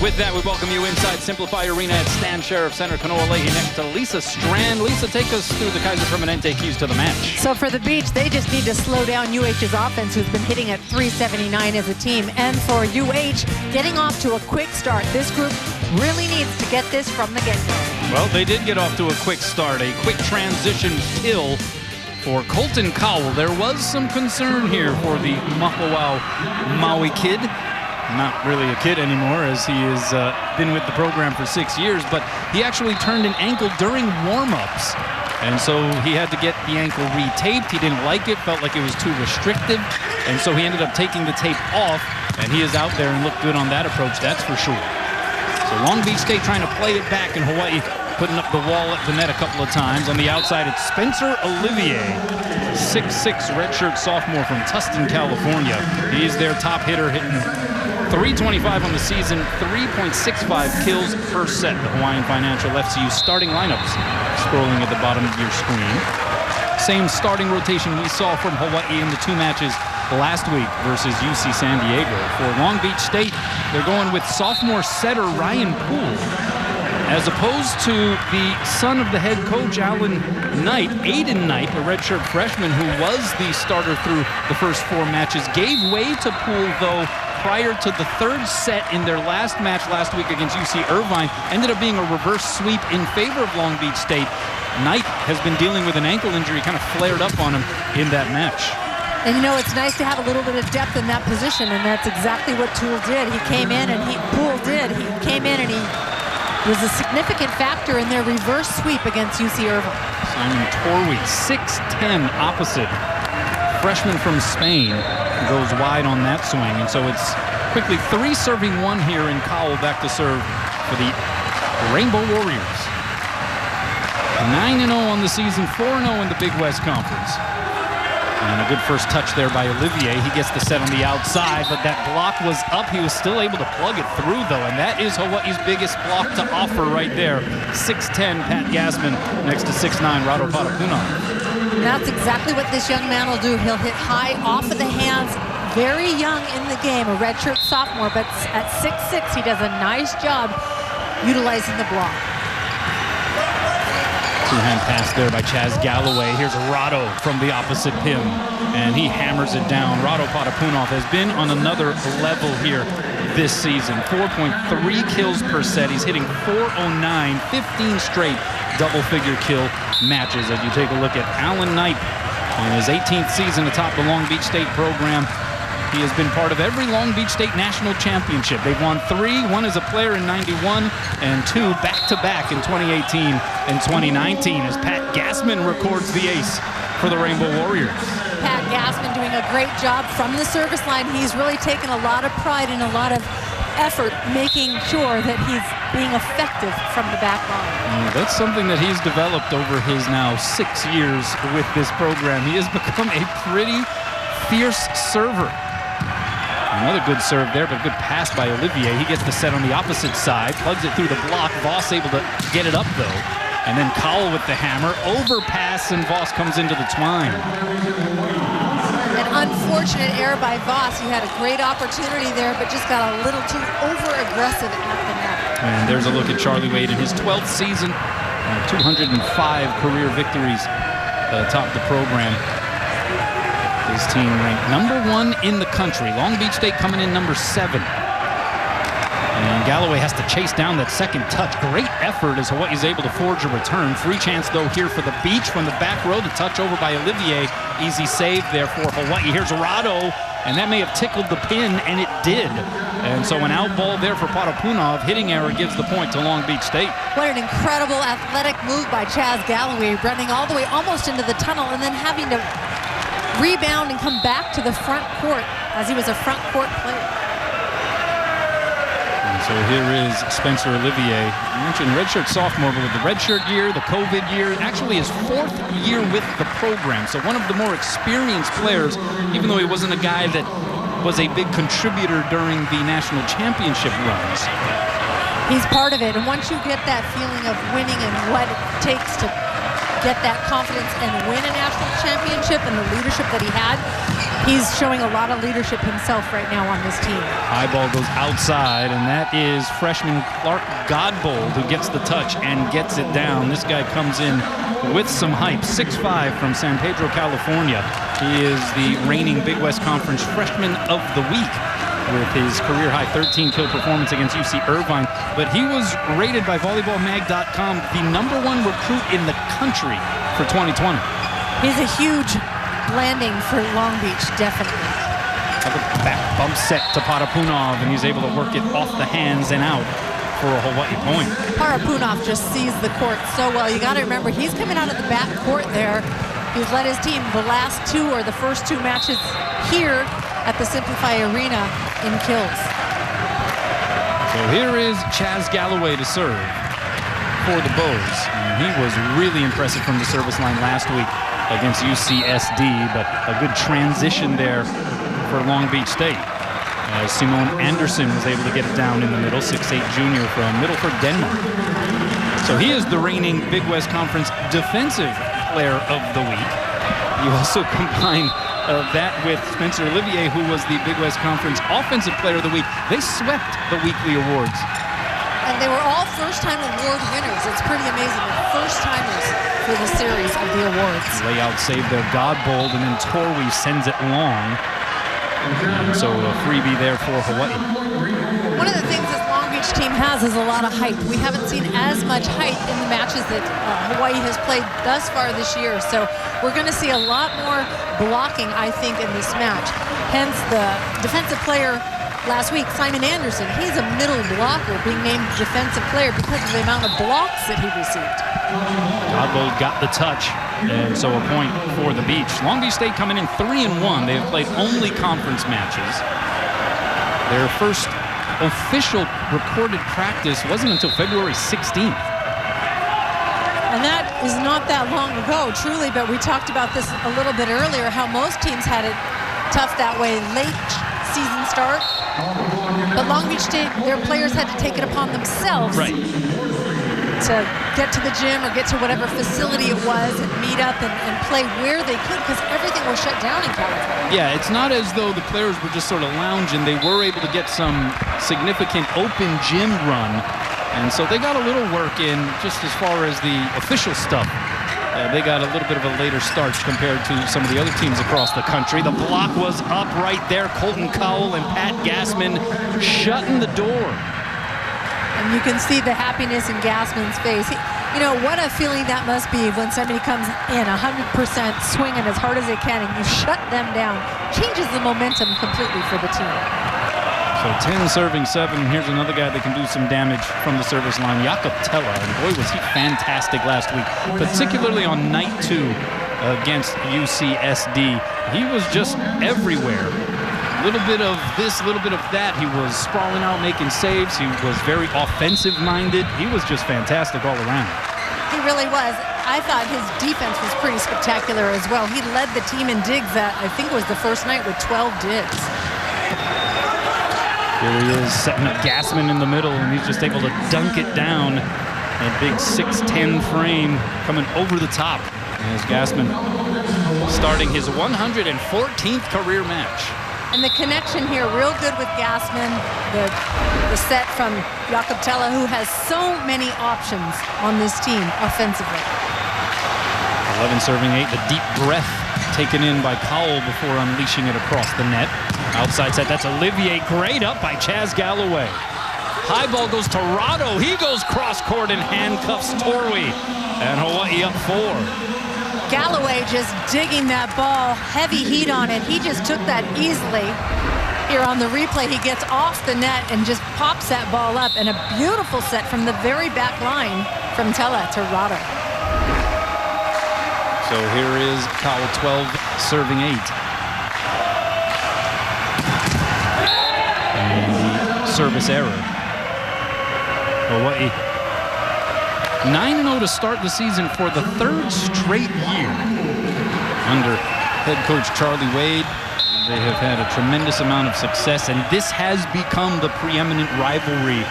With that, we welcome you inside Simplify Arena at Stan Sheriff Center, Kanoa Leahy, next to Lisa Strand. Lisa, take us through the Kaiser Permanente keys to the match. So for the Beach, they just need to slow down UH's offense, who's been hitting at .379 as a team. And for UH, getting off to a quick start. This group really needs to get this from the get-go. Well, they did get off to a quick start, a quick transition kill for Colton Cowell. There was some concern here for the Makawao Maui kid. Not really a kid anymore, as he has been with the program for 6 years, but he actually turned an ankle during warm-ups. And so he had to get the ankle retaped. He didn't like it, felt like it was too restrictive. And so he ended up taking the tape off, and he is out there and looked good on that approach, that's for sure. So Long Beach State trying to play it back, in Hawaii putting up the wall at the net a couple of times. On the outside, it's Spencer Olivier, 6'6" redshirt sophomore from Tustin, California. He's their top hitter, hitting .325 on the season, 3.65 kills per set. The Hawaiian Financial FCU starting lineups scrolling at the bottom of your screen. Same starting rotation we saw from Hawaii in the two matches last week versus UC San Diego. For Long Beach State, they're going with sophomore setter Ryan Poole, as opposed to the son of the head coach, Alan Knight. Aiden Knight, a redshirt freshman who was the starter through the first 4 matches, gave way to Poole, though, prior to the third set in their last match last week against UC Irvine. Ended up being a reverse sweep in favor of Long Beach State. Knight has been dealing with an ankle injury, kind of flared up on him in that match. And you know, it's nice to have a little bit of depth in that position, and that's exactly what Poole did. He came in and He came in and he was a significant factor in their reverse sweep against UC Irvine. Simon Torwi, 6'10", opposite. Freshman from Spain, goes wide on that swing. And so it's quickly 3 serving 1 here, in Cowell back to serve for the Rainbow Warriors. 9-0 on the season, 4-0 in the Big West Conference. And a good first touch there by Olivier. He gets the set on the outside, but that block was up. He was still able to plug it through, though, and that is Hawaii's biggest block to offer right there. 6'10", Pat Gassman, next to 6'9", Rado Patapunov. And that's exactly what this young man will do. He'll hit high off of the hands. Very young in the game, a redshirt sophomore, but at 6'6", he does a nice job utilizing the block. Two-hand pass there by Chaz Galloway. Here's Rado from the opposite pin, and he hammers it down. Rado Patapunov has been on another level here this season. 4.3 kills per set. He's hitting .409, 15 straight double-figure kill matches. As you take a look at Alan Knight in his 18th season atop the Long Beach State program, he has been part of every Long Beach State National Championship. They've won 3, 1 as a player in '91, and 2 back-to-back in 2018 and 2019, as Pat Gassman records the ace for the Rainbow Warriors. Pat Gassman doing a great job from the service line. He's really taken a lot of pride and a lot of effort making sure that he's being effective from the back line. That's something that he's developed over his now 6 years with this program. He has become a pretty fierce server. Another good serve there, but a good pass by Olivier. He gets the set on the opposite side, plugs it through the block. Voss able to get it up, though. And then Cowell with the hammer. Overpass, and Voss comes into the twine. An unfortunate error by Voss. He had a great opportunity there, but just got a little too over-aggressive at the net. And there's a look at Charlie Wade in his 12th season. 205 career victories atop the program. His team ranked #1 in the country. Long Beach State coming in #7. And Galloway has to chase down that second touch. Great effort as Hawaii is able to forge a return. Free chance, though, here for the Beach from the back row. The touch over by Olivier. Easy save there for Hawaii. Here's Rado, and that may have tickled the pin, and it did. And so an out ball there for Patapunov. Hitting error gives the point to Long Beach State. What an incredible athletic move by Chaz Galloway, running all the way almost into the tunnel and then having to rebound and come back to the front court, as he was a front court player. And so here is Spencer Olivier. I mentioned redshirt sophomore, but with the redshirt year, the COVID year, actually his 4th year with the program. So one of the more experienced players, even though he wasn't a guy that was a big contributor during the national championship runs. He's part of it, and once you get that feeling of winning and what it takes to get that confidence and win a national championship, and the leadership that he had, he's showing a lot of leadership himself right now on this team. High ball goes outside, and that is freshman Clark Godbold who gets the touch and gets it down. This guy comes in with some hype, 6'5" from San Pedro, California. He is the reigning Big West Conference Freshman of the Week with his career-high 13-kill performance against UC Irvine. But he was rated by volleyballmag.com the #1 recruit in the country for 2020. He's a huge landing for Long Beach, definitely. A back bump set to Parapunov, and he's able to work it off the hands and out for a Hawaii point. Parapunov just sees the court so well. You got to remember, he's coming out of the back court there. He's led his team the last two or the first two matches here at the Simplify Arena in kills. So here is Chaz Galloway to serve for the Bows. And he was really impressive from the service line last week against UCSD, but a good transition there for Long Beach State. As Simone Anderson was able to get it down in the middle, 6'8" junior from Middleford, Denmark. So he is the reigning Big West Conference Defensive Player of the Week. You also combine that with Spencer Olivier, who was the Big West Conference Offensive Player of the Week. They swept the weekly awards. And they were all first-time award winners. It's pretty amazing. The first-timers for the series of the awards. Layout save there, Godbold, and then Torwi sends it long. And so a freebie there for Hawaii. One of the things this Long Beach team has is a lot of height. We haven't seen as much height in the matches that Hawaii has played thus far this year. So we're going to see a lot more blocking, I think, in this match. Hence the defensive player last week, Simon Anderson. He's a middle blocker being named defensive player because of the amount of blocks that he received. Godbold got the touch, and so a point for the Beach. Long Beach State coming in 3-1. They have played only conference matches. Their first official recorded practice wasn't until February 16th. And that is not that long ago, truly, but we talked about this a little bit earlier, how most teams had it tough that way, late season start. But Long Beach State, their players had to take it upon themselves to get to the gym or get to whatever facility it was and meet up and play where they could, because everything was shut down in California. Yeah, it's not as though the players were just sort of lounging. They were able to get some significant open gym run. And so they got a little work in just as far as the official stuff. They got a little bit of a later start compared to some of the other teams across the country. The block was up right there. Colton Cowell and Pat Gassman shutting the door. And you can see the happiness in Gassman's face. You know, what a feeling that must be when somebody comes in 100% swinging as hard as they can and you shut them down. Changes the momentum completely for the team. So 10 serving 7. Here's another guy that can do some damage from the service line, Jakob Tella. And boy, was he fantastic last week, particularly on night 2 against UCSD. He was just everywhere. A little bit of this, a little bit of that. He was sprawling out, making saves. He was very offensive-minded. He was just fantastic all around. He really was. I thought his defense was pretty spectacular as well. He led the team in digs that I think was the first night with 12 digs. Here he is setting up Gassman in the middle, and he's just able to dunk it down. A big 6'10" frame coming over the top. As Gassman starting his 114th career match. And the connection here, real good with Gassman. The set from Jakob Tella, who has so many options on this team offensively. 11 serving 8, the deep breath taken in by Cowell before unleashing it across the net. Outside set, that's Olivier, great up by Chaz Galloway. High ball goes to Rado, he goes cross court and handcuffs Torwi. And Hawaii up 4. Galloway just digging that ball, heavy heat on it. He just took that easily. Here on the replay, he gets off the net and just pops that ball up. And a beautiful set from the very back line from Tella to Rado. So here is Cowell 12 serving 8. And the service error. Hawaii 9-0 to start the season for the 3rd straight year under head coach Charlie Wade. They have had a tremendous amount of success, and this has become the preeminent rivalry,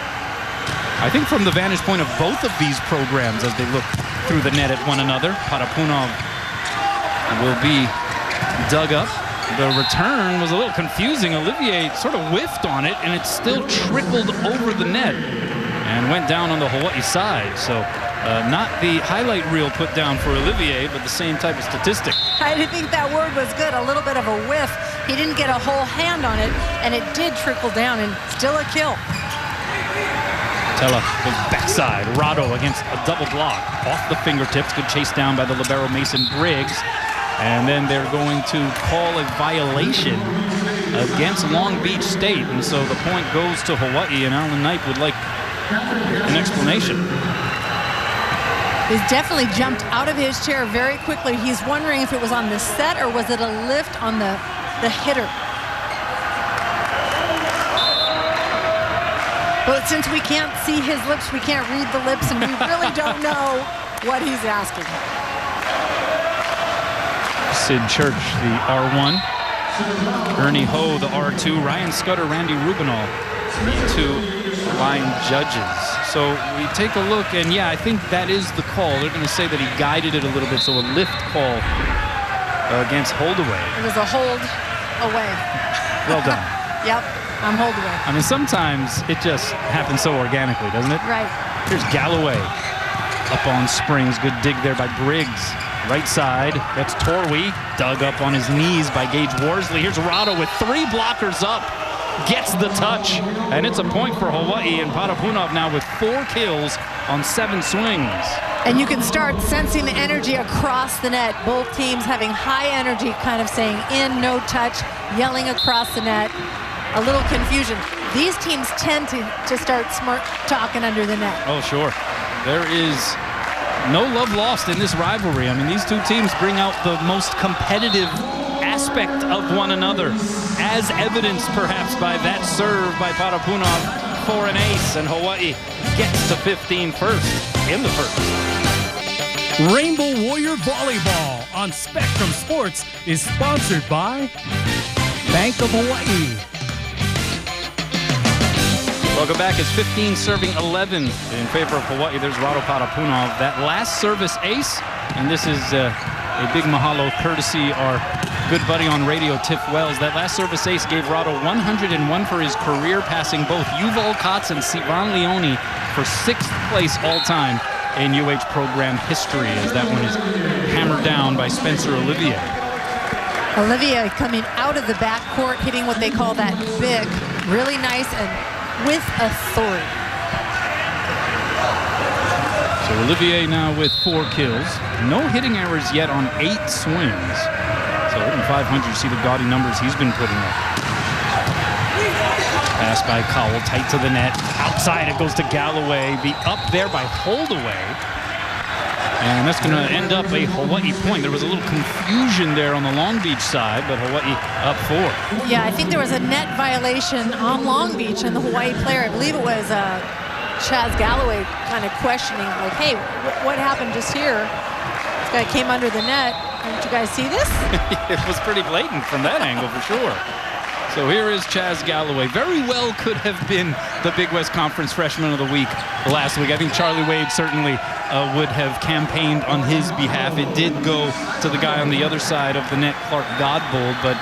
I think, from the vantage point of both of these programs as they look through the net at one another. Parapunov will be dug up. The return was a little confusing. Olivier sort of whiffed on it, and it still trickled over the net and went down on the Hawaii side. So not the highlight reel put down for Olivier, but the same type of statistic. I didn't think that word was good. A little bit of a whiff. He didn't get a whole hand on it, and it did trickle down, and still a kill. Tella goes backside. Rado against a double block. Off the fingertips. Good chase down by the libero Mason Briggs. And then they're going to call a violation against Long Beach State. And so the point goes to Hawaii, and Alan Knipe would like an explanation. He's definitely jumped out of his chair very quickly. He's wondering if it was on the set or was it a lift on the hitter. But since we can't see his lips, we can't read the lips, and we really don't know what he's asking. Sid Church, the R1. Ernie Ho, the R2. Ryan Scudder, Randy Rubinall, the two line judges. So we take a look, and yeah, I think that is the call. They're going to say that he guided it a little bit, so a lift call against Holdaway. It was a hold away. Well done. Yep, I'm hold away. I mean, sometimes it just happens so organically, doesn't it? Right. Here's Galloway up on Springs. Good dig there by Briggs. Right side, that's Torwey, dug up on his knees by Gage Worsley. Here's Rado with 3 blockers up, gets the touch, and it's a point for Hawaii, and Parapunov now with 4 kills on 7 swings. And you can start sensing the energy across the net. Both teams having high energy, kind of saying in, no touch, yelling across the net. A little confusion. These teams tend to start smart talking under the net. Oh, sure. There is no love lost in this rivalry. I mean, these two teams bring out the most competitive aspect of one another, as evidenced perhaps by that serve by Parapunov for an ace, and Hawaii gets to 15 first in the first. Rainbow Warrior Volleyball on Spectrum Sports is sponsored by Bank of Hawaii. Welcome back. It's 15 serving 11 in favor of Hawaii. There's Rado Parapunov. That last service ace, and this is a big mahalo courtesy our good buddy on radio, Tiff Wells. That last service ace gave Rado 101 for his career, passing both Yuval Kotz and Sivan Leone for 6th place all-time in UH program history, as that one is hammered down by Spencer Olivier. Olivier coming out of the backcourt, hitting what they call that big, really nice and with authority. So Olivier now with 4 kills. No hitting errors yet on 8 swings. So in 500, you see the gaudy numbers he's been putting up. Pass by Cowell, tight to the net. Outside it goes to Galloway. Be up there by Holdaway. And that's going to end up a Hawaii point. There was a little confusion there on the Long Beach side, but Hawaii up 4. Yeah, I think there was a net violation on Long Beach, and the Hawaii player, I believe it was Chaz Galloway, kind of questioning, like, hey, what happened just here? This guy came under the net. Didn't you guys see this? It was pretty blatant from that angle, for sure. So here is Chaz Galloway. Very well could have been the Big West Conference Freshman of the Week last week. I think Charlie Wade certainly would have campaigned on his behalf. It did go to the guy on the other side of the net, Clark Godbold, but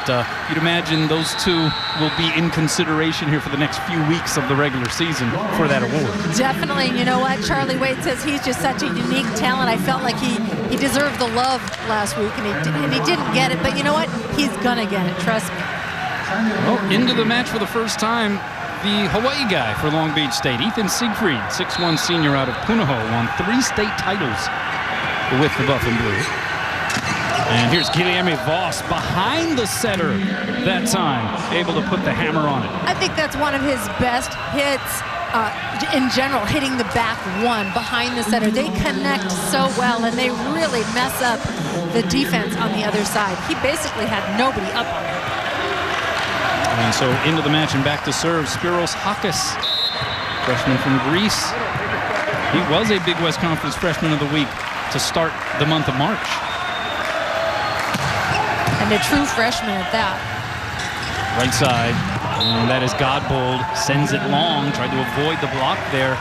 you'd imagine those two will be in consideration here for the next few weeks of the regular season for that award. Definitely. You know what? Charlie Wade says he's just such a unique talent. I felt like he deserved the love last week, and he didn't get it, but you know what? He's gonna get it, trust me. Well, into the match for the first time, the Hawaii guy for Long Beach State, Ethan Siegfried, 6'1" senior out of Punahou, won 3 state titles with the Buff and Blue. And here's Guilherme Voss behind the setter that time, able to put the hammer on it. I think that's one of his best hits in general, hitting the back one behind the setter. They connect so well, and they really mess up the defense on the other side. He basically had nobody up on him. And so into the match and back to serve, Spiros Hakis, freshman from Greece. He was a Big West Conference Freshman of the Week to start the month of March. And a true freshman at that. Right side, and that is Godbold, sends it long, tried to avoid the block there.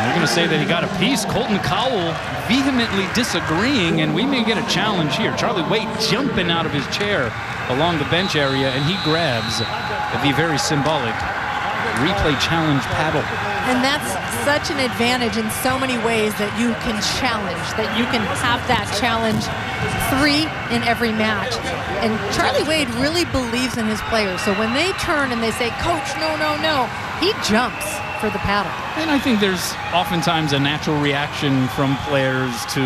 We're going to say that he got a piece. Colton Cowell vehemently disagreeing, and we may get a challenge here. Charlie Wade jumping out of his chair along the bench area, and he grabs the very symbolic replay challenge paddle. And that's such an advantage in so many ways, that you can challenge, that you can have that challenge 3 in every match. And Charlie Wade really believes in his players. So when they turn and they say, "Coach, no, no, no," he jumps for the paddle. And I think there's oftentimes a natural reaction from players to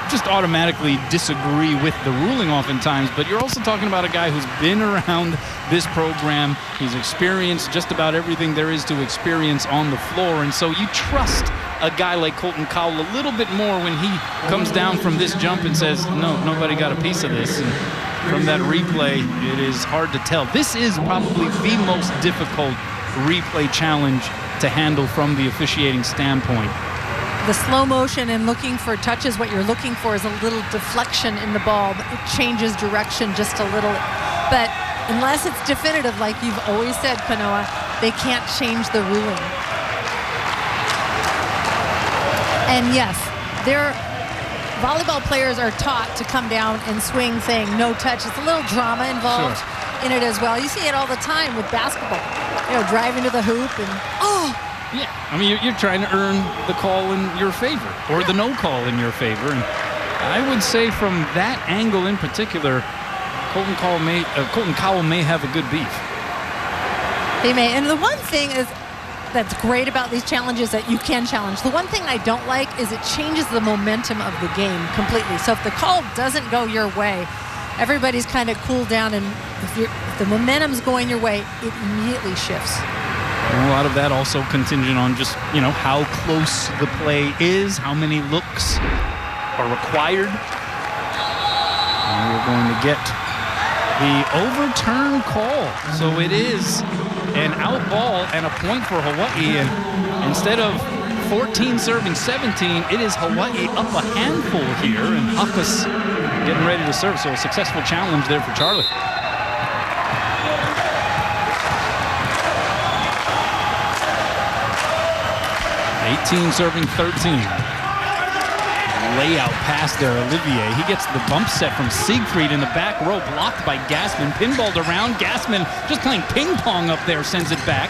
just automatically disagree with the ruling oftentimes, but you're also talking about a guy who's been around this program. He's experienced just about everything there is to experience on the floor, and so you trust a guy like Colton Cowell a little bit more when he comes down from this jump and says, "No, nobody got a piece of this." And from that replay, it is hard to tell. This is probably the most difficult replay challenge to handle from the officiating standpoint. The slow motion and looking for touches, what you're looking for is a little deflection in the ball. It changes direction just a little. But unless it's definitive, like you've always said, Kanoa, they can't change the ruling. And yes, their volleyball players are taught to come down and swing saying no touch. It's a little drama involved in it as well. You see it all the time with basketball. You know, driving to the hoop and, oh! Yeah, I mean, you're trying to earn the call in your favor, or the no call in your favor. And I would say from that angle in particular, Colton Cowell may have a good beef. He may. And the one thing is that's great about these challenges that you can challenge. The one thing I don't like is it changes the momentum of the game completely. So if the call doesn't go your way, everybody's kind of cooled down, and if the momentum's going your way, it immediately shifts. And a lot of that also contingent on just, you know, how close the play is, how many looks are required. And we're going to get the overturn call. So it is an out ball and a point for Hawaii. And instead of 14 serving 17, it is Hawaii up a handful here. And Hakas getting ready to serve. So a successful challenge there for Charlie. 18 serving 13. Layout pass there, Olivier. He gets the bump set from Siegfried in the back row, blocked by Gassman. Pinballed around. Gassman just playing ping pong up there, sends it back.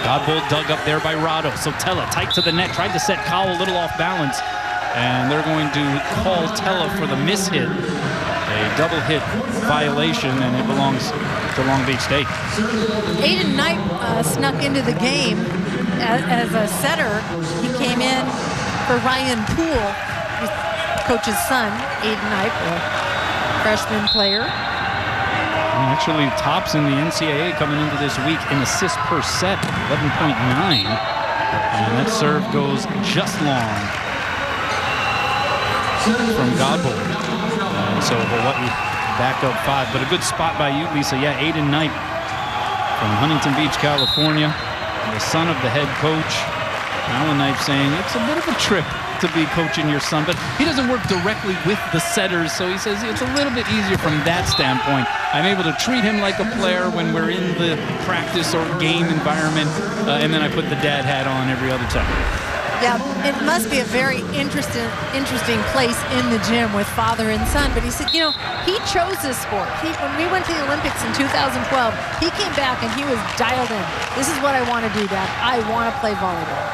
Godbold dug up there by Rado. Sotella tight to the net, tried to set Cowell a little off balance. And they're going to call Tella for the mishit. A double hit violation, and it belongs to Long Beach State. Aiden Knight snuck into the game as a setter. He came in for Ryan Poole, his coach's son, Aiden Knight, a freshman player. And actually tops in the NCAA coming into this week in assists per set, 11.9. And that serve goes just long from Godbold. And so Hawaii back up 5, but a good spot by you, Lisa. Yeah, Aiden Knight from Huntington Beach, California, the son of the head coach. Alan Knight saying it's a bit of a trip to be coaching your son, but he doesn't work directly with the setters, so he says it's a little bit easier from that standpoint. I'm able to treat him like a player when we're in the practice or game environment, and then I put the dad hat on every other time. Yeah, it must be a very interesting place in the gym with father and son. But he said, you know, he chose this sport. When we went to the Olympics in 2012, he came back and he was dialed in. This is what I want to do, Dad. I want to play volleyball.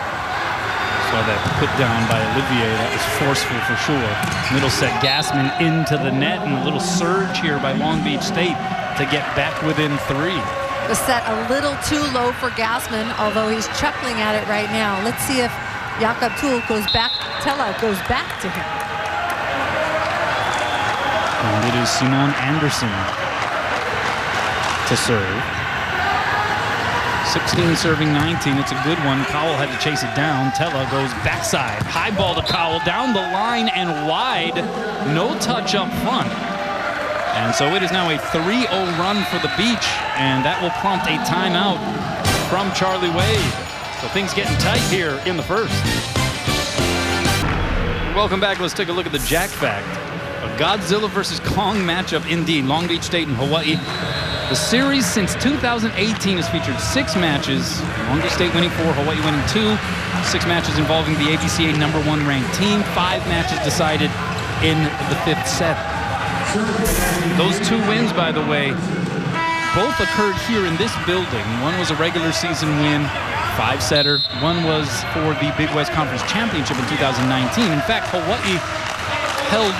Saw that put down by Olivier. That was forceful for sure. Middle set Gassman into the net, and a little surge here by Long Beach State to get back within 3. The set a little too low for Gassman, although he's chuckling at it right now. Let's see if Jakob Tuul Tella goes back to him. And it is Simone Anderson to serve. 16 serving 19. It's a good one. Cowell had to chase it down. Tella goes backside. High ball to Cowell down the line and wide. No touch up front. And so it is now a 3-0 run for the Beach, and that will prompt a timeout from Charlie Wade. So things getting tight here in the first. Welcome back. Let's take a look at the Jack Fact. A Godzilla versus Kong matchup indeed. Long Beach State and Hawaii The series since 2018 has featured 6 matches. Long Beach State winning 4, Hawaii winning 2. 6 matches involving the AVCA #1 ranked team. 5 matches decided in the 5th set. Those 2 wins, by the way, both occurred here in this building. One was a regular season win, 5-setter. One was for the Big West Conference Championship in 2019. In fact, Hawaii held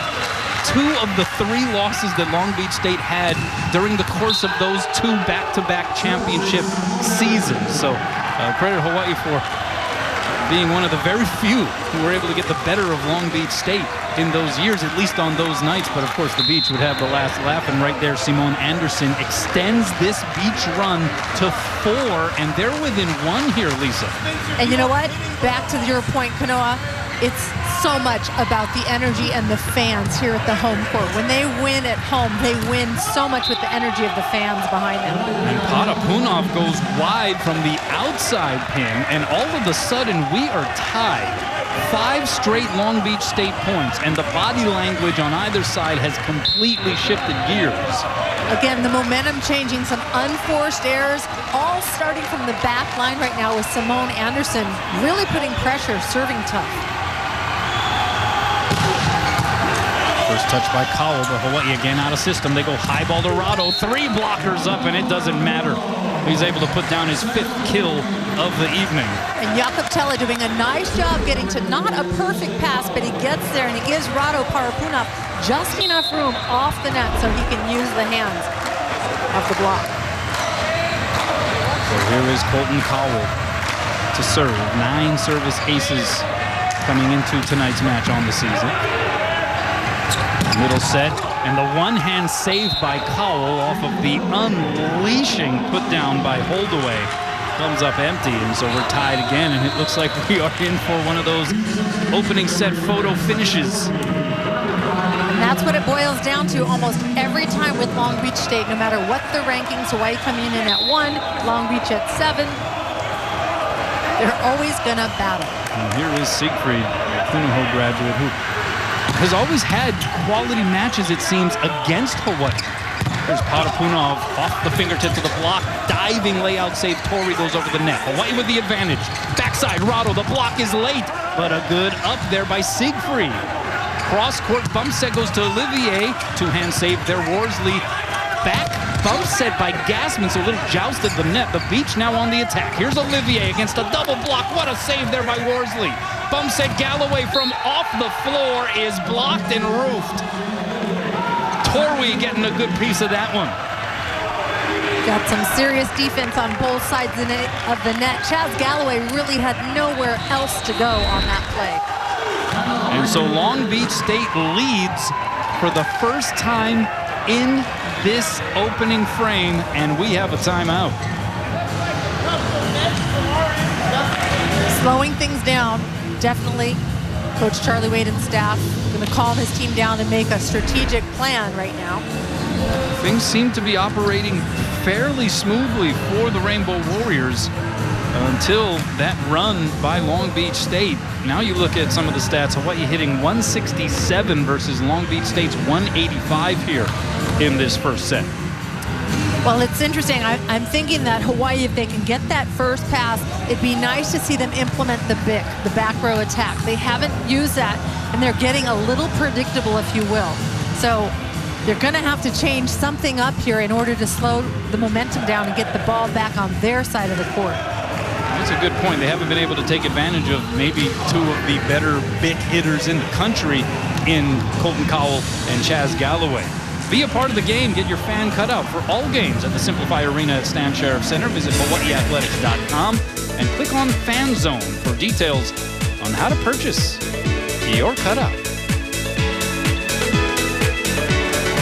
2 of the 3 losses that Long Beach State had during the course of those 2 back-to-back championship seasons. So credit Hawaii for being one of the very few who were able to get the better of Long Beach State in those years, at least on those nights. But of course, the Beach would have the last laugh, and right there, Simone Anderson extends this Beach run to 4, and they're within 1 here, Lisa. And you know what? Back to your point, Kanoa, it's so much about the energy and the fans here at the home court. When they win at home, they win so much with the energy of the fans behind them. And Patapunov goes wide from the outside pin, and all of a sudden we are tied. 5 straight Long Beach State points, and the body language on either side has completely shifted gears. Again, the momentum changing, some unforced errors, all starting from the back line right now with Simone Anderson really putting pressure, serving tough. First touch by Cowell, but Hawaii again out of system. They go high ball to Rado. 3 blockers up, and it doesn't matter. He's able to put down his 5th kill of the evening. And Jakob Tella doing a nice job getting to not a perfect pass, but he gets there and he gives Rado Parapunov just enough room off the net so he can use the hands of the block. So here is Colton Cowell to serve. 9 service aces coming into tonight's match on the season. Middle set, and the one-hand save by Cowell off of the unleashing put down by Holdaway. Comes up empty, and so we're tied again, and it looks like we are in for one of those opening set photo finishes. And that's what it boils down to almost every time with Long Beach State, no matter what the rankings. Hawaii coming in at 1, Long Beach at 7. They're always gonna battle. And here is Siegfried, a Punahou graduate who has always had quality matches, it seems, against Hawaii. There's Patapunov off the fingertips of the block. Diving layout save. Torrey goes over the net. Hawaii with the advantage. Backside, Rado. The block is late, but a good up there by Siegfried. Cross-court bump set goes to Olivier. 2-hand save there. Worsley back. Bump set by Gassman, so a little joust at the net. The Beach now on the attack. Here's Olivier against a double block. What a save there by Worsley. Bump set Galloway from off the floor is blocked and roofed. Torrey getting a good piece of that one. Got some serious defense on both sides of the net. Chaz Galloway really had nowhere else to go on that play. And so Long Beach State leads for the first time in this opening frame, and we have a timeout. Slowing things down, definitely. Coach Charlie Wade and staff going to calm his team down and make a strategic plan right now. Things seem to be operating fairly smoothly for the Rainbow Warriors until that run by Long Beach State. Now you look at some of the stats. Hawaii hitting 167 versus Long Beach State's 185 here in this first set. Well, it's interesting. I'm thinking that Hawaii, if they can get that first pass, it'd be nice to see them implement the back row attack. They haven't used that, and they're getting a little predictable, if you will. So they're going to have to change something up here in order to slow the momentum down and get the ball back on their side of the court. That's a good point. They haven't been able to take advantage of maybe 2 of the better big hitters in the country in Colton Cowell and Chaz Galloway. Be a part of the game. Get your fan cutout for all games at the Simplify Arena at Stan Sheriff Center. Visit hawaiiathletics.com and click on Fan Zone for details on how to purchase your cutout.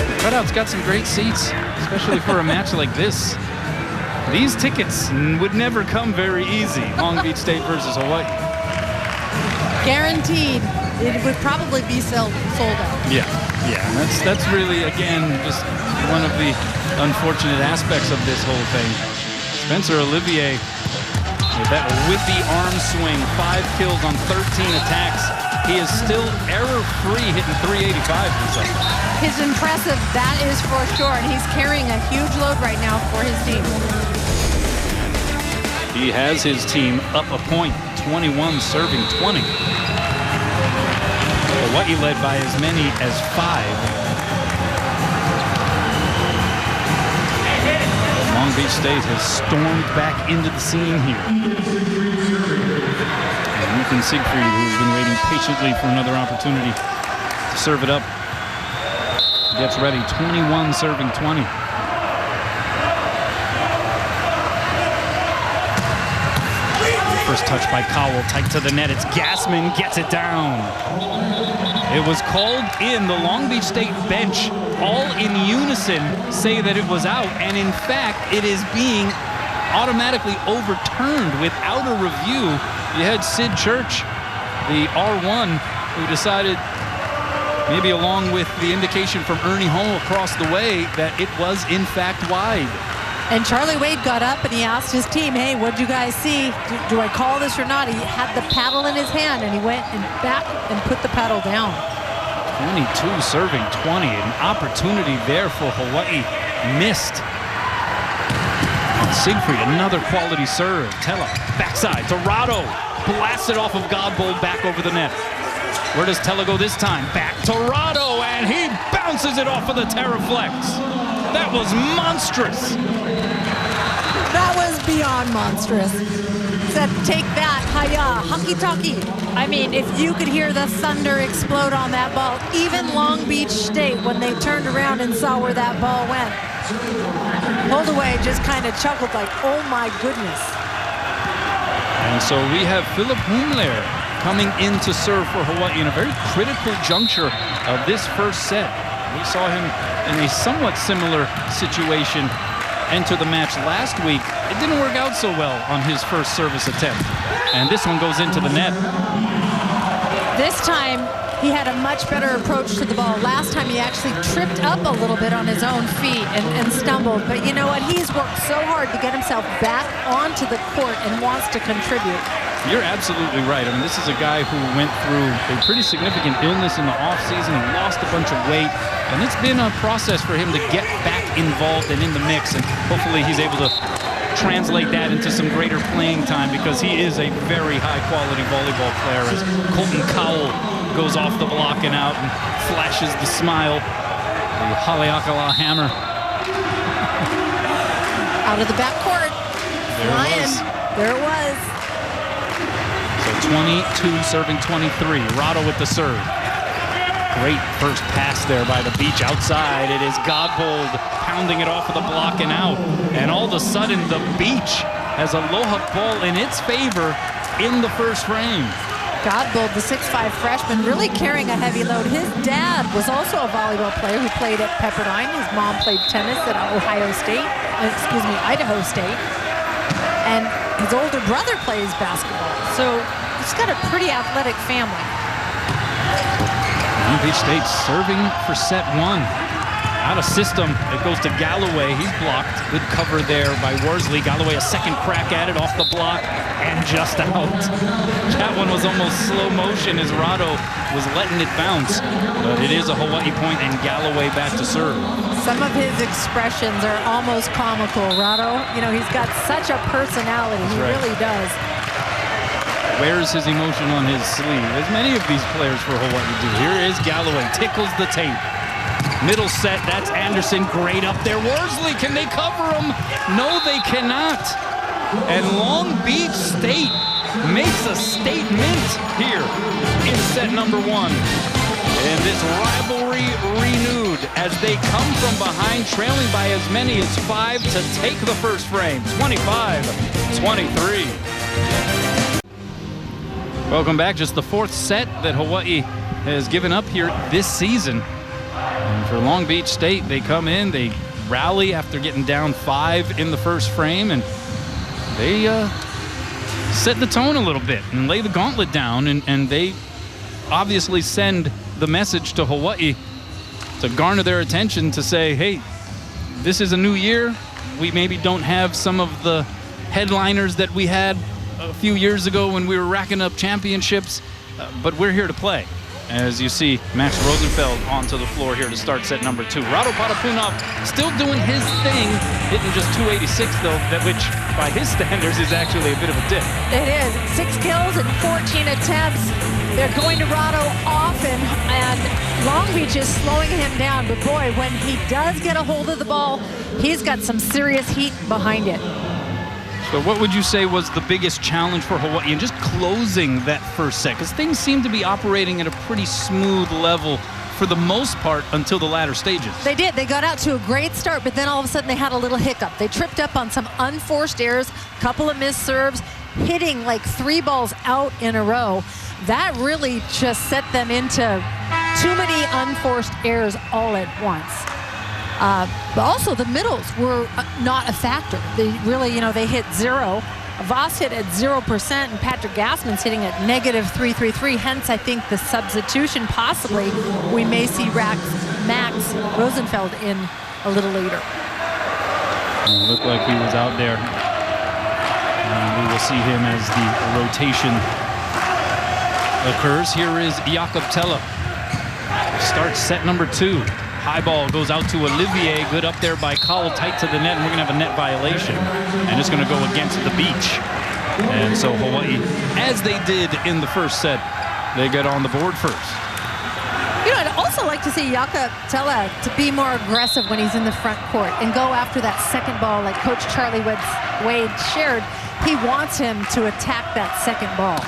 The cutout's got some great seats, especially for a match like this. These tickets would never come very easy. Long Beach State versus Hawaii. Guaranteed. It would probably be sold out. Yeah, and that's really, again, just one of the unfortunate aspects of this whole thing. Spencer Olivier with that whippy arm swing, 5 kills on 13 attacks. he is still error-free, hitting .385 this season. His impressive, that is for sure, and he's carrying a huge load right now for his team. He has his team up a point, 21 serving 20. Hawaii led by as many as 5. Long Beach State has stormed back into the scene here. And Ethan Siegfried, who's been waiting patiently for another opportunity to serve it up, gets ready, 21 serving 20. First touch by Cowell, tight to the net. It's Gassman, gets it down. It was called in. The Long Beach State bench, all in unison, say that it was out. And in fact, it is being automatically overturned without a review. You had Sid Church, the R1, who decided, maybe along with the indication from Ernie Hull across the way, that it was in fact wide. And Charlie Wade got up and he asked his team, hey, what'd you guys see? Do I call this or not? He had the paddle in his hand and he went and back and put the paddle down. 22 serving 20. An opportunity there for Hawaii missed. And Siegfried, another quality serve. Tella, backside to Rado. Blasted off of Godbold back over the net. Where does Tella go this time? Back to Rado, and he bounces it off of the Terraflex. That was monstrous. That was beyond monstrous. Said, take that, hiya, hucky-tucky. I mean, if you could hear the thunder explode on that ball, even Long Beach State, when they turned around and saw where that ball went, Holdaway just kind of chuckled like, oh my goodness. And so we have Philip Humler coming in to serve for Hawaii in a very critical juncture of this first set. We saw him in a somewhat similar situation enter the match last week. It didn't work out so well on his first service attempt. And this one goes into the net. This time, he had a much better approach to the ball. Last time, he actually tripped up a little bit on his own feet and stumbled. But you know what? He's worked so hard to get himself back onto the court and wants to contribute. You're absolutely right. I mean, this is a guy who went through a pretty significant illness in the offseason. He lost a bunch of weight, and it's been a process for him to get back involved and in the mix, and hopefully he's able to translate that into some greater playing time, because he is a very high-quality volleyball player, as Colton Cowell goes off the block and out and flashes the smile, the Haleakala hammer. Out of the backcourt. There it was. So 22 serving 23. Rado with the serve. Great first pass there by the Beach outside. It is Godbold pounding it off of the block and out. And all of a sudden, the Beach has a low-hook ball in its favor in the first frame. Godbold, the 6'5" freshman, really carrying a heavy load. His dad was also a volleyball player who played at Pepperdine. His mom played tennis at Idaho State. And his older brother plays basketball. So he's got a pretty athletic family. Long Beach State serving for set one. Out of system, it goes to Galloway. He's blocked. Good cover there by Worsley. Galloway a second crack at it off the block and just out. That one was almost slow motion as Rado was letting it bounce. But it is a Hawaii point and Galloway back to serve. Some of his expressions are almost comical. Rado, you know, he's got such a personality. He really does. Wears his emotion on his sleeve, as many of these players for Hawaii do. Here is Galloway, tickles the tape. Middle set, that's Anderson, great up there. Worsley, can they cover him? No, they cannot. And Long Beach State makes a statement here in set number one. And this rivalry renewed as they come from behind, trailing by as many as 5 to take the first frame, 25-23. Welcome back. Just the fourth set that Hawaii has given up here this season. And for Long Beach State, they come in, they rally after getting down 5 in the first frame, and they set the tone a little bit and lay the gauntlet down, and they obviously send the message to Hawaii to garner their attention to say, hey, this is a new year. We maybe don't have some of the headliners that we had a few years ago when we were racking up championships. but we're here to play. As you see, Max Rosenfeld onto the floor here to start set number 2. Rado Potapunov still doing his thing, hitting just 286 though, which by his standards is actually a bit of a dip. It is. 6 kills and 14 attempts. They're going to Rado often, and Long Beach is slowing him down. But boy, when he does get a hold of the ball, he's got some serious heat behind it. So what would you say was the biggest challenge for Hawaii in just closing that first set? Because things seem to be operating at a pretty smooth level for the most part until the latter stages. They did. They got out to a great start, but then all of a sudden they had a little hiccup. They tripped up on some unforced errors, couple of missed serves, hitting like 3 balls out in a row. That really just set them into too many unforced errors all at once. But also the middles were not a factor. They really, they hit 0. Voss hit at 0%, and Patrick Gassman's hitting at -333. Hence, I think the substitution possibly we may see Max Rosenfeld in a little later. It looked like he was out there. We will see him as the rotation occurs. Here is Jakob Tella. Starts set number 2. High ball goes out to Olivier. Good up there by Cowell, tight to the net, and we're going to have a net violation. And it's going to go against the beach. And so Hawaii, as they did in the first set, they get on the board first. I'd also like to see Jakob Tella to be more aggressive when he's in the front court and go after that second ball like Coach Charlie Wade shared. He wants him to attack that second ball.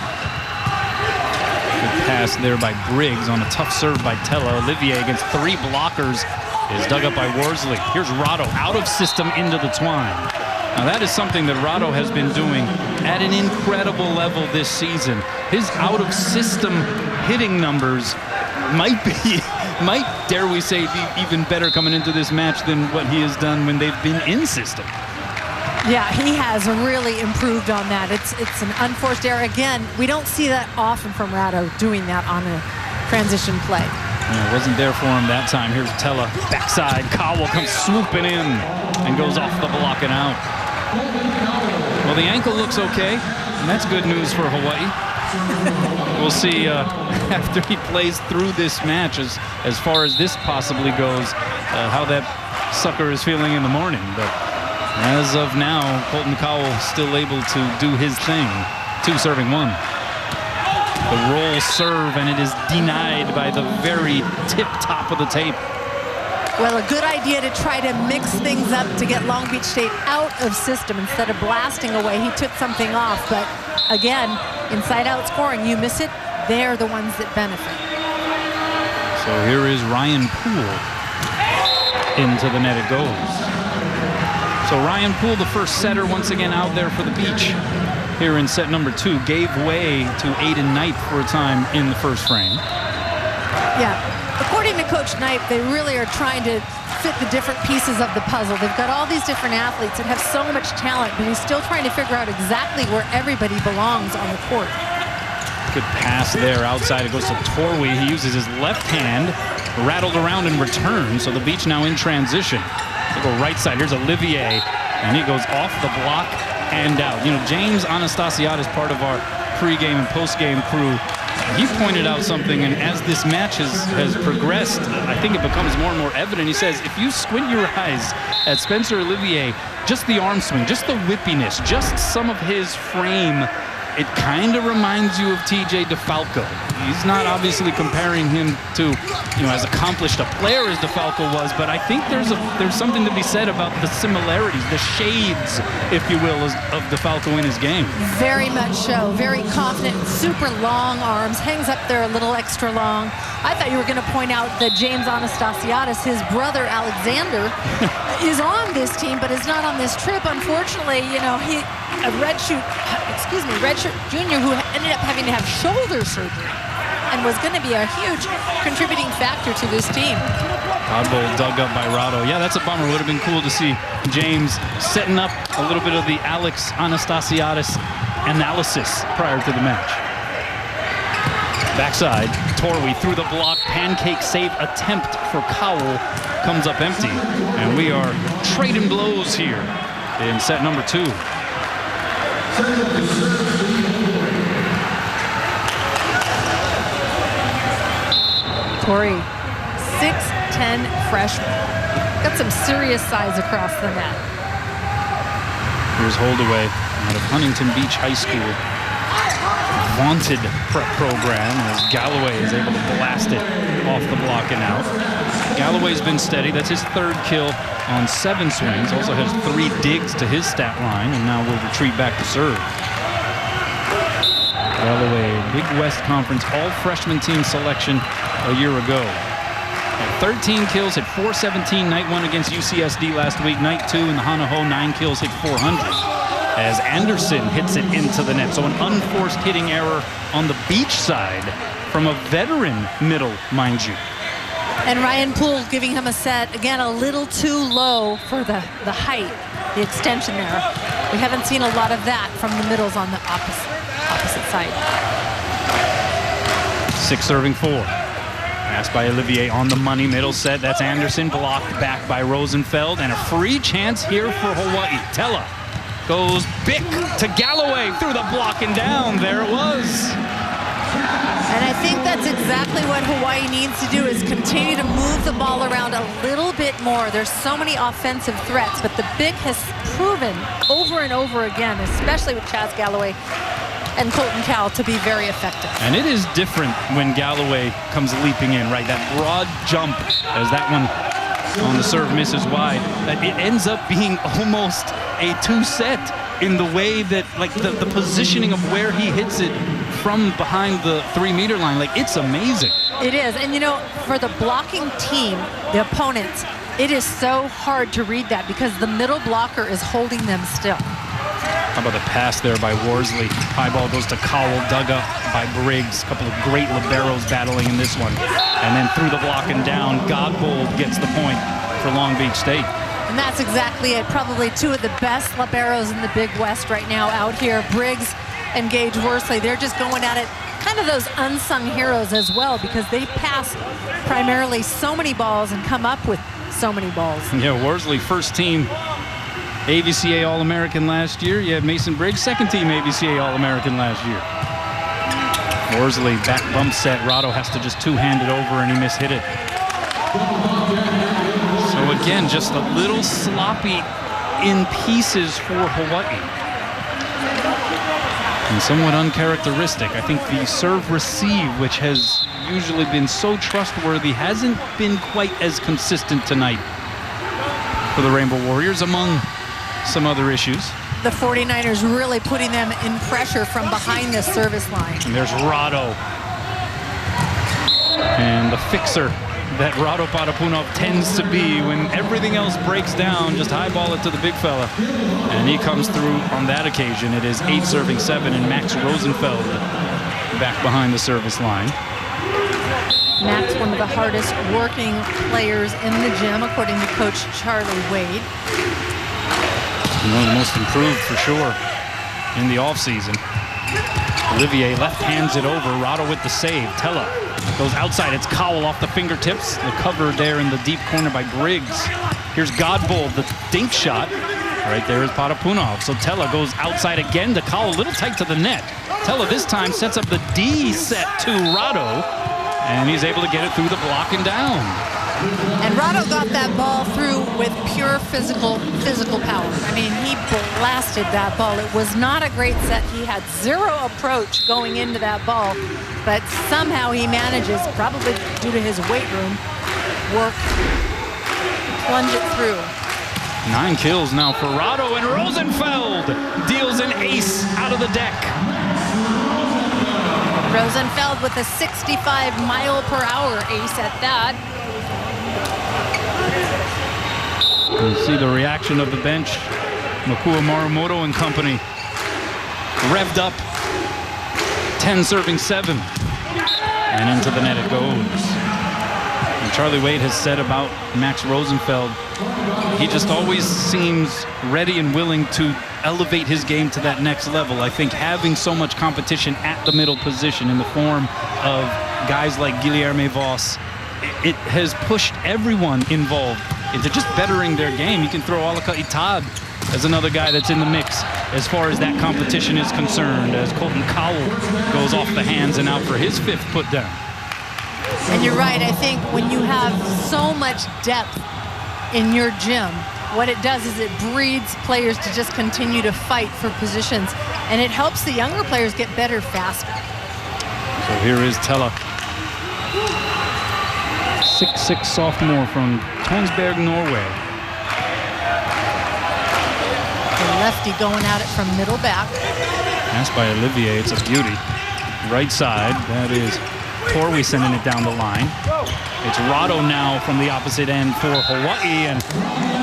Good pass there by Briggs on a tough serve by Tella. Olivier against 3 blockers is dug up by Worsley. Here's Rado out of system into the twine. Now that is something that Rado has been doing at an incredible level this season. His out of system hitting numbers might, dare we say, be even better coming into this match than what he has done when they've been in system. Yeah, he has really improved on that. It's an unforced error. Again, we don't see that often from Rado doing that on a transition play. Yeah, it wasn't there for him that time. Here's Tella, backside. Cowell comes swooping in and goes off the block and out. Well, the ankle looks okay, and that's good news for Hawaii. We'll see after he plays through this match, as far as this possibly goes, how that sucker is feeling in the morning. But as of now, Colton Cowell still able to do his thing. 2 serving 1. The roll serve, and it is denied by the very tip top of the tape. Well, a good idea to try to mix things up to get Long Beach State out of system instead of blasting away. He took something off, but again, inside-out scoring, you miss it, they're the ones that benefit. So here is Ryan Poole. Into the net it goes. So Ryan Poole, the first setter, once again out there for the beach here in set number 2, gave way to Aiden Knight for a time in the first frame. Yeah, according to Coach Knight, they really are trying to fit the different pieces of the puzzle. They've got all these different athletes that have so much talent, but he's still trying to figure out exactly where everybody belongs on the court. Good pass there outside. It goes to Torwey. He uses his left hand, rattled around in return. So the beach now in transition. They go right side. Here's Olivier, and he goes off the block and out. James Anastasiadis, part of our pregame and postgame crew, he pointed out something, and as this match has progressed, I think it becomes more and more evident. He says, if you squint your eyes at Spencer Olivier, just the arm swing, just the whippiness, just some of his frame, it kind of reminds you of TJ DeFalco. He's not obviously comparing him to, as accomplished a player as DeFalco was, but I think there's something to be said about the similarities, the shades, if you will, of DeFalco in his game. Very much so. Very confident, super long arms, hangs up there a little extra long. I thought you were going to point out that James Anastasiadis, his brother Alexander, is on this team, but is not on this trip. Unfortunately, a redshirt junior who ended up having to have shoulder surgery and was going to be a huge contributing factor to this team. Odd ball dug up by Rado. Yeah, that's a bummer. Would have been cool to see James setting up a little bit of the Alex Anastasiadis analysis prior to the match. Backside, Torwey through the block, pancake save attempt for Cowell, comes up empty. And we are trading blows here in set number 2. Corey, 6'10" freshman. Got some serious size across the net. Here's Holdaway out of Huntington Beach High School. Vaunted prep program as Galloway is able to blast it off the block and out. Galloway's been steady. That's his 3rd kill on 7 swings. Also has 3 digs to his stat line, and now will retreat back to serve. Galloway, Big West Conference all-freshman team selection a year ago. Had 13 kills, hit .417 night 1 against UCSD last week. Night 2 in the Hanaho, 9 kills, hit .400. As Anderson hits it into the net. So an unforced hitting error on the beach side from a veteran middle, mind you. And Ryan Poole giving him a set, again, a little too low for the height, the extension there. We haven't seen a lot of that from the middles on the opposite side. 6 serving 4. Passed by Olivier on the money, middle set. That's Anderson, blocked back by Rosenfeld. And a free chance here for Hawaii. Tella goes big to Galloway through the block and down. There it was. And I think that's exactly what Hawaii needs to do, is continue to move the ball around a little bit more. There's so many offensive threats, but the big has proven over and over again, especially with Chaz Galloway and Colton Cowell, to be very effective. And it is different when Galloway comes leaping in, right? That broad jump, as that one on the serve misses wide, that it ends up being almost a 2-set in the way that, like, the positioning of where he hits it from behind the 3-meter line. Like, it's amazing. It is. And, you know, for the blocking team, the opponents, it is so hard to read that because the middle blocker is holding them still. How about the pass there by Worsley? High ball goes to Cowell, dug up by Briggs. A couple of great liberos battling in this one. And then through the block and down, Godbold gets the point for Long Beach State. And that's exactly it. Probably 2 of the best liberos in the Big West right now out here. Briggs and Gage Worsley, they're just going at it. Kind of those unsung heroes as well, because they pass primarily so many balls and come up with so many balls. Yeah, Worsley, first team AVCA All-American last year. You had Mason Briggs, second team AVCA All-American last year. Worsley, back bump set. Rado has to just 2-hand it over, and he mishit it. So again, just a little sloppy in pieces for Hawaii. And somewhat uncharacteristic. I think the serve-receive, which has usually been so trustworthy, hasn't been quite as consistent tonight for the Rainbow Warriors, among some other issues. The 49ers really putting them in pressure from behind the service line. And there's Rado. And the fixer that Rado Parapunov tends to be when everything else breaks down, just highball it to the big fella. And he comes through on that occasion. It is 8 serving 7, and Max Rosenfeld back behind the service line. Max, one of the hardest working players in the gym, according to Coach Charlie Wade. One of the most improved for sure in the offseason. Olivier left hands it over. Rado with the save. Tella goes outside. It's Cowell off the fingertips. The cover there in the deep corner by Briggs. Here's Godbold, the dink shot. Right there is Parapunov. So Tella goes outside again to Cowell, a little tight to the net. Tella this time sets up the D set to Rado, and he's able to get it through the block and down. And Rado got that ball through with pure physical power. I mean, he blasted that ball. It was not a great set. He had zero approach going into that ball, but somehow he manages, probably due to his weight room work, plunge it through. 9 kills now for Rado, and Rosenfeld deals an ace out of the deck. Rosenfeld with a 65-mile-per-hour ace at that. You see the reaction of the bench. Makua Marimoto and company revved up. 10 serving 7. And into the net it goes. And Charlie Wade has said about Max Rosenfeld, he just always seems ready and willing to elevate his game to that next level. I think having so much competition at the middle position in the form of guys like Guilherme Voss, it has pushed everyone involved into just bettering their game. You can throw Alaka Itad as another guy that's in the mix as far as that competition is concerned, as Colton Cowell goes off the hands and out for his 5th put down. And you're right, I think when you have so much depth in your gym, what it does is it breeds players to just continue to fight for positions, and it helps the younger players get better faster. So here is Tella. 6'6" sophomore from Tonsberg, Norway. The lefty going at it from middle back. Passed by Olivier, it's a beauty. Right side, that is Torwi sending it down the line. It's Rado now from the opposite end for Hawaii, and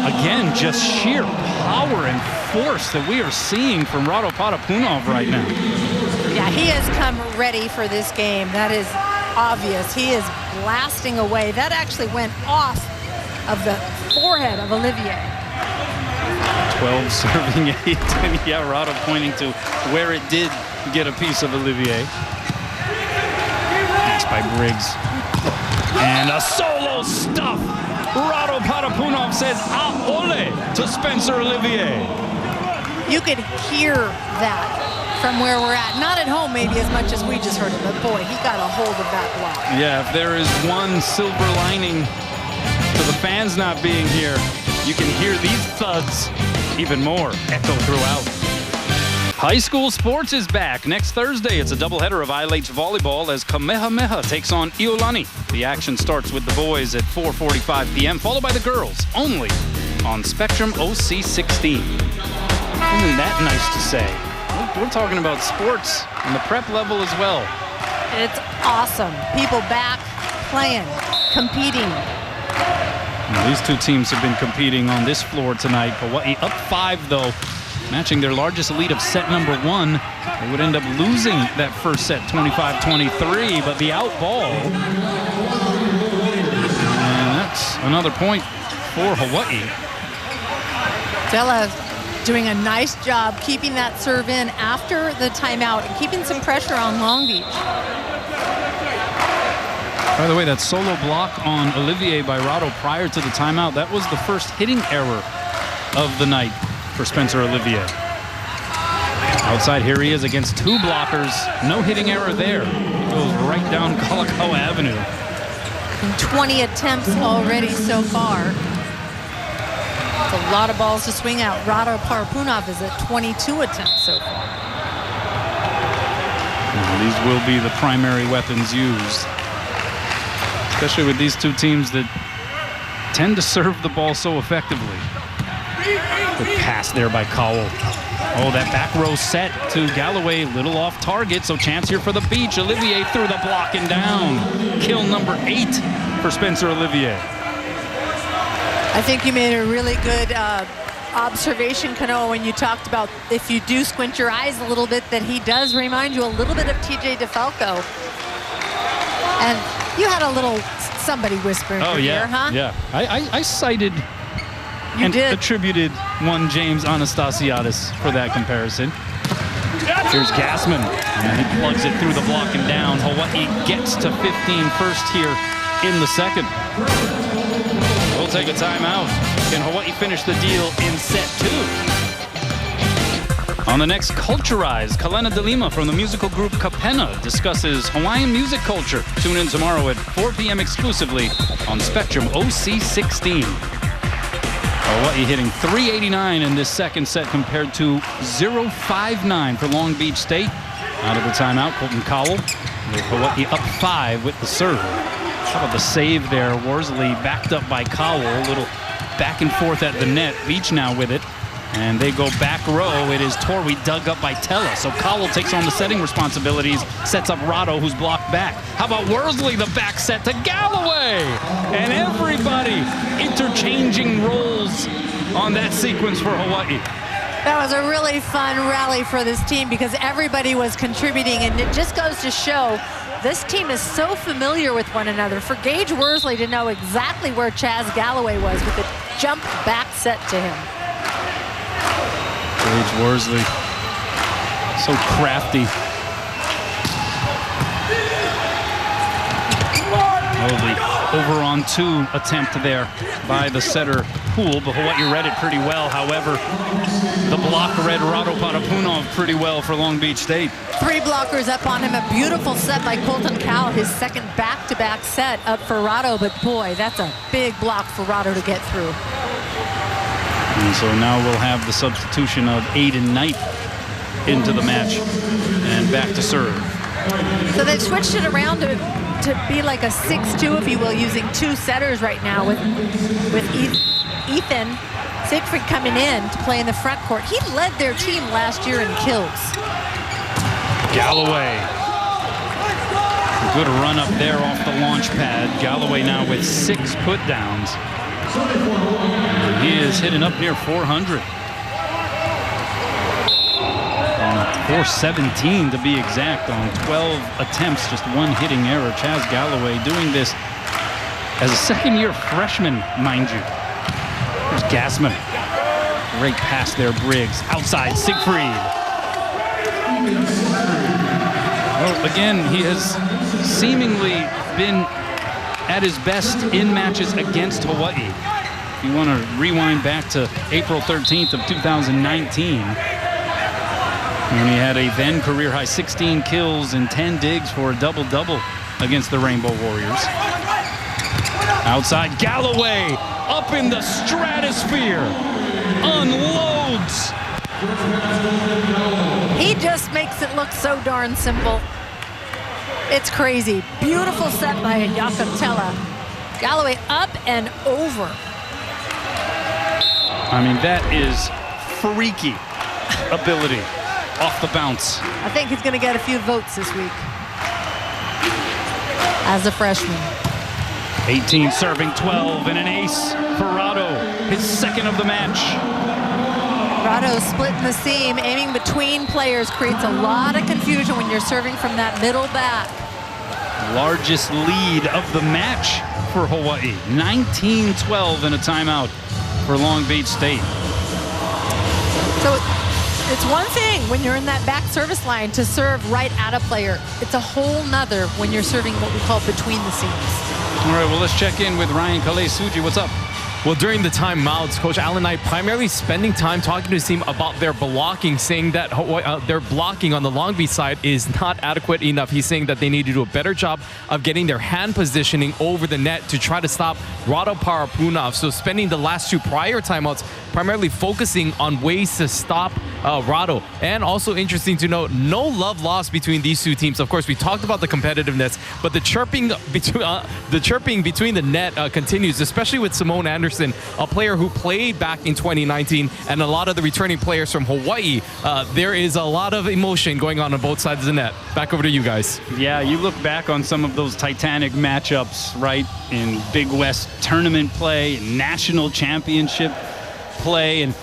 again, just sheer power and force that we are seeing from Rado Parapunov right now. Yeah, he has come ready for this game. That is obvious. He is blasting away. That actually went off of the forehead of Olivier. 12 serving 8, and yeah, Rado pointing to where it did get a piece of Olivier. Passed by Briggs. And a solo stuff. Rado Parapunov says "Aole" to Spencer Olivier. You could hear that from where we're at. Not at home maybe as much as we just heard it, but boy, he got a hold of that block. Yeah, if there is one silver lining to the fans not being here, you can hear these thuds even more echo throughout. High school sports is back. Next Thursday, it's a doubleheader of Hawai'I Vs Volleyball as Kamehameha takes on Iolani. The action starts with the boys at 4:45 p.m., followed by the girls, only on Spectrum OC16. Isn't that nice to say? We're talking about sports on the prep level as well. It's awesome. People back, playing, competing. Now, these two teams have been competing on this floor tonight. Hawaii up 5, though, matching their largest lead of set number 1. They would end up losing that first set 25-23, but the out ball. And that's another point for Hawaii. Della doing a nice job keeping that serve in after the timeout and keeping some pressure on Long Beach. By the way, that solo block on Olivier by Rado prior to the timeout, that was the first hitting error of the night for Spencer Olivier. Outside, here he is against 2 blockers. No hitting error there. He goes right down Kalakaua Avenue. And 20 attempts already so far. It's a lot of balls to swing out. Rado Parapunov is at 22 attempts so far. Now, these will be the primary weapons used, especially with these two teams that tend to serve the ball so effectively. Good pass there by Cowell. Oh, that back row set to Galloway, little off target, so chance here for the beach. Olivier through the block and down. Kill number 8 for Spencer Olivier. I think you made a really good observation, Kanoa, when you talked about if you do squint your eyes a little bit, that he does remind you a little bit of TJ DeFalco. And you had a little somebody whispering in your ear, huh? Yeah. I cited You and did. attributed one James Anastasiadis for that comparison. Here's Gassman, and he plugs it through the block and down. Hawaii gets to 15 first here in the second. We'll take a timeout. Can Hawaii finish the deal in set 2? On the next Culturize, Kalena de Lima from the musical group Kapena discusses Hawaiian music culture. Tune in tomorrow at 4 p.m. exclusively on Spectrum OC16. Hawaii hitting .389 in this second set compared to .059 for Long Beach State. Out of the timeout, Colton Cowell with Hawaii up 5 with the serve. How about the save there? Worsley backed up by Cowell. A little back and forth at the net. Beach now with it. And they go back row. It is Torwi dug up by Tella. So Cowell takes on the setting responsibilities, sets up Rado, who's blocked back. How about Worsley, the back set to Galloway? And everybody interchanging roles on that sequence for Hawaii. That was a really fun rally for this team because everybody was contributing, and it just goes to show this team is so familiar with one another. For Gage Worsley to know exactly where Chaz Galloway was with a jump back set to him. Gage Worsley, so crafty. Holy over on 2 attempt there by the setter Poole, but Hawaii read it pretty well. However, the block read Rado Parapunov pretty well for Long Beach State. 3 blockers up on him. A beautiful set by Colton Cowell, his second back-to-back set up for Rado, but boy, that's a big block for Rado to get through. And so now we'll have the substitution of Aiden Knight into the match and back to serve. So they've switched it around to be like a 6-2, if you will, using 2 setters right now with Ethan Siegfried coming in to play in the front court. He led their team last year in kills. Galloway. Good run up there off the launch pad. Galloway now with 6 put downs. He is hitting up near 400. 417 to be exact on 12 attempts, just 1 hitting error. Chaz Galloway doing this as a second-year freshman, mind you. There's Gassman. Great pass there, Briggs. Outside, Siegfried. Well, again, he has seemingly been at his best in matches against Hawaii. If you want to rewind back to April 13th of 2019, and he had a then career-high 16 kills and 10 digs for a double-double against the Rainbow Warriors. Outside, Galloway up in the stratosphere. Unloads. He just makes it look so darn simple. It's crazy. Beautiful set by Jakob Tella. Galloway up and over. I mean, that is freaky ability off the bounce. I think he's going to get a few votes this week as a freshman. 18 serving 12 and an ace for Rado, his second of the match. Rado splitting the seam, aiming between players creates a lot of confusion when you're serving from that middle back. Largest lead of the match for Hawaii. 19-12 in a timeout for Long Beach State. So it's one thing when you're in that back service line to serve right at a player. It's a whole nother when you're serving what we call between the seams. All right, well, let's check in with Ryan Kalei-Suji. What's up? Well, during the timeouts, Coach Allen Knight primarily spending time talking to his team about their blocking, saying that their blocking on the Long Beach side is not adequate enough. He's saying that they need to do a better job of getting their hand positioning over the net to try to stop Rado Parapunov. So spending the last 2 prior timeouts primarily focusing on ways to stop Rado. And also interesting to note, no love lost between these 2 teams. Of course, we talked about the competitiveness, but the chirping between the net continues, especially with Simone Anderson, a player who played back in 2019, and a lot of the returning players from Hawaii. There is a lot of emotion going on both sides of the net. Back over to you guys. Yeah, you look back on some of those titanic matchups, right, in Big West tournament play, national championship play, and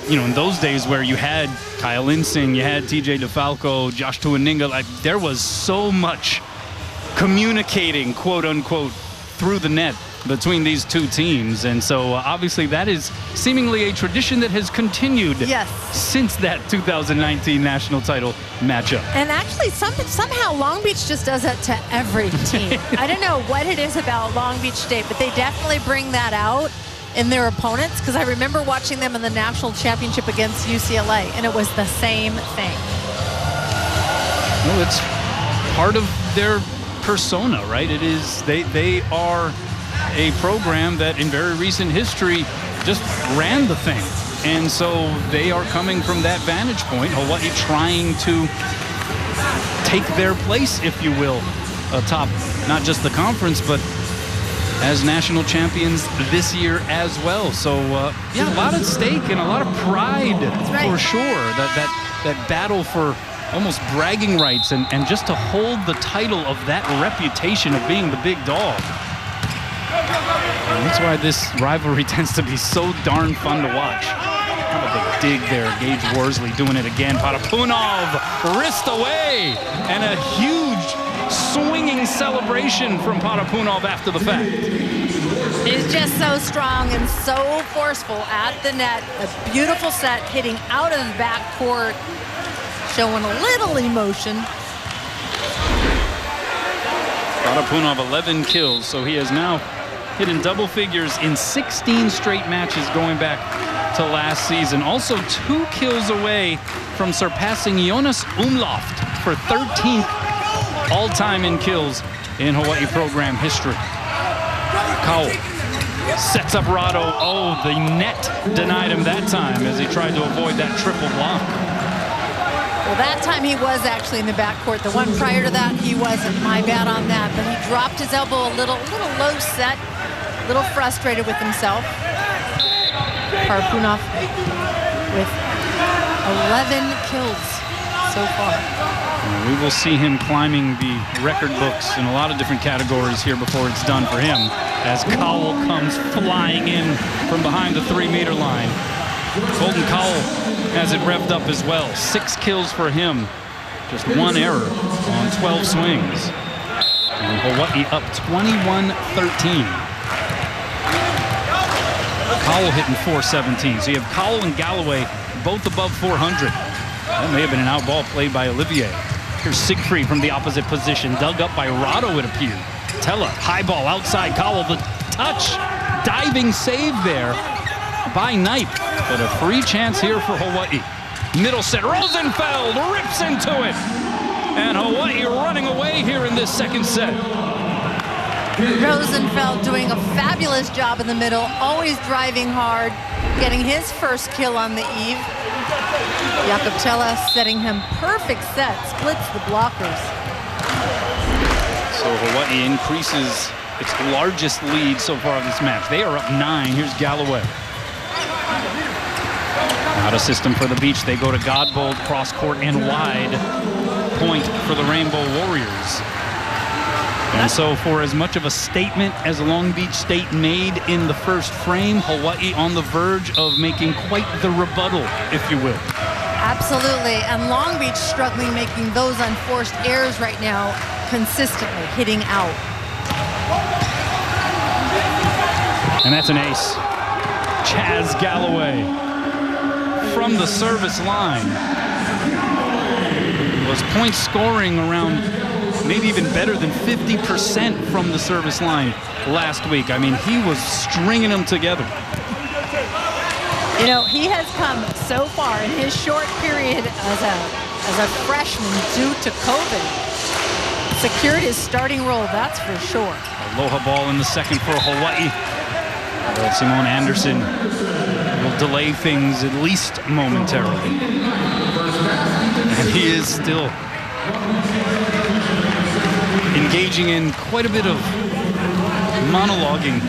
in those days where you had Kyle Insing, you had TJ DeFalco, Josh Tuaninga, like there was so much communicating, quote unquote, through the net between these 2 teams. And so obviously that is seemingly a tradition that has continued since that 2019 national title matchup. And actually somehow Long Beach just does that to every team. I don't know what it is about Long Beach State, but they definitely bring that out in their opponents, because I remember watching them in the national championship against UCLA, and it was the same thing. Well, it's part of their persona, right? It is, they are a program that in very recent history just ran the thing. And so they are coming from that vantage point, Hawaii trying to take their place, if you will, atop not just the conference, but as national champions this year as well. So, yeah, a lot at stake and a lot of pride for sure. That battle for almost bragging rights and just to hold the title of that reputation of being the big dog. And that's why this rivalry tends to be so darn fun to watch. How about the dig there? Gage Worsley doing it again. Parapunov, wrist away, and a huge swinging celebration from Parapunov after the fact. He's just so strong and so forceful at the net. A beautiful set, hitting out of the backcourt, showing a little emotion. Parapunov 11 kills, so he has now hit in double figures in 16 straight matches going back to last season. Also 2 kills away from surpassing Jonas Umloft for 13th all-time in kills in Hawaii program history. Cowell sets up Rado. Oh, the net denied him that time as he tried to avoid that triple block. Well, that time he was actually in the backcourt. The one prior to that, he wasn't. My bad on that. But he dropped his elbow a little low set, a little frustrated with himself. Parapunov with 11 kills so far. We will see him climbing the record books in a lot of different categories here before it's done for him, as Cowell comes flying in from behind the 3-meter line. Colton Cowell has it revved up as well. 6 kills for him. Just 1 error on 12 swings. And Hawaii up 21-13. Cowell hitting .417. So you have Cowell and Galloway both above 400. That may have been an out ball played by Olivier. Here's Siegfried from the opposite position. Dug up by Rado, it appeared. Tella, high ball outside Cowell. The touch, diving save there by Knipe. But a free chance here for Hawaii. Middle set, Rosenfeld rips into it. And Hawaii running away here in this second set. Rosenfeld doing a fabulous job in the middle, always driving hard, getting his first kill on the eve. Jakob Tella setting him perfect set, splits the blockers. So Hawaii increases its largest lead so far in this match. They are up 9. Here's Galloway. Out of system for the Beach. They go to Godbold, cross court and wide. Point for the Rainbow Warriors. And so for as much of a statement as Long Beach State made in the first frame, Hawaii on the verge of making quite the rebuttal, if you will. Absolutely, and Long Beach struggling making those unforced errors right now consistently, hitting out. And that's an ace. Chaz Galloway from the service line was point scoring around maybe even better than 50% from the service line last week. I mean, he was stringing them together. You know, he has come so far in his short period as a freshman due to COVID. Secured his starting role, that's for sure. Aloha ball in the second for Hawaii. But Simone Anderson will delay things at least momentarily. And he is still engaging in quite a bit of monologuing.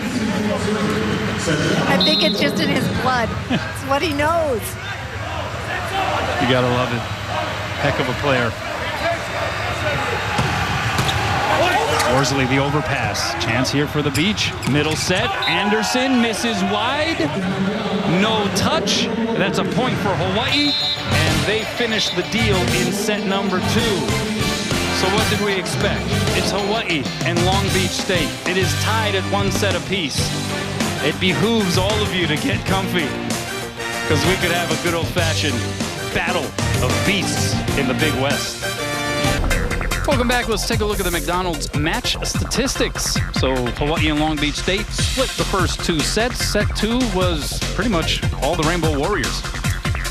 I think it's just in his blood. It's what he knows. You gotta love it. Heck of a player. Worsley, the overpass. Chance here for the Beach. Middle set. Anderson misses wide. No touch. That's a point for Hawaii. And they finish the deal in set number 2. So what did we expect? It's Hawaii and Long Beach State. It is tied at 1 set apiece. It behooves all of you to get comfy, because we could have a good old-fashioned battle of beasts in the Big West. Welcome back. Let's take a look at the McDonald's match statistics. So Hawaii and Long Beach State split the first 2 sets. Set 2 was pretty much all the Rainbow Warriors.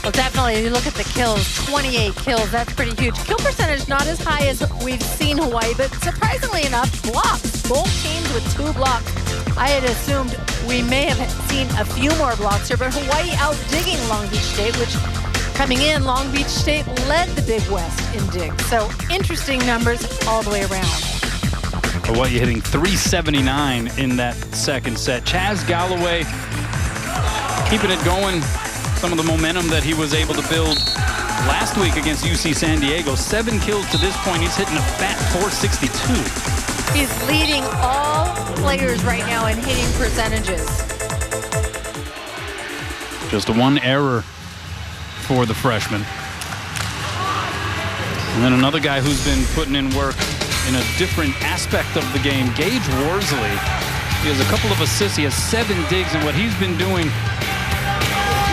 Well, definitely, you look at the kills, 28 kills, that's pretty huge. Kill percentage not as high as we've seen Hawaii, but surprisingly enough, blocks. Both teams with 2 blocks. I had assumed we may have seen a few more blocks here, but Hawaii outdigging Long Beach State, which coming in, Long Beach State led the Big West in digs. So interesting numbers all the way around. Hawaii hitting .379 in that second set. Chaz Galloway keeping it going. Some of the momentum that he was able to build last week against UC San Diego. 7 kills to this point. He's hitting a fat .462. He's leading all players right now in hitting percentages. Just 1 error for the freshman. And then another guy who's been putting in work in a different aspect of the game, Gage Worsley. He has a couple of assists. He has 7 digs, and what he's been doing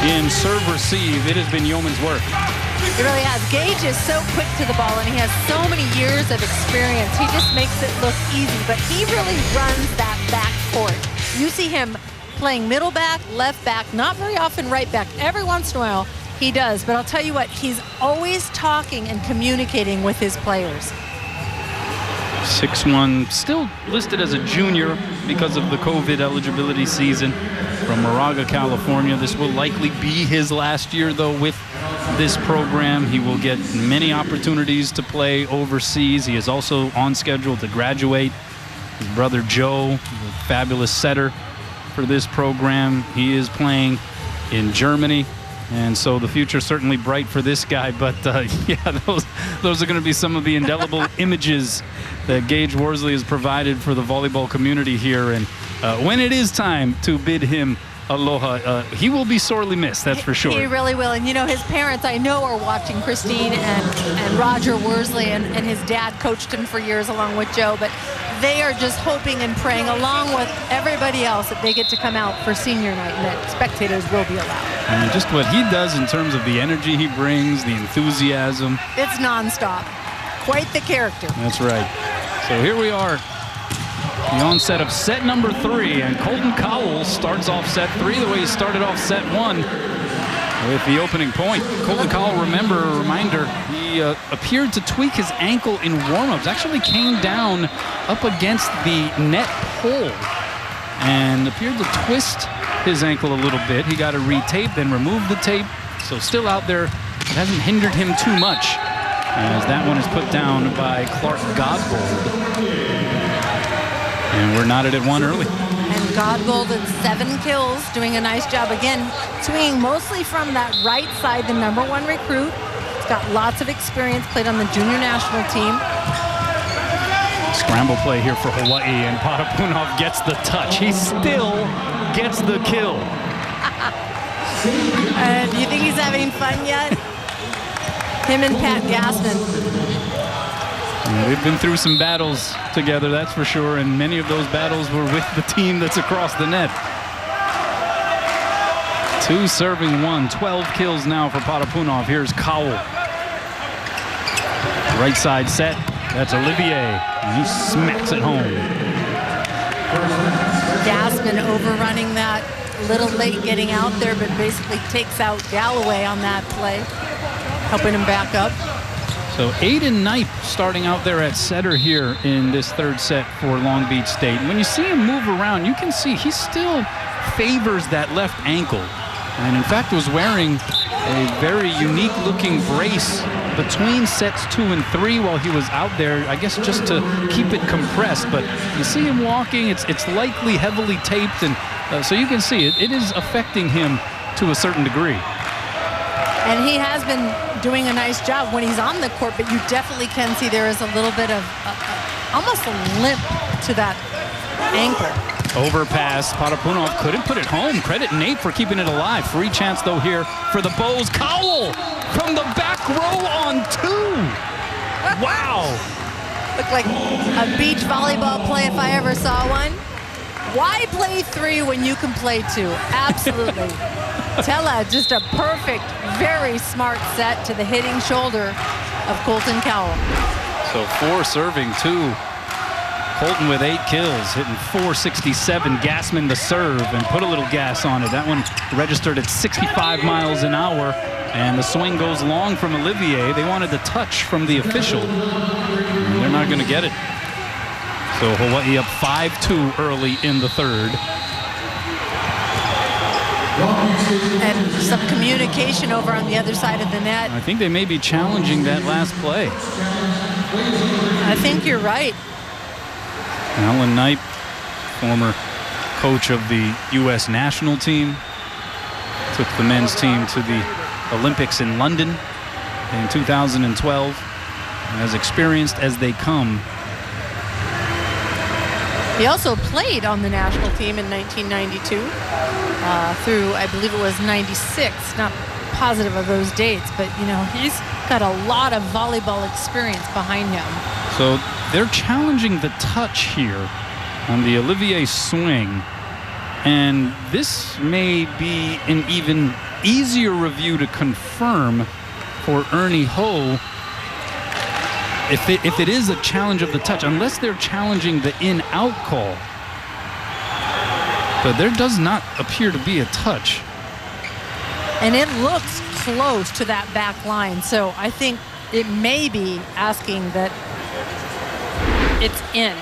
in serve receive, it has been yeoman's work. It really has. Gage is so quick to the ball, and he has so many years of experience. He just makes it look easy, but he really runs that back court. You see him playing middle back, left back, not very often right back. Every once in a while, he does. But I'll tell you what, he's always talking and communicating with his players. 6'1", still listed as a junior because of the COVID eligibility season, from Moraga, California. This will likely be his last year, though, with this program. He will get many opportunities to play overseas. He is also on schedule to graduate. His brother Joe, the fabulous setter for this program, he is playing in Germany. And so the future is certainly bright for this guy. But, yeah, those are going to be some of the indelible images that Gage Worsley has provided for the volleyball community here. And when it is time to bid him aloha, he will be sorely missed, that's for sure. He really will. And, you know, his parents, I know, are watching. Christine and Roger Worsley, and his dad coached him for years along with Joe. But they are just hoping and praying, along with everybody else, that they get to come out for senior night and that spectators will be allowed. I mean, just what he does in terms of the energy he brings, the enthusiasm. It's nonstop. Quite the character. That's right. So here we are, the onset of set number 3, and Colton Cowell starts off set 3 the way he started off set 1 with the opening point. Colton Cowell, a reminder, he appeared to tweak his ankle in warm-ups, actually came down up against the net pole and appeared to twist his ankle a little bit. He got it retaped, then removed the tape, so still out there. It hasn't hindered him too much, as that one is put down by Clark Godbold. And we're knotted at 1 early. And Godbold at 7 kills, doing a nice job again, swinging mostly from that right side, the #1 recruit. He's got lots of experience, played on the junior national team. Scramble play here for Hawaii, and Potapunov gets the touch. He still gets the kill. Do you think he's having fun yet? Him and Pat Gassman. We've been through some battles together, that's for sure, and many of those battles were with the team that's across the net. 2 serving 1, 12 kills now for Potapunov. Here's Cowell. Right side set, that's Olivier, and he smacks it home. Gassman overrunning that, a little late getting out there, but basically takes out Galloway on that play, helping him back up. So Aiden Knipe starting out there at setter here in this 3rd set for Long Beach State. And when you see him move around, you can see he still favors that left ankle. And in fact was wearing a very unique looking brace between sets 2 and 3 while he was out there, I guess just to keep it compressed. But you see him walking, it's likely heavily taped, and so you can see it is affecting him to a certain degree. And he has been doing a nice job when he's on the court, but you definitely can see there is a little bit of almost a limp to that ankle. Overpass. Potapunov couldn't put it home. Credit Nate for keeping it alive. Free chance, though, here for the Bows. Cowell from the back row on 2. Wow. Looked like a beach volleyball play if I ever saw one. Why play 3 when you can play 2? Absolutely. Tella, just a perfect, very smart set to the hitting shoulder of Colton Cowell. So 4 serving 2. Colton with 8 kills, hitting .467. Gassman the serve, and put a little gas on it. That one registered at 65 miles an hour, and the swing goes long from Olivier. They wanted the touch from the official, and they're not going to get it. So Hawaii up 5-2 early in the 3rd. And some communication over on the other side of the net. I think they may be challenging that last play. I think you're right. Alan Knipe, former coach of the U.S. national team, took the men's team to the Olympics in London in 2012. As experienced as they come. He also played on the national team in 1992 through, I believe it was 96. Not positive of those dates, but, you know, he's got a lot of volleyball experience behind him. So they're challenging the touch here on the Olivier swing, and this may be an even easier review to confirm for Ernie Ho. If it is a challenge of the touch, unless they're challenging the in-out call, but there does not appear to be a touch. And it looks close to that back line, so I think it may be asking that it's in.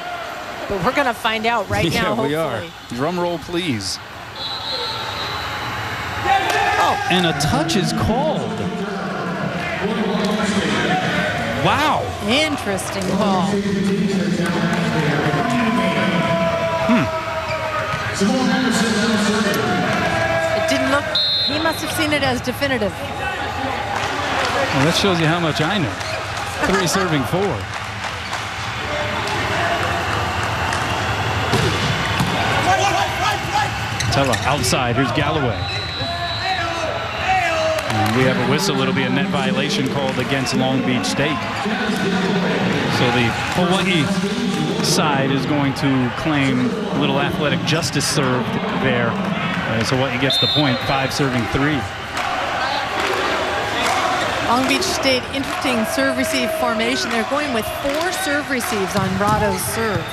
But we're going to find out right now, hopefully. Yeah, we are. Drum roll, please. Oh, and a touch is called. Wow. Interesting call. It didn't look, he must have seen it as definitive. Well, that shows you how much I know. 3 serving 4. Tella outside. Here's Galloway. And we have a whistle. It'll be a net violation called against Long Beach State. So the Hawaii side is going to claim a little athletic justice served there. So Hawaii gets the point. 5 serving 3. Long Beach State, interesting serve receive formation. They're going with 4 serve receives on Rado's serve.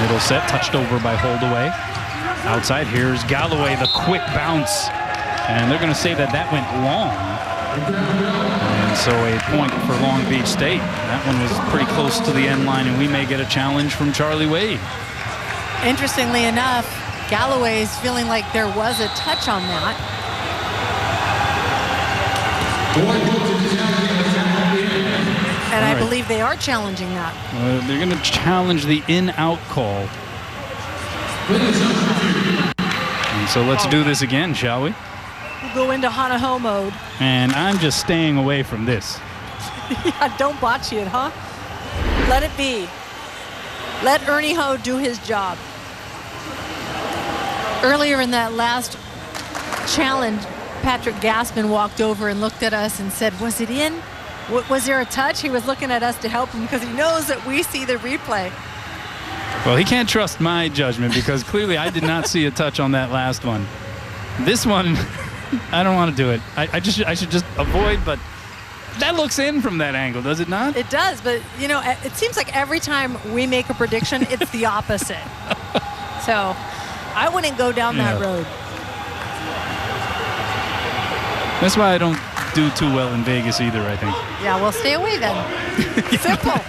Middle set touched over by Holdaway. Outside, here's Galloway, the quick bounce. And they're going to say that that went long. And so a point for Long Beach State. That one was pretty close to the end line, and we may get a challenge from Charlie Wade. Interestingly enough, Galloway is feeling like there was a touch on that. And I believe they are challenging that. They're going to challenge the in-out call. And so let's do this again, shall we? We'll go into Hana-Ho mode. And I'm just staying away from this. Yeah, don't botch it, huh? Let it be. Let Ernie Ho do his job. Earlier in that last challenge, Patrick Gassman walked over and looked at us and said, was it in? Was there a touch? He was looking at us to help him because he knows that we see the replay. Well, he can't trust my judgment because clearly I did not see a touch on that last one. This one, I don't want to do it. I should just avoid, but that looks in from that angle, does it not? It does, but, you know, it seems like every time we make a prediction, it's the opposite. So I wouldn't go down that road. That's why I don't do too well in Vegas either, I think. Yeah, well, stay away then. Simple.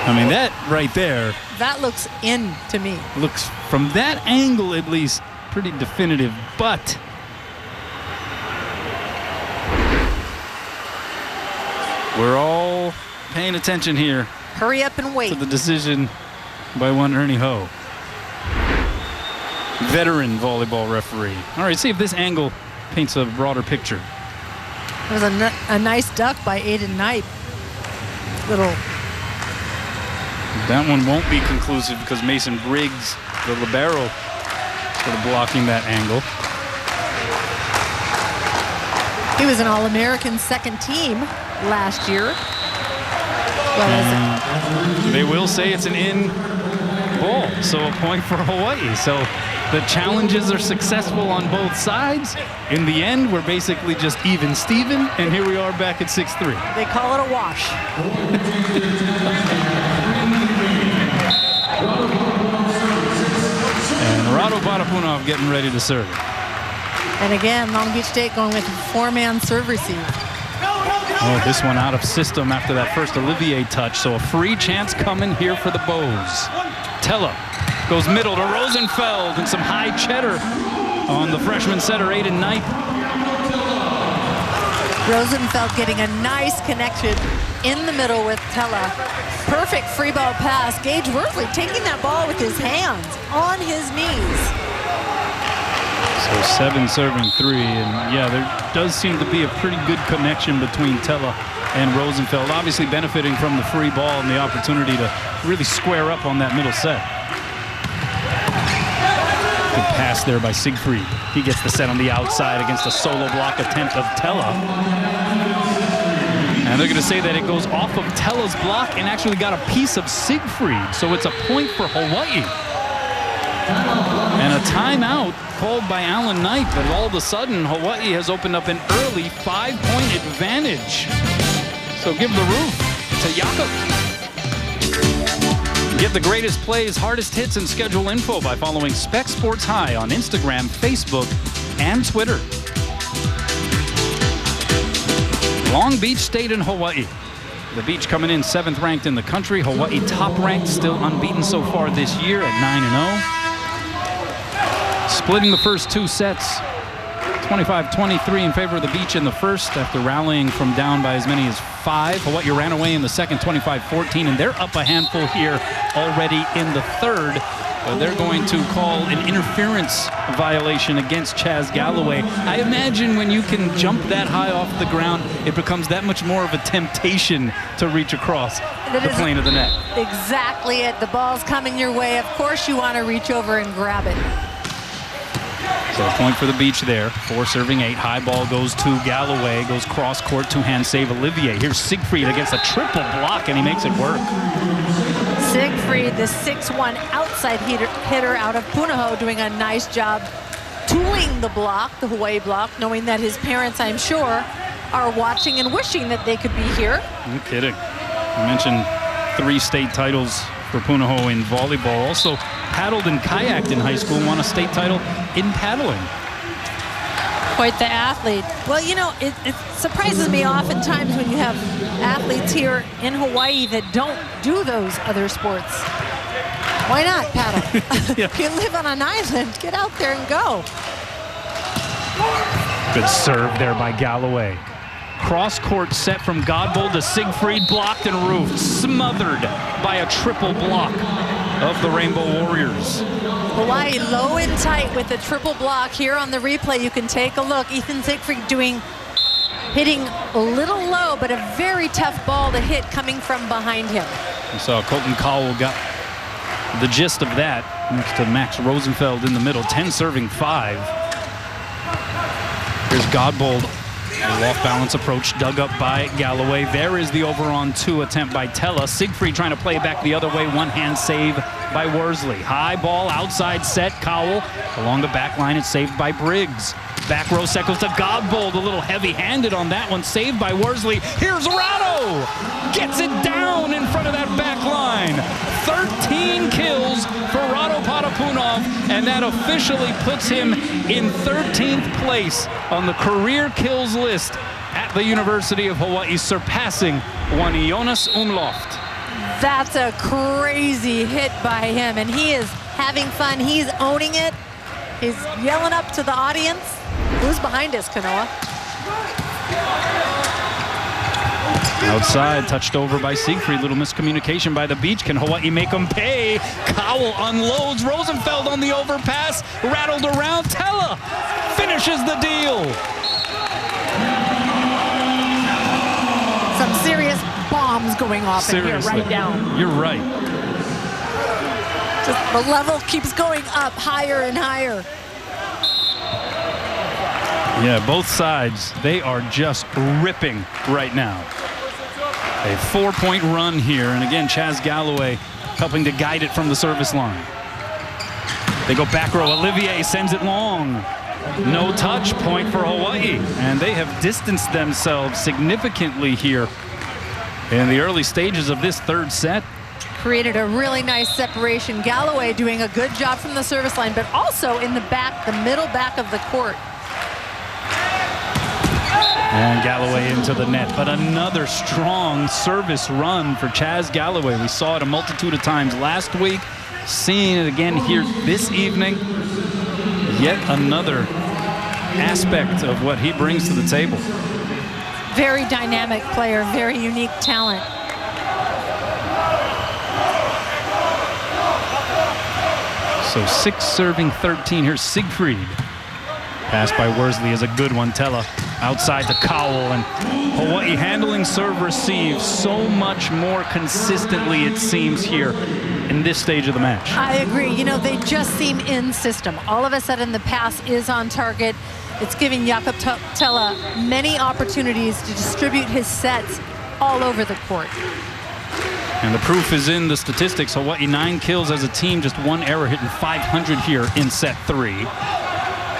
I mean, that right there. That looks in to me. Looks, from that angle at least, pretty definitive, but we're all paying attention here. Hurry up and wait. To the decision by one Ernie Ho. Veteran volleyball referee. All right, see if this angle paints a broader picture. It was a nice duck by Aiden Knight. Little. That one won't be conclusive because Mason Briggs, the libero, sort of blocking that angle. He was an All-American second team last year. And they will say it's an in ball, so a point for Hawaii. So the challenges are successful on both sides. In the end, we're basically just even Steven, and here we are back at 6-3. They call it a wash. And Rado Barapunov getting ready to serve. And again, Long Beach State going with a 4-man serve receive. Oh, this one out of system after that first Olivier touch. So a free chance coming here for the Bows. Tella goes middle to Rosenfeld and some high cheddar on the freshman setter, Aiden Knight. Rosenfeld getting a nice connection in the middle with Tella. Perfect free ball pass. Gage Worthley taking that ball with his hands on his knees. So 7 serving 3, and yeah, there does seem to be a pretty good connection between Tella and Rosenfeld, obviously benefiting from the free ball and the opportunity to really square up on that middle set. Good pass there by Siegfried. He gets the set on the outside against a solo block attempt of Tella. And they're going to say that it goes off of Tella's block and actually got a piece of Siegfried. So it's a point for Hawaii. And a timeout called by Alan Knight, but all of a sudden, Hawaii has opened up an early 5-point advantage. So give the roof to Jakob. Get the greatest plays, hardest hits, and schedule info by following Spec Sports High on Instagram, Facebook, and Twitter. Long Beach State in Hawaii. The Beach coming in 7th ranked in the country. Hawaii top ranked, still unbeaten so far this year at 9-0. Splitting the first 2 sets. 25-23 in favor of the Beach in the first after rallying from down by as many as 5. Hawaii ran away in the second, 25-14, and they're up a handful here already in the third. They're going to call an interference violation against Chaz Galloway. I imagine when you can jump that high off the ground, it becomes that much more of a temptation to reach across the plane of the net. Exactly it. The ball's coming your way. Of course you want to reach over and grab it. So a point for the Beach there. 4 serving 8. High ball goes to Galloway. Goes cross court, 2-hand save Olivier. Here's Siegfried against a triple block, and he makes it work. Siegfried, the 6'1" outside hitter out of Punahou, doing a nice job tooling the block, the Hawaii block, knowing that his parents, I'm sure, are watching and wishing that they could be here. No kidding. I mentioned 3 state titles for Punahou in volleyball. Also paddled and kayaked in high school and won a state title in paddling. Quite the athlete. Well, you know, it surprises me oftentimes when you have athletes here in Hawaii that don't do those other sports. Why not paddle? Yeah. You live on an island, get out there and go. Good serve there by Galloway. Cross-court set from Godbold to Siegfried, blocked and roofed, smothered by a triple block of the Rainbow Warriors. Hawaii low and tight with a triple block. Here on the replay, you can take a look. Ethan Siegfried hitting a little low, but a very tough ball to hit coming from behind him. We saw Colton Cowell got the gist of that next to Max Rosenfeld in the middle, 10 serving 5. Here's Godbold. The off-balance approach dug up by Galloway. There is the over-on-2 attempt by Tella. Siegfried trying to play it back the other way. One-hand save by Worsley. High ball, outside set. Cowell along the back line. It's saved by Briggs. Back row set goes to Godbold. A little heavy-handed on that one. Saved by Worsley. Here's Rado. Gets it down in front of that back line. 13 kills for Rado Patapunov, and that officially puts him in 13th place on the career kills list at the University of Hawaii, surpassing one Jonas Umloft. That's a crazy hit by him, and he is having fun. He's owning it. He's yelling up to the audience. Who's behind us, Kanoa? Outside, touched over by Siegfried. Little miscommunication by the Beach. Can Hawaii make them pay? Cowell unloads. Rosenfeld on the overpass. Rattled around. Tella finishes the deal. Some serious bombs going off in here right now. You're right. Just the level keeps going up higher and higher. Yeah, both sides, they are just ripping right now. A 4-point run here, and again, Chaz Galloway helping to guide it from the service line. They go back row. Olivier sends it long. No touch, point for Hawaii. And they have distanced themselves significantly here in the early stages of this third set. Created a really nice separation. Galloway doing a good job from the service line, but also in the back, the middle back of the court. And Galloway into the net, but another strong service run for Chaz Galloway. We saw it a multitude of times last week, seeing it again here this evening. Yet another aspect of what he brings to the table. Very dynamic player, very unique talent. So 6 serving 13. Here's Siegfried. Pass by Worsley is a good one. Tella outside to Cowell, and Hawaii handling serve receive so much more consistently, it seems, here in this stage of the match. I agree. You know, they just seem in system. All of a sudden, the pass is on target. It's giving Jakob Tella many opportunities to distribute his sets all over the court. And the proof is in the statistics. Hawaii 9 kills as a team, just 1 error, hitting 500 here in set 3.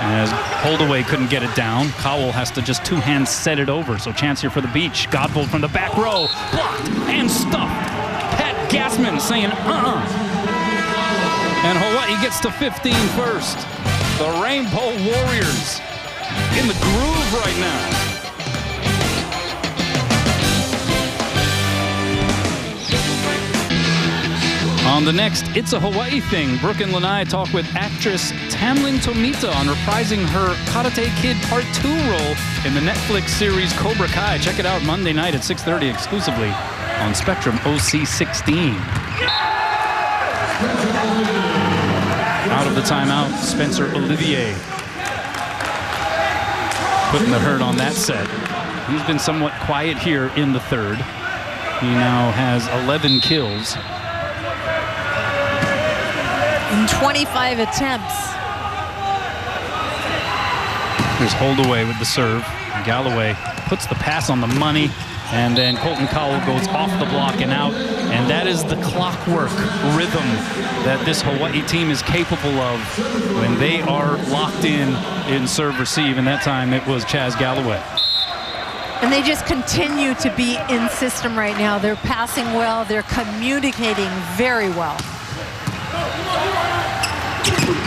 As Holdaway couldn't get it down, Cowell has to just 2 hands set it over. So chance here for the Beach. Godbold from the back row, blocked and stuffed. Pat Gassman saying, And Hawaii gets to 15 first. The Rainbow Warriors in the groove right now. On the next It's a Hawaii Thing, Brooke and Lanai talk with actress Tamlin Tomita on reprising her Karate Kid Part 2 role in the Netflix series Cobra Kai. Check it out Monday night at 6:30 exclusively on Spectrum OC16. Out of the timeout, Spencer Olivier putting the hurt on that set. He's been somewhat quiet here in the third. He now has 11 kills. In 25 attempts. Here's Holdaway with the serve. Galloway puts the pass on the money, and then Colton Cowell goes off the block and out. And that is the clockwork rhythm that this Hawaii team is capable of when they are locked in serve receive. And that time it was Chaz Galloway. And they just continue to be in system right now. They're passing well. They're communicating very well.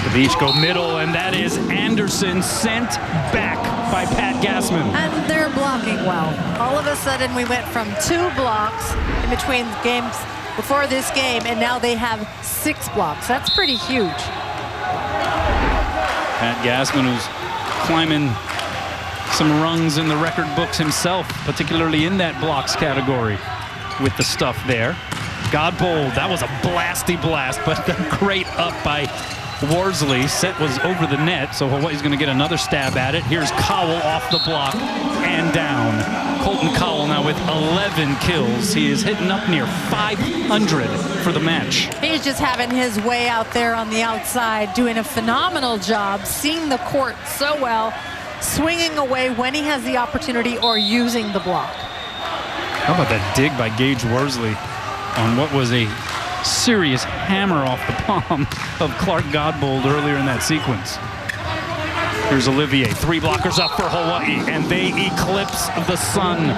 The Beach go middle, and that is Anderson sent back by Pat Gassman. And they're blocking well. All of a sudden, we went from 2 blocks in between games before this game, and now they have 6 blocks. That's pretty huge. Pat Gassman, who's climbing some rungs in the record books himself, particularly in that blocks category with the stuff there. Godbold, that was a blasty blast, but great up by Worsley. Set was over the net, so Hawaii's going to get another stab at it. Here's Cowell off the block and down. Colton Cowell now with 11 kills. He is hitting up near 500 for the match. He's just having his way out there on the outside, doing a phenomenal job, seeing the court so well, swinging away when he has the opportunity or using the block. How about that dig by Gage Worsley on what was a serious hammer off the palm of Clark Godbold earlier in that sequence. Here's Olivier, 3 blockers up for Hawaii, and they eclipse the sun.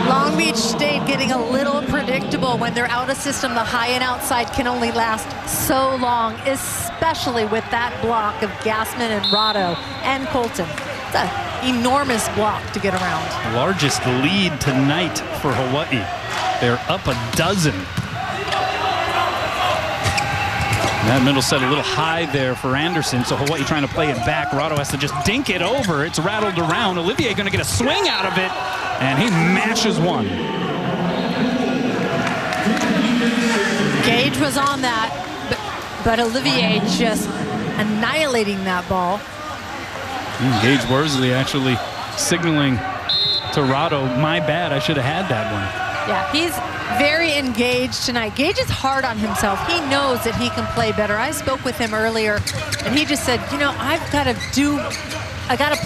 Long Beach State getting a little predictable when they're out of system. The high and outside can only last so long, especially with that block of Gassman and Rado and Colton. It's an enormous block to get around. Largest lead tonight for Hawaii. They're up a dozen. That middle set a little high there for Anderson, so Hawaii trying to play it back. Rado has to just dink it over. It's rattled around. Olivier going to get a swing out of it, and he mashes one. Gage was on that, but Olivier just annihilating that ball. Gage Worsley actually signaling to Rado, my bad, I should have had that one. Yeah, he's very engaged tonight. Gage is hard on himself. He knows that he can play better. I spoke with him earlier, and he just said, you know, I got to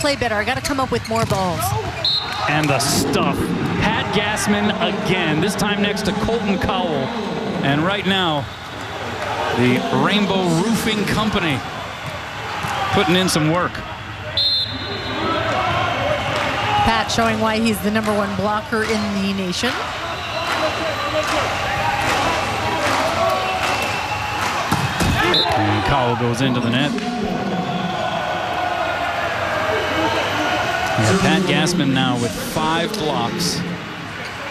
play better. I got to come up with more balls. And the stuff. Pat Gassman again, this time next to Colton Cowell. And right now, the Rainbow Roofing Company putting in some work. Pat showing why he's the #1 blocker in the nation. And Cowell goes into the net. And Pat Gassman now with 5 blocks.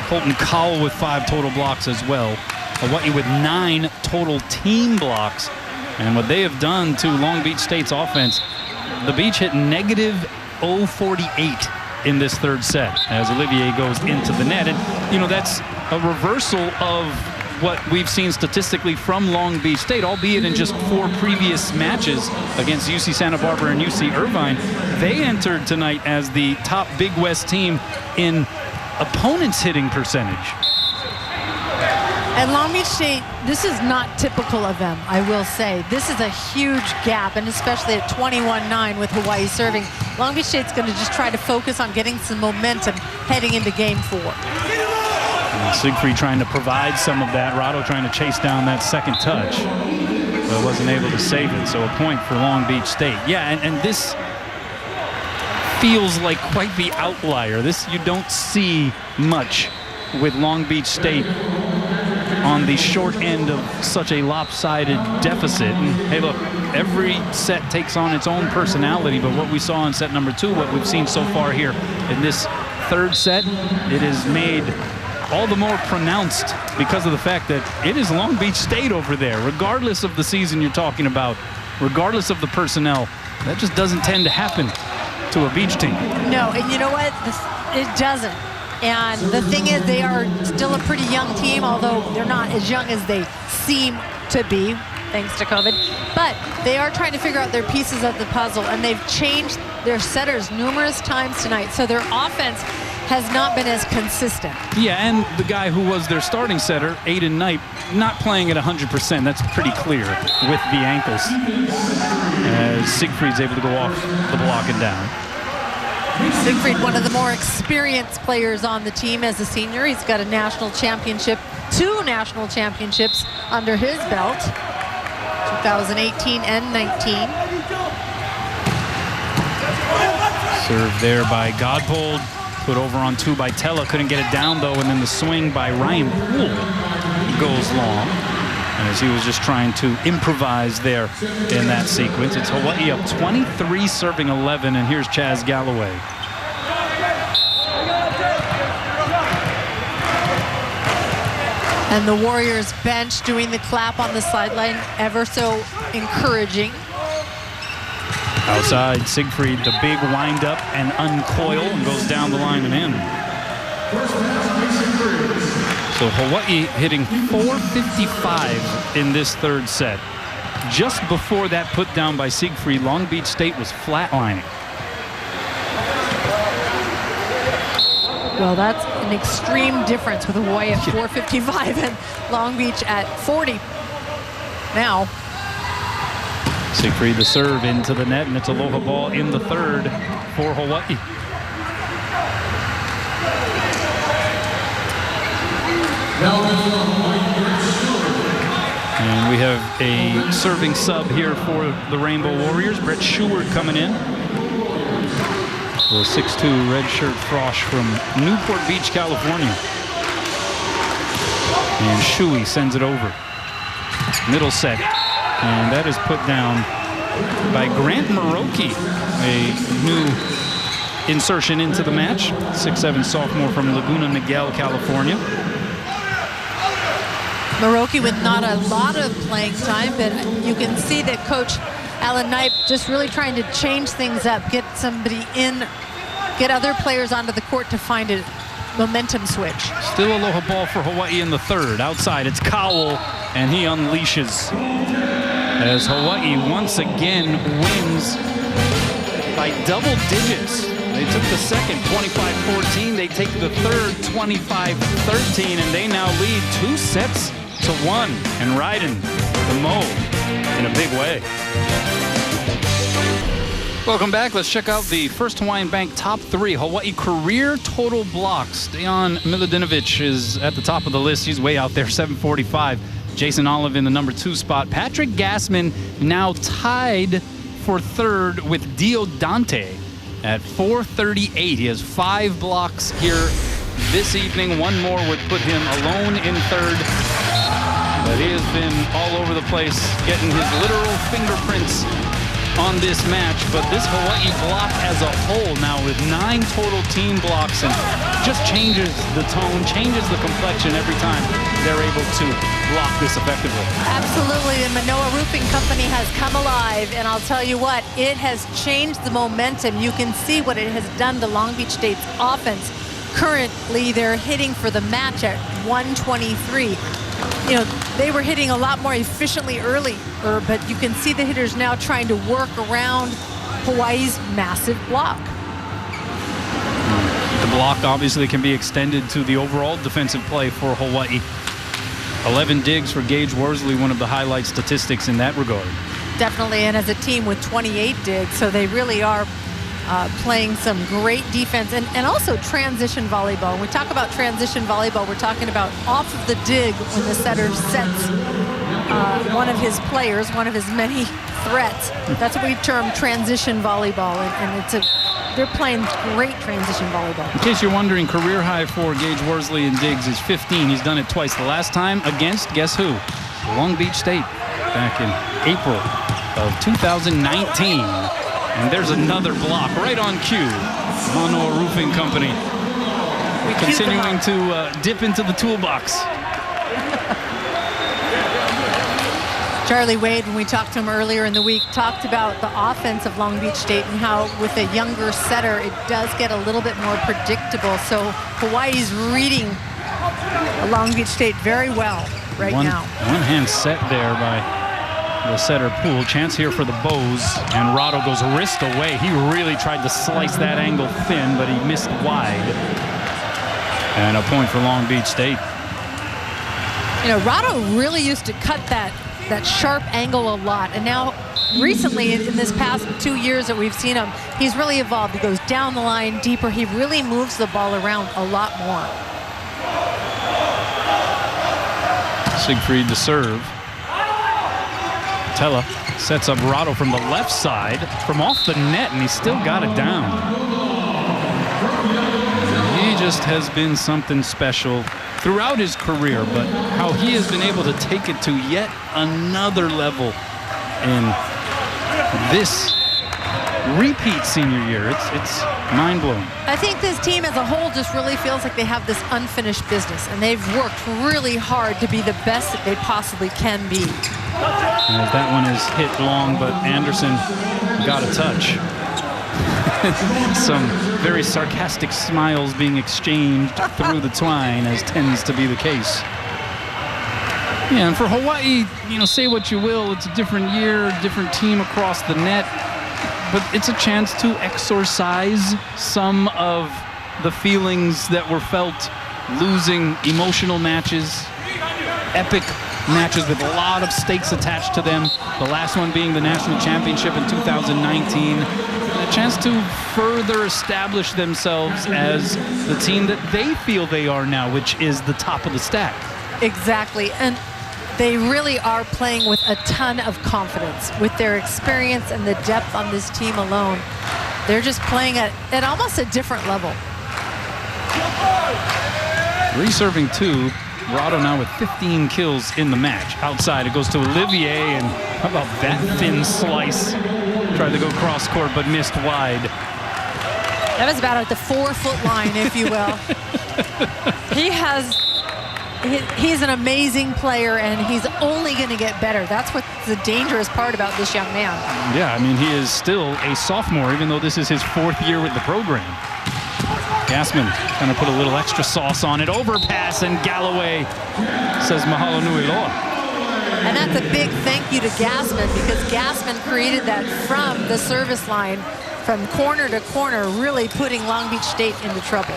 Colton Cowell with 5 total blocks as well. Hawaii with 9 total team blocks. And what they have done to Long Beach State's offense, the Beach hit -048 in this third set as Olivier goes into the net. And, you know, that's a reversal of what we've seen statistically from Long Beach State, albeit in just 4 previous matches against UC Santa Barbara and UC Irvine. They entered tonight as the top Big West team in opponents' hitting percentage. And Long Beach State, this is not typical of them, I will say. This is a huge gap, and especially at 21-9 with Hawaii serving. Long Beach State's going to just try to focus on getting some momentum heading into game 4. And Siegfried trying to provide some of that. Rado trying to chase down that second touch, but wasn't able to save it. So a point for Long Beach State. Yeah, and this feels like quite the outlier. This you don't see much with Long Beach State on the short end of such a lopsided deficit. And hey, look, every set takes on its own personality, but what we saw in set number 2, what we've seen so far here in this third set, it is made all the more pronounced because of the fact that it is Long Beach State over there. Regardless of the season you're talking about, regardless of the personnel, that just doesn't tend to happen to a beach team. No, and you know what? It doesn't. And the thing is, they are still a pretty young team, although they're not as young as they seem to be, thanks to COVID. But they are trying to figure out their pieces of the puzzle, and they've changed their setters numerous times tonight. So their offense has not been as consistent. Yeah, and the guy who was their starting setter, Aiden Knight, not playing at 100%. That's pretty clear with the ankles. As Siegfried's able to go off the block and down. Siegfried, one of the more experienced players on the team as a senior. He's got a national championship, 2 national championships under his belt, 2018 and 19. Served there by Godbold, put over on 2 by Tella, couldn't get it down though, and then the swing by Ryan Poole goes long, as he was just trying to improvise there in that sequence. It's Hawaii up 23 serving 11, and here's Chaz Galloway. And the Warriors bench doing the clap on the sideline, ever so encouraging. Outside, Siegfried, the big wind-up and uncoil, and goes down the line and in. So Hawaii hitting .455 in this third set. Just before that put down by Siegfried, Long Beach State was flatlining. Well, that's an extreme difference with Hawaii at .455 and Long Beach at 40 now. Siegfried the serve into the net, and it's a aloha ball in the third for Hawaii. And we have a serving sub here for the Rainbow Warriors. Brett Sheward coming in. The 6'2" redshirt frosh from Newport Beach, California. And Shuey sends it over. Middle set. And that is put down by Grant Maroki, a new insertion into the match. 6'7" sophomore from Laguna Niguel, California. Maroki with not a lot of playing time, but you can see that Coach Alan Knipe just really trying to change things up, get somebody in, get other players onto the court to find a momentum switch. Still aloha ball for Hawaii in the third. Outside, it's Cowell, and he unleashes. As Hawaii once again wins by double digits. They took the second 25-14. They take the third 25-13, and they now lead 2 sets to 1 and riding the Mo in a big way. Welcome back. Let's check out the First Hawaiian Bank top 3 Hawaii career total blocks. Dejan Milutinovic is at the top of the list. He's way out there, 745. Jason Olive in the number 2 spot. Patrick Gassman now tied for third with Dio Dante at 438. He has 5 blocks here this evening. 1 more would put him alone in third. But he has been all over the place, getting his literal fingerprints on this match. But this Hawaii block as a whole now with 9 total team blocks, and just changes the tone, changes the complexion every time they're able to block this effectively. Absolutely, the Manoa Roofing Company has come alive, and I'll tell you what, it has changed the momentum. You can see what it has done to Long Beach State's offense. Currently, they're hitting for the match at 123. You know, they were hitting a lot more efficiently earlier, but you can see the hitters now trying to work around Hawaii's massive block. The block obviously can be extended to the overall defensive play for Hawaii. 11 digs for Gage Worsley, one of the highlight statistics in that regard. Definitely, and as a team with 28 digs, so they really are playing some great defense and also transition volleyball. When we talk about transition volleyball, we're talking about off of the dig when the setter sets one of his players, one of his many threats. That's what we term transition volleyball, and they're playing great transition volleyball. In case you're wondering, career high for Gage Worsley in digs is 15. He's done it twice. The last time against, guess who? Long Beach State back in April of 2019. And there's another block right on cue. Manoa Roofing Company continuing to dip into the toolbox. Charlie Wade, when we talked to him earlier in the week, talked about the offense of Long Beach State and how with a younger setter, it does get a little bit more predictable. So Hawaii's reading Long Beach State very well right now. One hand set there by the setter Poole. Chance here for the Bows, and Rado goes wrist away. He really tried to slice that angle thin, but he missed wide. And a point for Long Beach State. You know, Rado really used to cut that sharp angle a lot, and now recently in this past 2 years that we've seen him, he's really evolved. He goes down the line deeper. He really moves the ball around a lot more. Siegfried to serve. Tella sets up Rado from the left side from off the net, and he still got it down. He just has been something special throughout his career, but how he has been able to take it to yet another level in this repeat senior year. It's mind-blowing. I think this team as a whole just really feels like they have this unfinished business, and they've worked really hard to be the best that they possibly can be. As that one is hit long, but Anderson got a touch. Some very sarcastic smiles being exchanged through the twine, as tends to be the case. Yeah, and for Hawaii, you know, say what you will, it's a different year, different team across the net, but it's a chance to exorcise some of the feelings that were felt losing emotional matches, epic matches with a lot of stakes attached to them, the last one being the national championship in 2019. A chance to further establish themselves as the team that they feel they are now, which is the top of the stack. Exactly, and they really are playing with a ton of confidence. With their experience and the depth on this team alone, they're just playing at almost a different level. Reserving two, Rado now with 15 kills in the match. Outside it goes to Olivier, and how about that thin slice? Tried to go cross court but missed wide. That was about at the 4-foot line, if you will. He's an amazing player, and he's only going to get better. That's what's the dangerous part about this young man. Yeah, I mean, he is still a sophomore, even though this is his 4th year with the program. Gassman trying to put a little extra sauce on it. Overpass, and Galloway says mahalo nui loa. And that's a big thank you to Gassman, because Gassman created that from the service line, from corner to corner, really putting Long Beach State into trouble.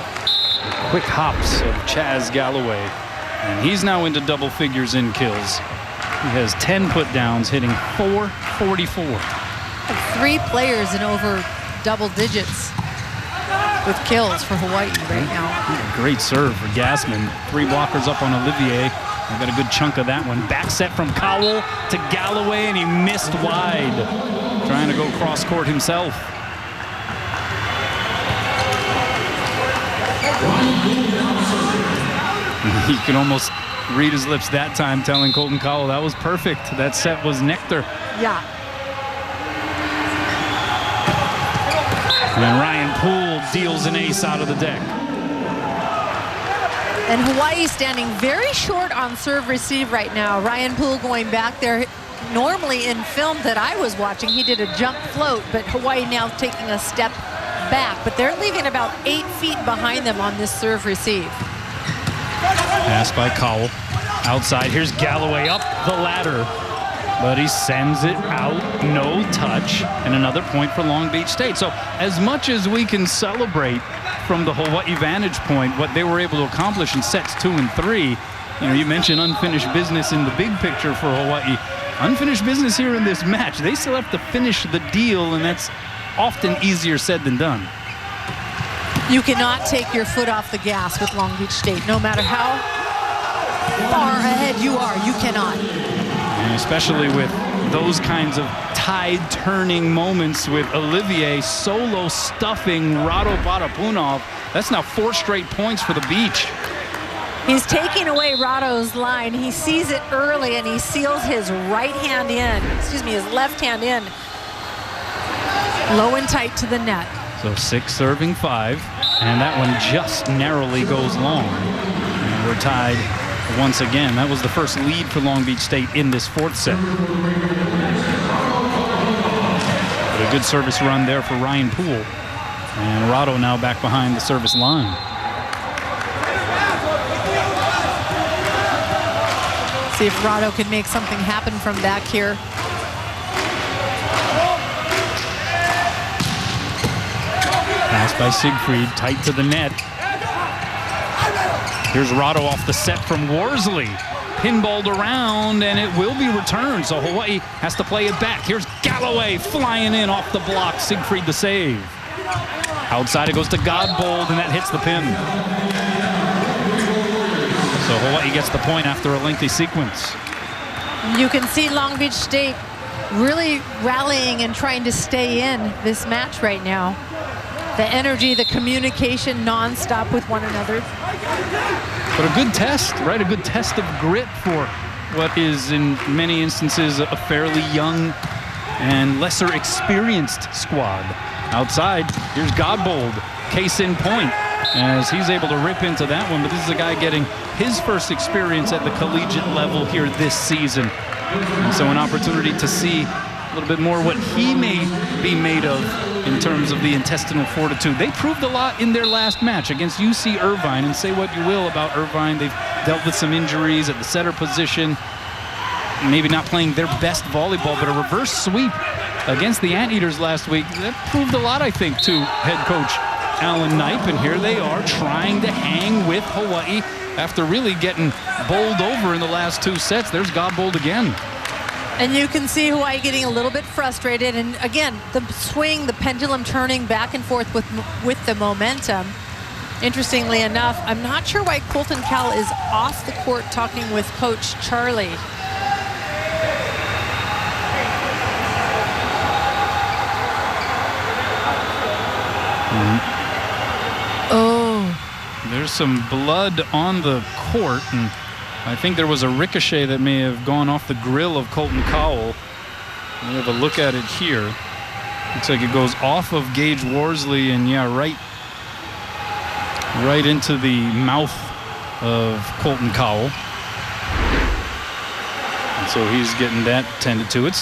Quick hops of Chaz Galloway, and he's now into double figures in kills. He has 10 put downs, hitting .444. 3 players in over double digits with kills for Hawaii right now. Great serve for Gassman. 3 blockers up on Olivier. I got a good chunk of that one. Back set from Cowell to Galloway, and he missed wide. Trying to go cross court himself. He can almost read his lips that time, telling Colton Cowell that was perfect. That set was nectar. Yeah. And Ryan Poole deals an ace out of the deck. And Hawaii standing very short on serve receive right now. Ryan Poole going back there. Normally in film that I was watching, he did a jump float, but Hawaii now taking a step back. But they're leaving about 8 feet behind them on this serve receive. Pass by Cowell. Outside, here's Galloway up the ladder, but he sends it out, no touch, and another point for Long Beach State. So as much as we can celebrate from the Hawaii vantage point what they were able to accomplish in sets 2 and 3, you know, you mentioned unfinished business in the big picture for Hawaii. Unfinished business here in this match. They still have to finish the deal, and that's often easier said than done. You cannot take your foot off the gas with Long Beach State. No matter how far ahead you are, you cannot. And especially with those kinds of tide-turning moments with Olivier solo stuffing Rado Vadapunov. That's now 4 straight points for the Beach. He's taking away Rado's line. He sees it early and he seals his right hand in, his left hand in. Low and tight to the net. So 6 serving 5, and that one just narrowly goes long. And we're tied once again. That was the first lead for Long Beach State in this 4th set. But a good service run there for Ryan Poole. And Rado now back behind the service line. See if Rado can make something happen from back here. Pass by Siegfried, tight to the net. Here's Rado off the set from Worsley. Pinballed around, and it will be returned, so Hawaii has to play it back. Here's Galloway flying in off the block. Siegfried the save. Outside it goes to Godbold, and that hits the pin. So Hawaii gets the point after a lengthy sequence. You can see Long Beach State really rallying and trying to stay in this match right now. The energy, the communication nonstop with one another. But a good test, right? A good test of grit for what is in many instances a fairly young and lesser experienced squad. Outside, here's Godbold, case in point, as he's able to rip into that one. But this is a guy getting his first experience at the collegiate level here this season. And so an opportunity to see a little bit more what he may be made of in terms of the intestinal fortitude. They proved a lot in their last match against UC Irvine, and say what you will about Irvine, they've dealt with some injuries at the setter position, maybe not playing their best volleyball, but a reverse sweep against the Anteaters last week, that proved a lot, I think, to head coach Alan Knipe, and here they are trying to hang with Hawaii after really getting bowled over in the last 2 sets. There's Godbold again. And you can see Hawaii getting a little bit frustrated. And again, the swing, the pendulum turning back and forth with the momentum. Interestingly enough, I'm not sure why Colton Cal is off the court talking with Coach Charlie. Oh. There's some blood on the court, and I think there was a ricochet that may have gone off the grill of Colton Cowell. We have a look at it here. Looks like it goes off of Gage Worsley and, yeah, right into the mouth of Colton Cowell. And so he's getting that tended to. It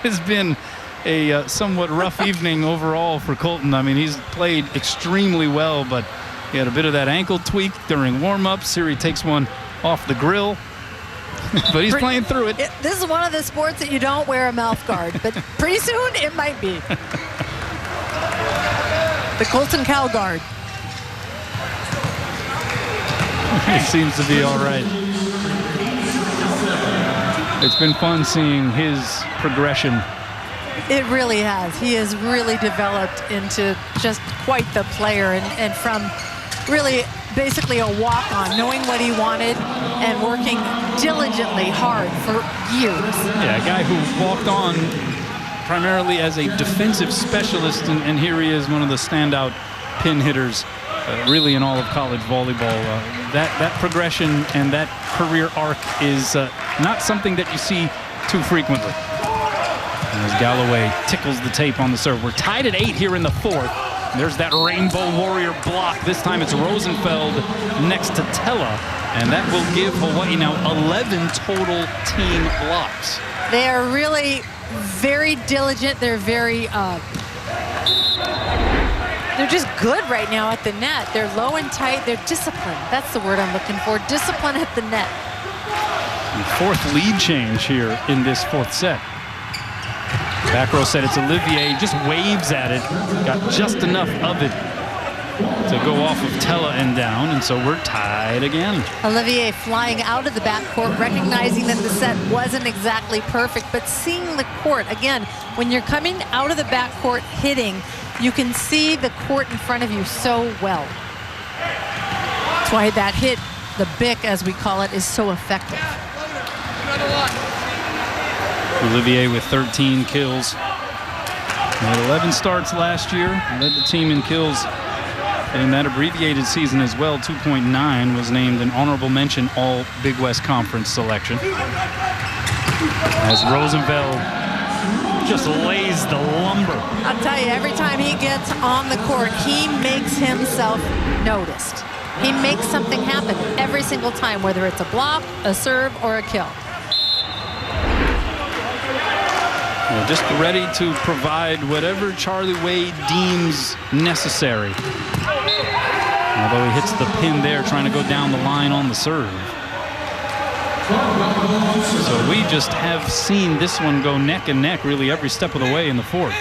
has been a somewhat rough evening overall for Colton. I mean, he's played extremely well, but he had a bit of that ankle tweak during warm-ups. Here he takes one off the grill, but he's playing through it. This is one of the sports that you don't wear a mouth guard, but pretty soon it might be. The Colton Cal guard. It seems to be all right. It's been fun seeing his progression. It really has. He has really developed into just quite the player, and from really basically a walk-on, knowing what he wanted and working diligently hard for years. Yeah, a guy who walked on primarily as a defensive specialist, and here he is, one of the standout pin hitters really in all of college volleyball. That progression and that career arc is not something that you see too frequently. As Galloway tickles the tape on the serve. We're tied at 8 here in the 4th. There's that Rainbow Warrior block. This time it's Rosenfeld next to Tella, and that will give Hawaii now 11 total team blocks. They are really very diligent. They're very, they're just good right now at the net. They're low and tight. They're disciplined. That's the word I'm looking for. Discipline at the net. And 4th lead change here in this 4th set. Back row set, it's Olivier, just waves at it. Got just enough of it to go off of Tella and down, and so we're tied again. Olivier flying out of the backcourt, recognizing that the set wasn't exactly perfect, but seeing the court. Again, when you're coming out of the backcourt hitting, you can see the court in front of you so well. That's why that hit, the BIC as we call it, is so effective. Olivier with 13 kills. He had 11 starts last year, led the team in kills in that abbreviated season as well. 2.9, was named an honorable mention All Big West Conference selection. As Rosenfeld just lays the lumber. I'll tell you, every time he gets on the court, he makes himself noticed. He makes something happen every single time, whether it's a block, a serve, or a kill. Just ready to provide whatever Charlie Wade deems necessary. Although he hits the pin there, trying to go down the line on the serve. So we just have seen this one go neck and neck really every step of the way in the fourth.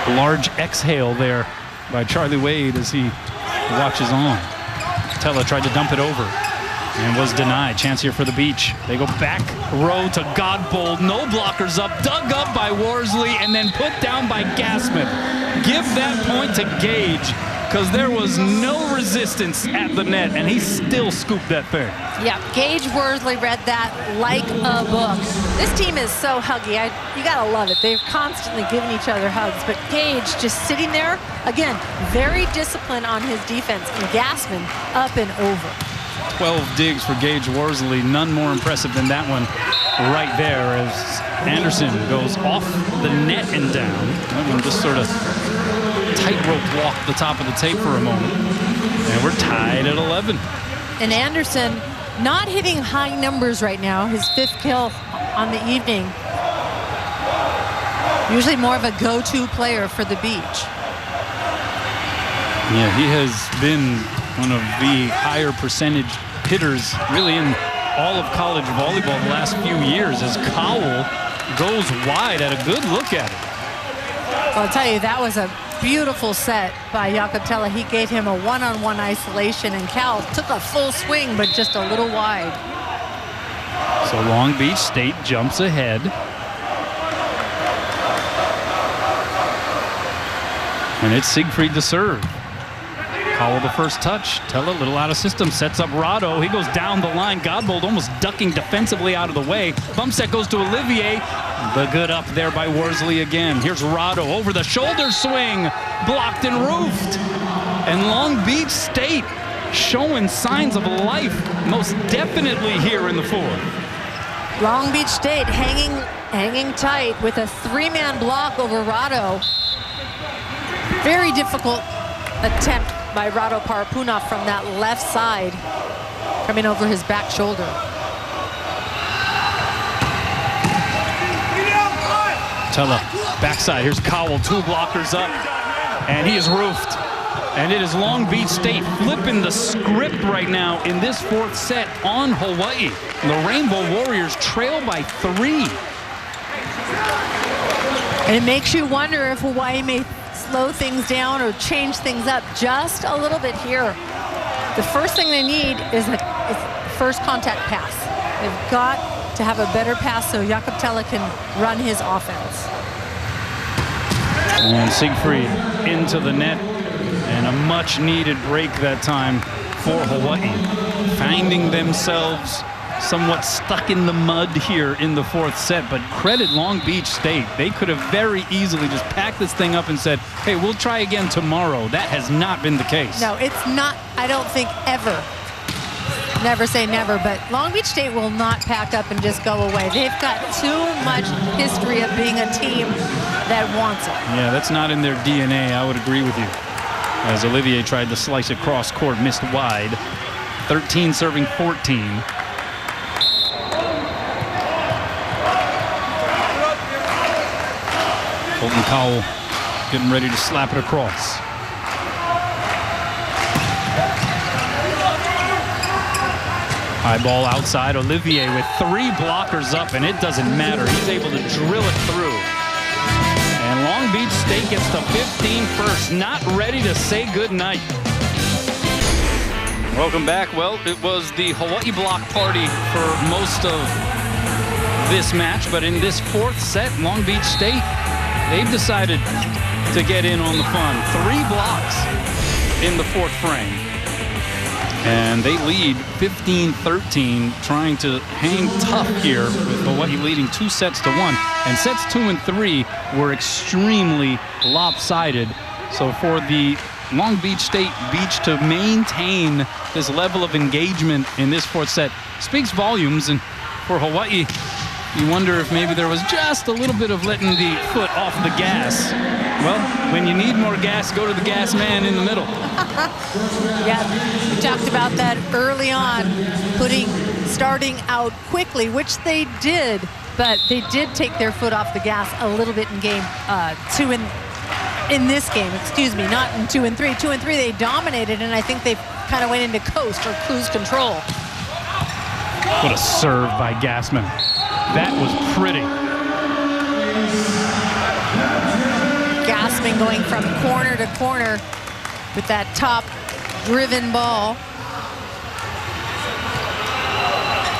The large exhale there by Charlie Wade as he watches on. Tella tried to dump it over and was denied. Chance here for the Beach. They go back row to Godbold. No blockers up. Dug up by Worsley and then put down by Gassman. Give that point to Gage because there was no resistance at the net and he still scooped that thing. Yeah, Gage Worsley read that like a book. This team is so huggy. You gotta love it. They're constantly giving each other hugs, but Gage just sitting there, again, very disciplined on his defense, and Gassman up and over. 12 digs for Gage Worsley. None more impressive than that one right there as Anderson goes off the net and down. That one just sort of tightrope walked the top of the tape for a moment. And we're tied at 11. And Anderson not hitting high numbers right now. His 5th kill on the evening. Usually more of a go-to player for the Beach. Yeah, he has been one of the higher percentage hitters really in all of college volleyball the last few years as Cowell goes wide at a good look at it. Well, I'll tell you, that was a beautiful set by Jakob Tella. He gave him a one-on-one isolation, and Cal took a full swing, but just a little wide. So Long Beach State jumps ahead. And it's Siegfried to serve. Cowell the first touch. Tella a little out of system. Sets up Rado. He goes down the line. Godbold almost ducking defensively out of the way. Bump set goes to Olivier. The good up there by Worsley again. Here's Rado over the shoulder swing. Blocked and roofed. And Long Beach State showing signs of life most definitely here in the fourth. Long Beach State hanging tight with a 3-man block over Rado. Very difficult attempt by Rado Parapunov from that left side, coming over his back shoulder. Tella, backside. Here's Cowell, 2 blockers up, and he is roofed. And it is Long Beach State flipping the script right now in this 4th set on Hawaii. The Rainbow Warriors trail by 3. And it makes you wonder if Hawaii may slow things down or change things up just a little bit here. The first thing they need is a first contact pass. They've got to have a better pass so Jakob Tella can run his offense. And Siegfried into the net, and a much needed break that time for Hawaii, finding themselves somewhat stuck in the mud here in the 4th set. But credit Long Beach State. They could have very easily just packed this thing up and said, hey, we'll try again tomorrow. That has not been the case. No, it's not, I don't think, ever. Never say never, but Long Beach State will not pack up and just go away. They've got too much history of being a team that wants it. Yeah, that's not in their DNA. I would agree with you. As Olivier tried to slice it cross court, missed wide. 13 serving 14. Colton Cowell getting ready to slap it across. High ball outside. Olivier with 3 blockers up, and it doesn't matter. He's able to drill it through. And Long Beach State gets to 15 first, not ready to say goodnight. Welcome back. Well, it was the Hawaii block party for most of this match, but in this 4th set, Long Beach State, they've decided to get in on the fun. 3 blocks in the 4th frame. And they lead 15-13, trying to hang tough here with Hawaii leading 2 sets to 1. And sets 2 and 3 were extremely lopsided. So for the Long Beach State Beach to maintain this level of engagement in this 4th set speaks volumes. And for Hawaii, you wonder if maybe there was just a little bit of letting the foot off the gas. Well, when you need more gas, go to the gas man in the middle. Yeah, we talked about that early on, starting out quickly, which they did, but they did take their foot off the gas a little bit in game 2 in this game, excuse me, not in 2 and 3. 2 and 3 they dominated, and I think they kind of went into coast or cruise control. What a serve by Gassman. That was pretty. Gassman going from corner to corner with that top driven ball.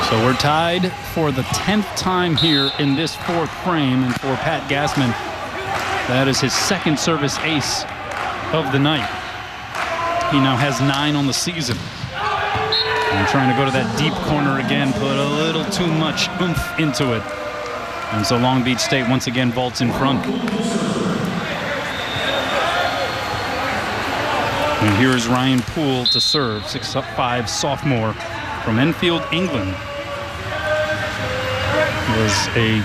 So we're tied for the 10th time here in this 4th frame, and for Pat Gassman, that is his 2nd service ace of the night. He now has 9 on the season. And trying to go to that deep corner again, put a little too much oomph into it. And so Long Beach State once again vaults in front. And here is Ryan Poole to serve, 6'5" sophomore from Enfield, England. He was a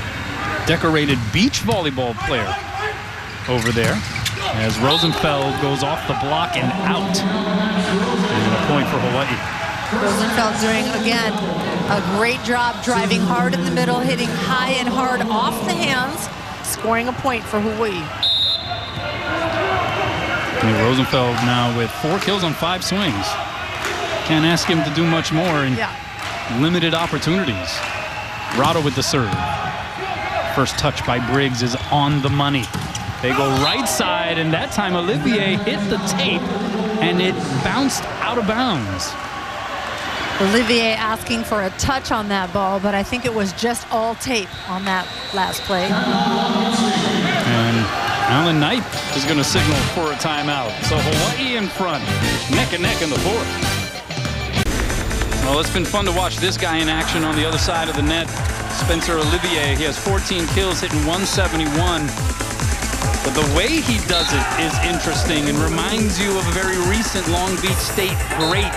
decorated beach volleyball player over there, as Rosenfeld goes off the block and out. And a point for Hawaii. Rosenfeld doing, again, a great job driving hard in the middle, hitting high and hard off the hands, scoring a point for Hawaii. And Rosenfeld now with 4 kills on 5 swings. Can't ask him to do much more in limited opportunities. Rado with the serve. First touch by Briggs is on the money. They go right side, and that time Olivier hit the tape, and it bounced out of bounds. Olivier asking for a touch on that ball, but I think it was just all tape on that last play. And Alan Knight is going to signal for a timeout. So Hawaii in front, neck and neck in the 4th. Well, it's been fun to watch this guy in action on the other side of the net. Spencer Olivier, he has 14 kills, hitting 171. But the way he does it is interesting and reminds you of a very recent Long Beach State great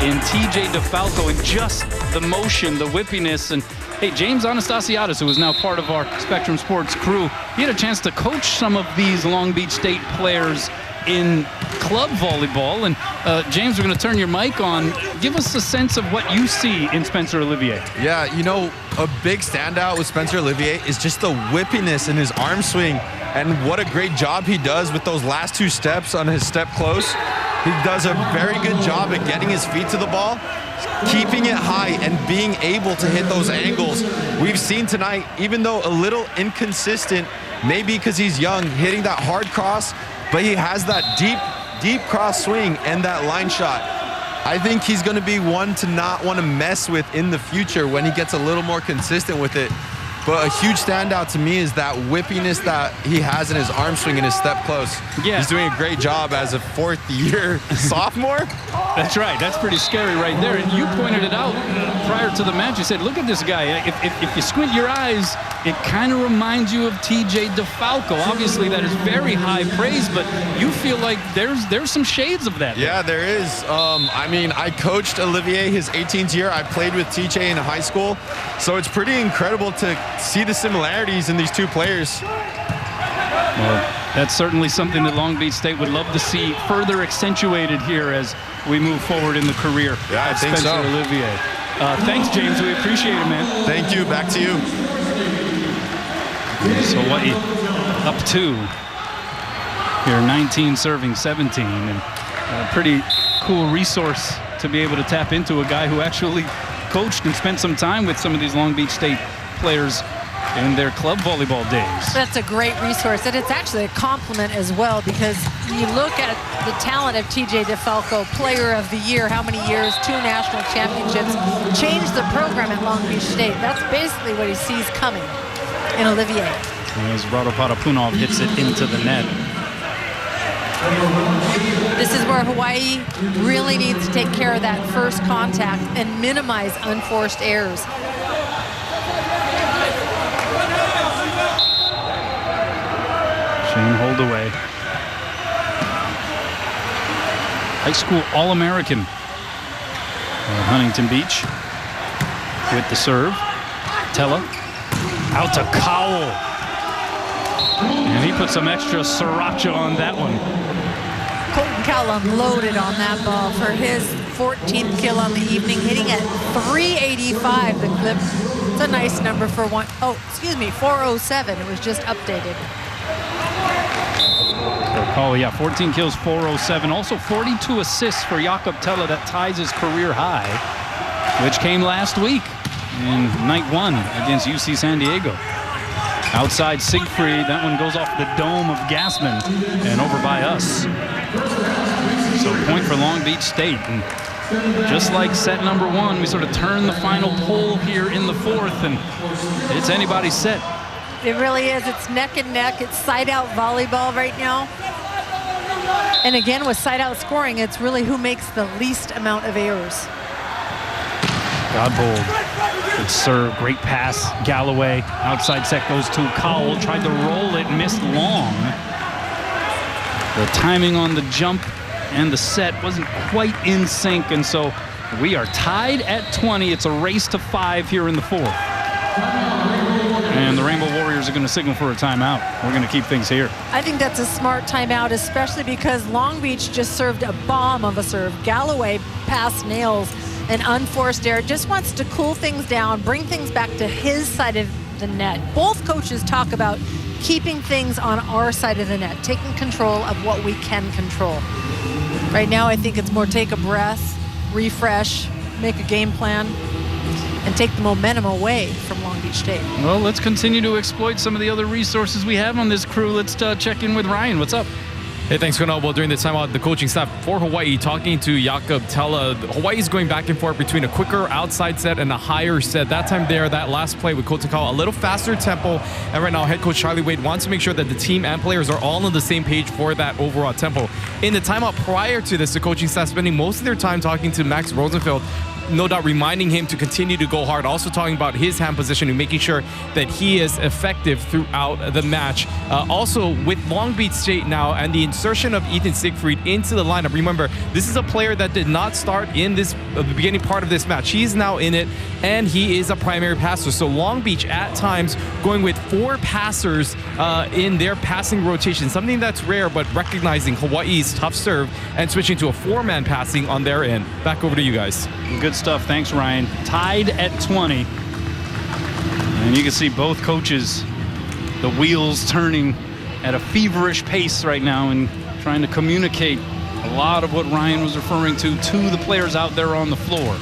in TJ DeFalco, and just the motion, the whippiness. And hey, James Anastasiadis, who is now part of our Spectrum Sports crew, he had a chance to coach some of these Long Beach State players in club volleyball. And James, we're going to turn your mic on. Give us a sense of what you see in Spencer Olivier. Yeah, you know, a big standout with Spencer Olivier is just the whippiness in his arm swing, and what a great job he does with those last 2 steps on his step close. He does a very good job at getting his feet to the ball, keeping it high, and being able to hit those angles. We've seen tonight, even though a little inconsistent, maybe because he's young, hitting that hard cross, but he has that deep cross swing and that line shot. I think he's going to be one to not want to mess with in the future when he gets a little more consistent with it. But a huge standout to me is that whippiness that he has in his arm swing and his step close. Yeah. He's doing a great job as a 4th-year sophomore. That's right. That's pretty scary right there. And you pointed it out prior to the match. You said, look at this guy. If you squint your eyes, it kind of reminds you of TJ DeFalco. Obviously, that is very high praise, but you feel like there's some shades of that. Yeah, there is. I mean, I coached Olivier his 18th year. I played with TJ in high school. So it's pretty incredible to see the similarities in these 2 players. Well, that's certainly something that Long Beach State would love to see further accentuated here as we move forward in the career of Spencer Olivier. Thanks, James. We appreciate it, man. Thank you. Back to you. So Hawaii up 2. Here, 19 serving 17. And a pretty cool resource to be able to tap into, a guy who actually coached and spent some time with some of these Long Beach State players in their club volleyball days. That's a great resource, and it's actually a compliment as well, because you look at the talent of TJ DeFalco, Player of the Year, how many years, 2 national championships, changed the program at Long Beach State. That's basically what he sees coming in Olivier. As Rado Parapunov hits it into the net. This is where Hawaii really needs to take care of that first contact and minimize unforced errors. Shane Holdaway. High school All-American at Huntington Beach with the serve. Tella out to Cowell. And he put some extra sriracha on that one. Colton Cowell unloaded on that ball for his 14th kill on the evening, hitting at 385 the clip. It's a nice number for 407. It was just updated. Oh yeah, 14 kills, 407. Also 42 assists for Jakob Tella. That ties his career high, which came last week in night 1 against UC San Diego. Outside Siegfried, that one goes off the dome of Gassman and over by us. So point for Long Beach State. And just like set number 1, we sort of turn the final pole here in the 4th, and it's anybody's set. It really is. It's neck and neck. It's side-out volleyball right now. And again, with side-out scoring, it's really who makes the least amount of errors. Godbold, good serve, great pass. Galloway, outside set goes to Cowell. Tried to roll it, missed long. The timing on the jump and the set wasn't quite in sync, and so we are tied at 20. It's a race to 5 here in the 4th. And the Rainbow Warriors are going to signal for a timeout. We're going to keep things here. I think that's a smart timeout, especially because Long Beach just served a bomb of a serve. Galloway passed nails, an unforced error. Just wants to cool things down, bring things back to his side of the net. Both coaches talk about keeping things on our side of the net, taking control of what we can control. Right now, I think it's more take a breath, refresh, make a game plan, and take the momentum away from Long Beach State. Well, let's continue to exploit some of the other resources we have on this crew. Let's check in with Ryan. What's up? Hey, thanks, Kunal. Well, during this timeout, the coaching staff for Hawaii talking to Jakob Tella. Hawaii's going back and forth between a quicker outside set and a higher set. That time there, that last play with Colton Cowell, a little faster tempo. And right now, head coach Charlie Wade wants to make sure that the team and players are all on the same page for that overall tempo. In the timeout prior to this, the coaching staff spending most of their time talking to Max Rosenfeld, no doubt reminding him to continue to go hard, also talking about his hand position and making sure that he is effective throughout the match. Also, with Long Beach State now and the insertion of Ethan Siegfried into the lineup, remember, this is a player that did not start in this the beginning part of this match. He's now in it, and he is a primary passer. So Long Beach at times going with 4 passers in their passing rotation, something that's rare, but recognizing Hawaii's tough serve and switching to a 4-man passing on their end. Back over to you guys. Good stuff. Thanks, Ryan. Tied at 20. And you can see both coaches, the wheels turning at a feverish pace right now and trying to communicate a lot of what Ryan was referring to the players out there on the floor.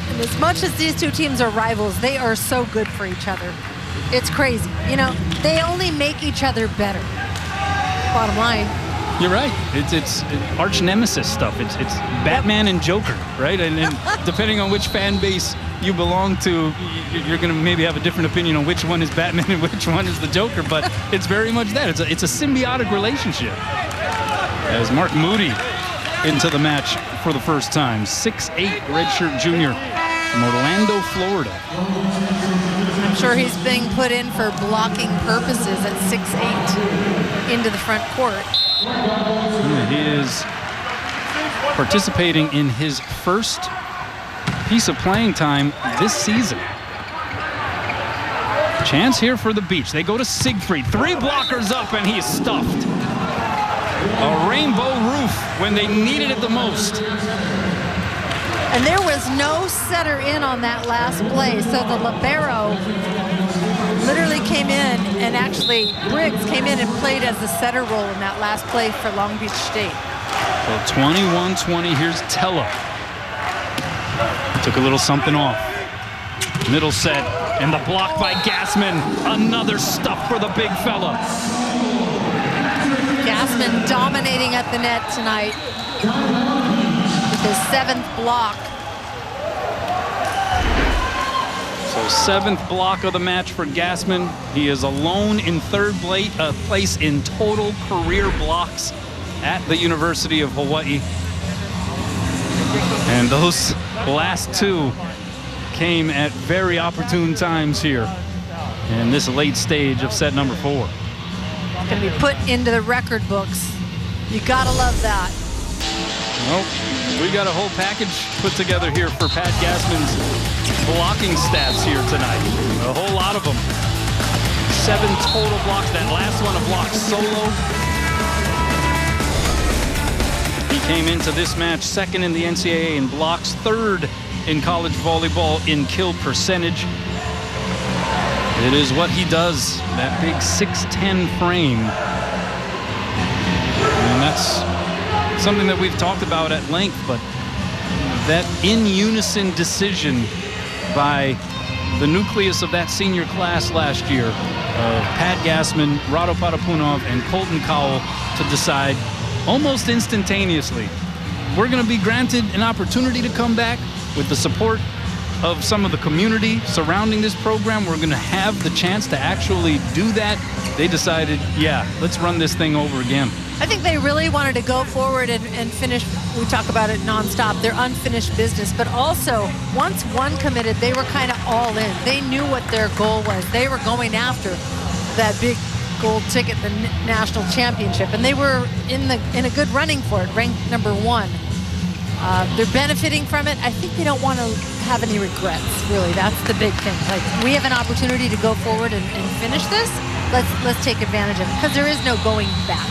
And as much as these two teams are rivals, they are so good for each other. It's crazy. You know, they only make each other better. Bottom line. You're right. It's arch nemesis stuff. It's Batman and Joker, right? And depending on which fan base you belong to, you're going to maybe have a different opinion on which one is Batman and which one is the Joker. But it's very much that. It's a symbiotic relationship. As Mark Moody into the match for the first time, 6'8" redshirt junior from Orlando, Florida. I'm sure he's being put in for blocking purposes at 6'8" into the front court. He is participating in his first piece of playing time this season. Chance here for the Beach. They go to Siegfried. 3 blockers up, and he's stuffed. A rainbow roof when they needed it the most. And there was no setter in on that last play, so the libero literally came in, and actually Briggs came in and played as the setter role in that last play for Long Beach State. So 21-20, here's Tella. Took a little something off. Middle set, and the block by Gassman. Another stuff for the big fella. Gassman dominating at the net tonight with his 7th block. So 7th block of the match for Gassman. He is alone in 3rd place in total career blocks at the University of Hawaii. And those last 2 came at very opportune times here in this late stage of set number 4. It's going to be put into the record books. You got to love that. Well, we got a whole package put together here for Pat Gassman's blocking stats here tonight. A whole lot of them. 7 total blocks. That last one a block solo. He came into this match 2nd in the NCAA in blocks, 3rd in college volleyball in kill percentage. It is what he does, that big 6'10" frame. And that's something that we've talked about at length, but that in unison decision by the nucleus of that senior class last year of Pat Gassman, Rado Parapunov, and Colton Cowell to decide almost instantaneously, we're going to be granted an opportunity to come back with the support of some of the community surrounding this program. We're going to have the chance to actually do that. They decided, yeah, let's run this thing over again. I think they really wanted to go forward and finish. We talk about it nonstop, their unfinished business, but also once one committed, they were kind of all in. They knew what their goal was. They were going after that big gold ticket, the national championship, and they were in a good running for it, ranked number 1. They're benefiting from it. I think they don't want to have any regrets, really. That's the big thing. Like, we have an opportunity to go forward and finish this. Let's take advantage of it, because there is no going back.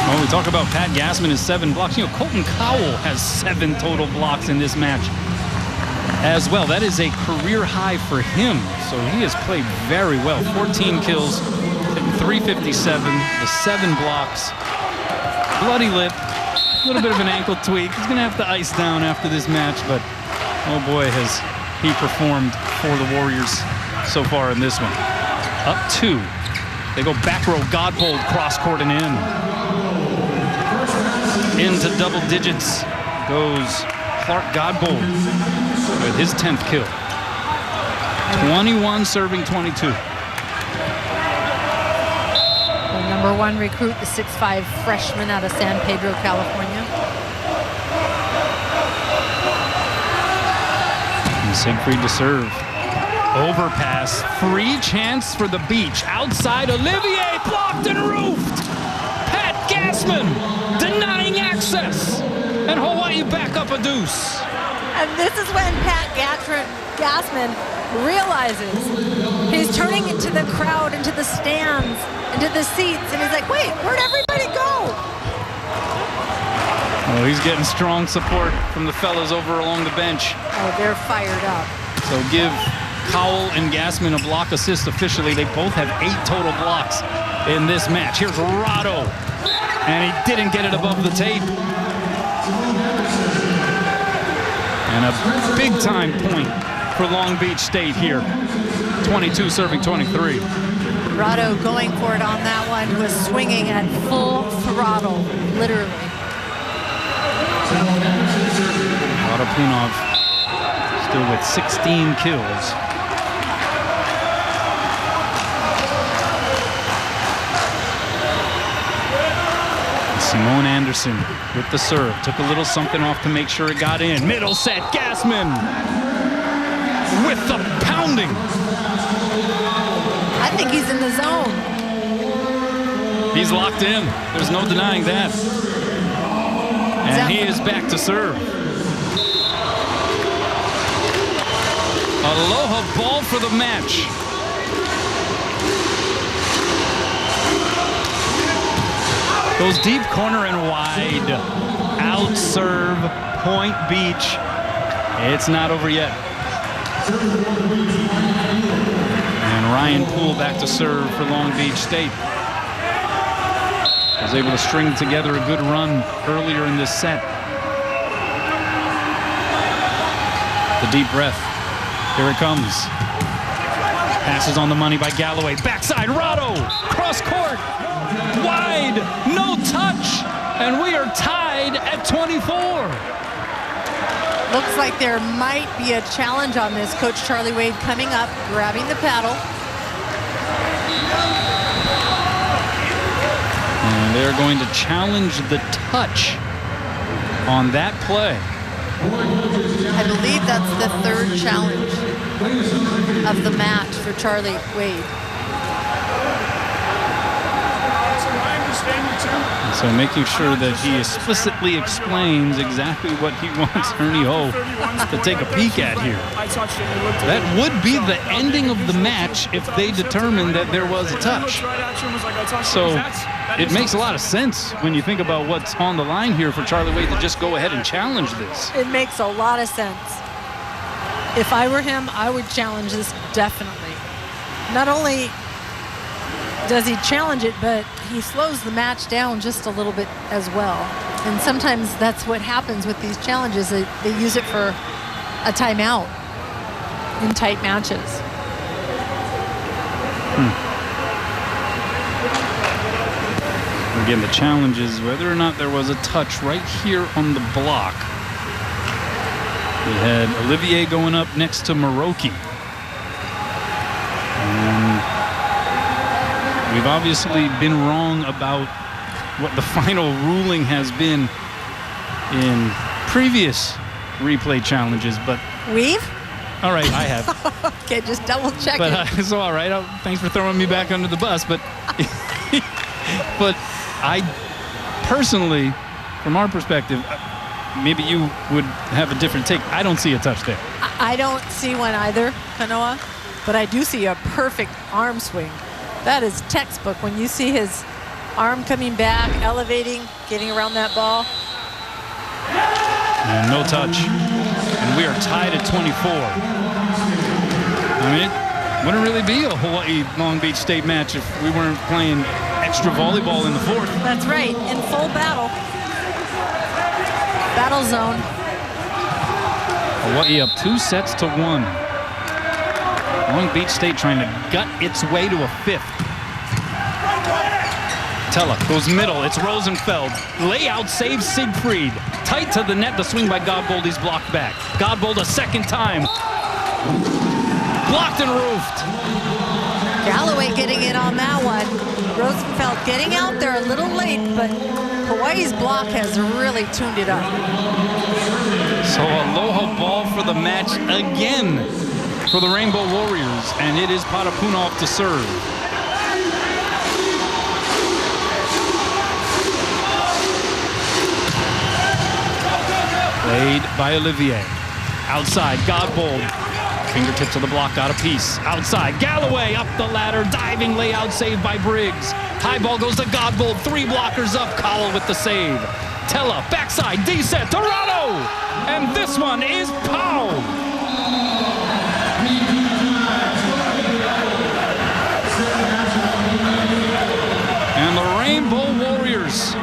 Well, we talk about Pat Gassman and 7 blocks. You know, Colton Cowell has 7 total blocks in this match as well. That is a career high for him. So he has played very well. 14 kills, 357, the 7 blocks. Bloody lip, a little bit of an ankle tweak. He's going to have to ice down after this match, but oh boy, has he performed for the Warriors so far in this one. Up 2. They go back row, Godbold, cross court and in. Into double digits goes Clark Godbold with his 10th kill. 21 serving 22. The number 1 recruit, the 6'5" freshman out of San Pedro, California. And Siegfried to serve. Overpass, free chance for the beach. Outside, Olivier blocked and roofed. Pat Gassman denying access. And Hawaii back up a deuce. And this is when Pat Gassman realizes he's turning into the crowd, into the stands, into the seats, and he's like, wait, where'd everybody go? Well, he's getting strong support from the fellas over along the bench. Oh, they're fired up. So give Cowell and Gassman a block assist officially. They both have 8 total blocks in this match. Here's Rado, and he didn't get it above the tape. And a big-time point for Long Beach State here. 22 serving 23. Rado going for it on that one, was swinging at full throttle, literally. Rado Punov still with 16 kills. Simone Anderson with the serve. Took a little something off to make sure it got in. Middle set, Gassman with the pounding. I think he's in the zone. He's locked in. There's no denying that. And he is back to serve. Aloha ball for the match. Goes deep corner and wide. Out serve, point Beach. It's not over yet. And Ryan Poole back to serve for Long Beach State. Was able to string together a good run earlier in this set. The deep breath. Here it comes. Passes on the money by Galloway. Backside, Rado. Cross court. Wide. No touch. And we are tied at 24. Looks like there might be a challenge on this. Coach Charlie Wade coming up, grabbing the paddle. And they're going to challenge the touch on that play. I believe that's the third challenge of the match for Charlie Wade. So making sure that he explicitly explains exactly what he wants Ernie Ho to take a peek at here. That would be the ending of the match if they determined that there was a touch. So it makes a lot of sense when you think about what's on the line here for Charlie Wade to just go ahead and challenge this. It makes a lot of sense. If I were him, I would challenge this definitely. Not only does he challenge it, but he slows the match down just a little bit as well. And sometimes that's what happens with these challenges. They use it for a timeout in tight matches. Again, the challenge is whether or not there was a touch right here on the block. We had Olivier going up next to Maroki. We've obviously been wrong about what the final ruling has been in previous replay challenges, but... We've? All right, I have. Okay, just double check but, it. it's all right. Thanks for throwing me back under the bus, but... but I personally, from our perspective, maybe you would have a different take. I don't see a touch there. I don't see one either, Kanoa, but I do see a perfect arm swing. That is textbook when you see his arm coming back, elevating, getting around that ball. And no touch. And we are tied at 24. I mean, it wouldn't really be a Hawaii Long Beach State match if we weren't playing extra volleyball in the fourth. That's right, in full battle. Battle zone. Hawaii up 2-1. Long Beach State trying to gut its way to a fifth. Tella goes middle. It's Rosenfeld. Layout saves Siegfried. Tight to the net. The swing by Godbold. He's blocked back. Godbold a second time. Blocked and roofed. Galloway getting in on that one. Rosenfeld getting out there a little late, but Hawaii's block has really tuned it up. So aloha ball for the match again for the Rainbow Warriors, and it is Patapunov to serve. Played by Olivier. Outside, Godbold. Fingertips of the block, got a piece. Outside, Galloway up the ladder, diving layout saved by Briggs. High ball goes to Godbold, 3 blockers up, Cowell with the save. Tella, backside, D-set, Dorado! And this one is Powell. And the Rainbow Warriors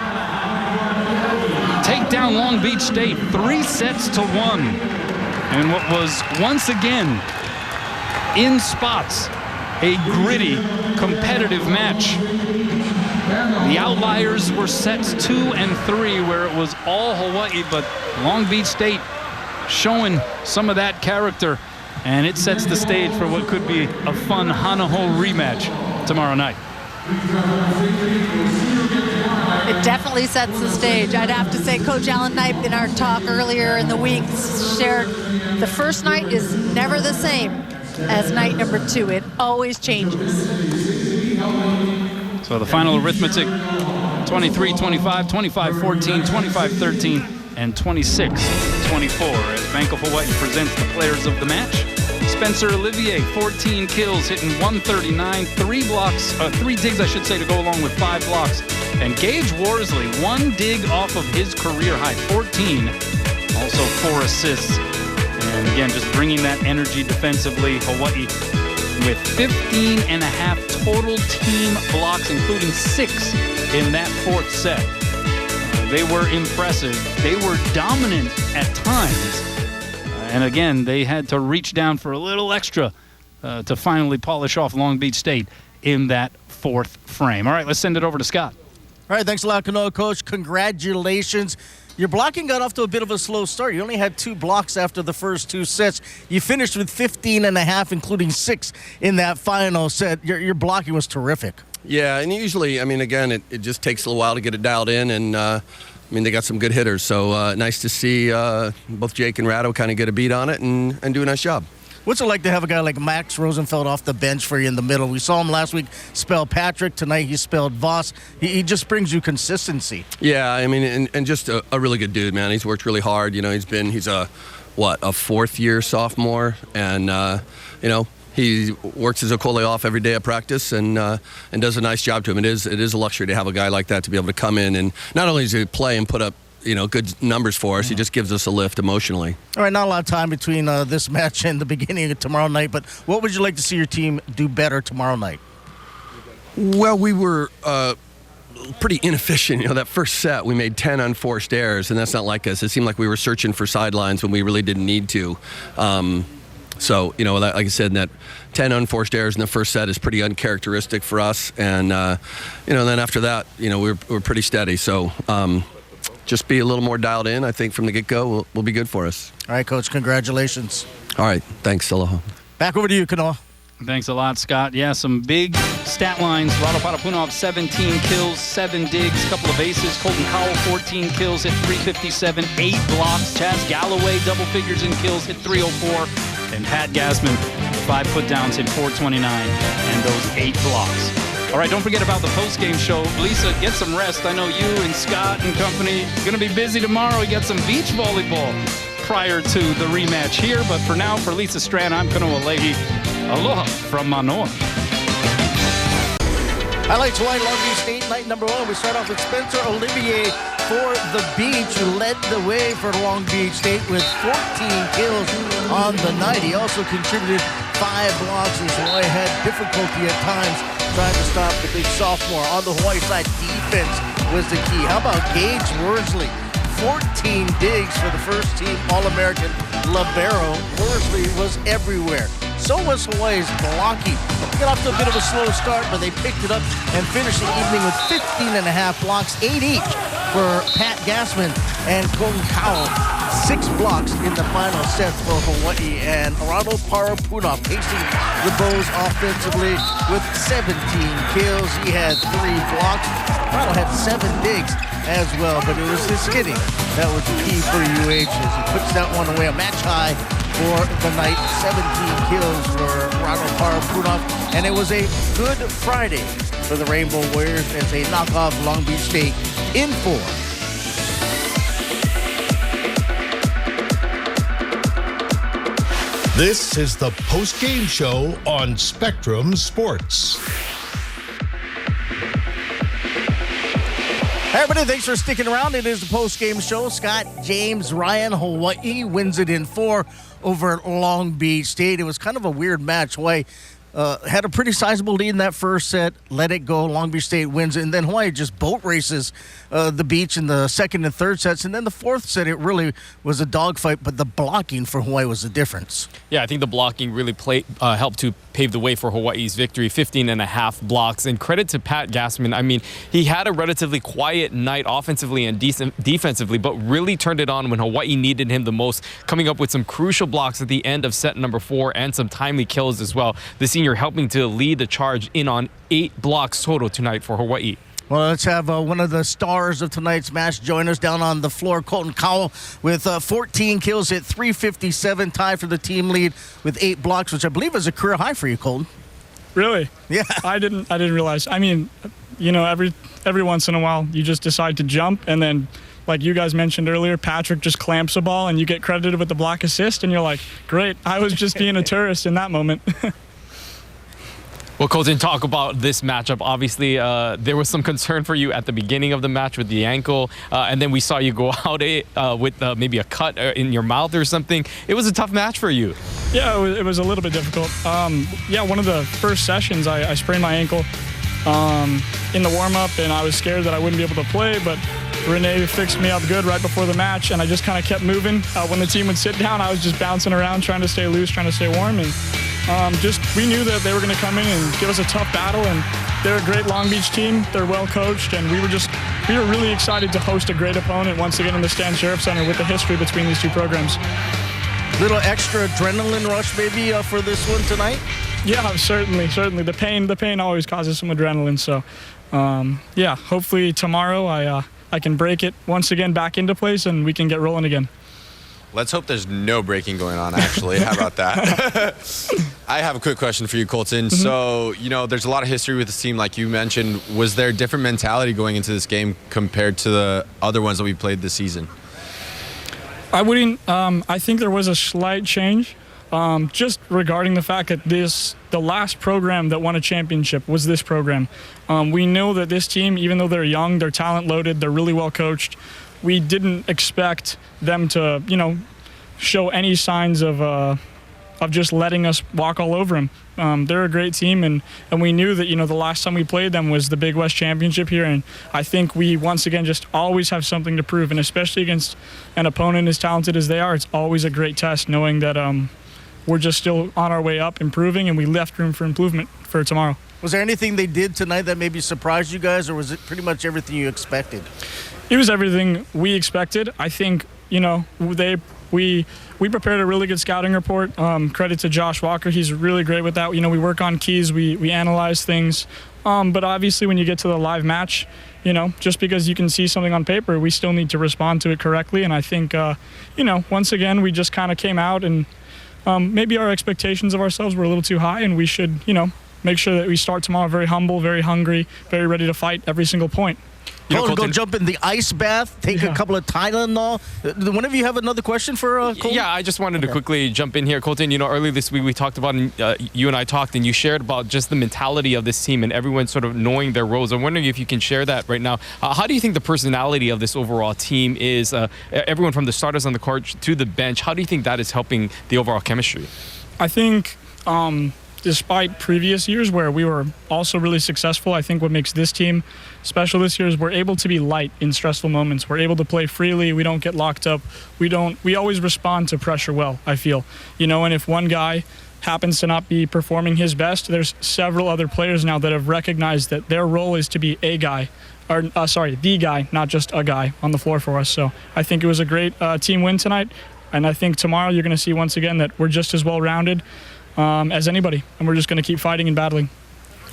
take down Long Beach State 3-1. And what was once again in spots a gritty, competitive match. The outliers were sets 2 and 3 where it was all Hawaii, but Long Beach State showing some of that character, and it sets the stage for what could be a fun Hanaho rematch tomorrow night. It definitely sets the stage. I'd have to say Coach Alan Knipe in our talk earlier in the week shared the first night is never the same as night number 2. It always changes. So the final arithmetic, 23-25, 25-14, 25-13, and 26-24 as Bank of Hawaii presents the players of the match. Spencer Olivier, 14 kills, hitting 139, 3 digs, I should say, to go along with 5 blocks. And Gage Worsley, 1 dig off of his career high, 14, also 4 assists. And again, just bringing that energy defensively. Hawaii with 15.5 total team blocks, including 6 in that 4th set. They were impressive. They were dominant at times. And again, they had to reach down for a little extra to finally polish off Long Beach State in that fourth frame. All right, let's send it over to Scott. All right, thanks a lot, Kanoa, Coach. Congratulations. Your blocking got off to a bit of a slow start. You only had 2 blocks after the first 2 sets. You finished with 15.5, including 6 in that final set. Your blocking was terrific. Yeah, and usually, I mean, again, it just takes a little while to get it dialed in, and I mean, they got some good hitters, so nice to see both Jake and Rado kind of get a beat on it and do a nice job. What's it like to have a guy like Max Rosenfeld off the bench for you in the middle? We saw him last week spell Patrick. Tonight he spelled Voss. He just brings you consistency. Yeah, I mean, and just a really good dude, man. He's worked really hard. You know, he's a fourth-year sophomore, and he works his Okole off every day at practice and does a nice job to him. It is a luxury to have a guy like that to be able to come in and not only does he play and put up good numbers for us, he just gives us a lift emotionally. All right, not a lot of time between this match and the beginning of tomorrow night, but what would you like to see your team do better tomorrow night? Well, we were pretty inefficient. That first set, we made 10 unforced errors, and that's not like us. It seemed like we were searching for sidelines when we really didn't need to. So, like I said, that 10 unforced errors in the first set is pretty uncharacteristic for us. And, then after that, we're pretty steady. So, just be a little more dialed in, I think, from the get-go will be good for us. All right, Coach, congratulations. All right, thanks, aloha. Back over to you, Kanoa. Thanks a lot, Scott. Yeah, some big stat lines. Rado Parapunov, 17 kills, 7 digs, couple of aces. Colton Cowell, 14 kills, hit 357, 8 blocks. Chaz Galloway, double figures in kills, hit 304. And Pat Gassman, 5 put-downs, hit 429, and those 8 blocks. All right, don't forget about the post-game show. Lisa, get some rest. I know you and Scott and company going to be busy tomorrow. You got some beach volleyball prior to the rematch here. But for now, for Lisa Strand, I'm Kanoa Leahy. Aloha from Manoa. Highlights Hawaii Long Beach State night number 1. We start off with Spencer Olivier for the Beach, who led the way for Long Beach State with 14 kills on the night. He also contributed 5 blocks as Hawaii had difficulty at times trying to stop the big sophomore. On the Hawaii side, defense was the key. How about Gage Worsley? 14 digs for the first team All-American libero. Worsley was everywhere. So was Hawaii's blocking. They got off to a bit of a slow start, but they picked it up and finished the evening with 15.5 blocks, 8 each for Pat Gassman and Colton Cowell. 6 blocks in the final set for Hawaii, and Rado Parapunov pacing the Bows offensively with 17 kills. He had 3 blocks. Rado had 7 digs as well, but it was his hitting that was the key for UH as he puts that one away. A match high for the night. 17 kills for Rado Parapunov, and it was a good Friday for the Rainbow Warriors as they knock off Long Beach State in 4. This is the post-game show on Spectrum Sports. Hey everybody, thanks for sticking around. It is the post-game show. Scott, James, Ryan, Hawaii wins it in 4 over at Long Beach State. It was kind of a weird match. Hawaii had a pretty sizable lead in that first set, let it go. Long Beach State wins it, and then Hawaii just boat races the Beach in the second and third sets, and then the fourth set, it really was a dogfight, but the blocking for Hawaii was the difference. Yeah, I think the blocking really helped to pave the way for Hawaii's victory, 15.5 blocks. And credit to Pat Gassman. I mean, he had a relatively quiet night offensively and defensively, but really turned it on when Hawaii needed him the most, coming up with some crucial blocks at the end of set number 4 and some timely kills as well. The senior helping to lead the charge in on 8 blocks total tonight for Hawaii. Well, let's have one of the stars of tonight's match join us down on the floor. Colton Cowell with 14 kills, hit 357, tied for the team lead with 8 blocks, which I believe is a career high for you, Colton. Really? Yeah. I didn't realize. I mean, every once in a while you just decide to jump, and then like you guys mentioned earlier, Patrick just clamps a ball and you get credited with the block assist, and you're like, great, I was just being a tourist in that moment. Well, Colton, talk about this matchup. Obviously, there was some concern for you at the beginning of the match with the ankle, and then we saw you go out with maybe a cut in your mouth or something. It was a tough match for you. Yeah, it was a little bit difficult. One of the first sessions, I sprained my ankle in the warm-up, and I was scared that I wouldn't be able to play, but Renee fixed me up good right before the match, and I just kind of kept moving. When the team would sit down, I was just bouncing around, trying to stay loose, trying to stay warm, and we knew that they were going to come in and give us a tough battle, and they're a great Long Beach team. They're well coached, and we were really excited to host a great opponent once again in the Stan Sheriff Center with the history between these two programs. Little extra adrenaline rush maybe for this one tonight? Yeah, certainly. The pain always causes some adrenaline. So, yeah, hopefully tomorrow I can break it once again back into place and we can get rolling again. Let's hope there's no breaking going on, actually. How about that? I have a quick question for you, Colton. Mm-hmm. So, there's a lot of history with this team, like you mentioned. Was there a different mentality going into this game compared to the other ones that we played this season? I wouldn't. I think there was a slight change, just regarding the fact that the last program that won a championship was this program. We know that this team, even though they're young, they're talent loaded, they're really well coached. We didn't expect them to, show any signs of just letting us walk all over them. They're a great team, and we knew that, the last time we played them was the Big West Championship here, and I think we, once again, just always have something to prove, and especially against an opponent as talented as they are, it's always a great test knowing that we're just still on our way up, improving, and we left room for improvement for tomorrow. Was there anything they did tonight that maybe surprised you guys, or was it pretty much everything you expected? It was everything we expected. I think, we prepared a really good scouting report. Credit to Josh Walker. He's really great with that. We work on keys. We analyze things. But obviously when you get to the live match, just because you can see something on paper, we still need to respond to it correctly. And I think, once again, we just kind of came out and maybe our expectations of ourselves were a little too high, and we should, make sure that we start tomorrow very humble, very hungry, very ready to fight every single point. Go jump in the ice bath, take a couple of Tylenol. One of you have another question for Colton? Yeah, I just wanted to quickly jump in here, Colton. Earlier this week we talked about, you and I talked, and you shared about just the mentality of this team and everyone sort of knowing their roles. I'm wondering if you can share that right now. How do you think the personality of this overall team is? Everyone from the starters on the court to the bench, how do you think that is helping the overall chemistry? I think despite previous years where we were also really successful, I think what makes this team special this year is we're able to be light in stressful moments. We're able to play freely. We don't get locked up. We always respond to pressure well, I feel. And if one guy happens to not be performing his best, there's several other players now that have recognized that their role is to be the guy, not just a guy on the floor for us. So I think it was a great team win tonight. And I think tomorrow you're going to see once again that we're just as well-rounded as anybody, and we're just going to keep fighting and battling.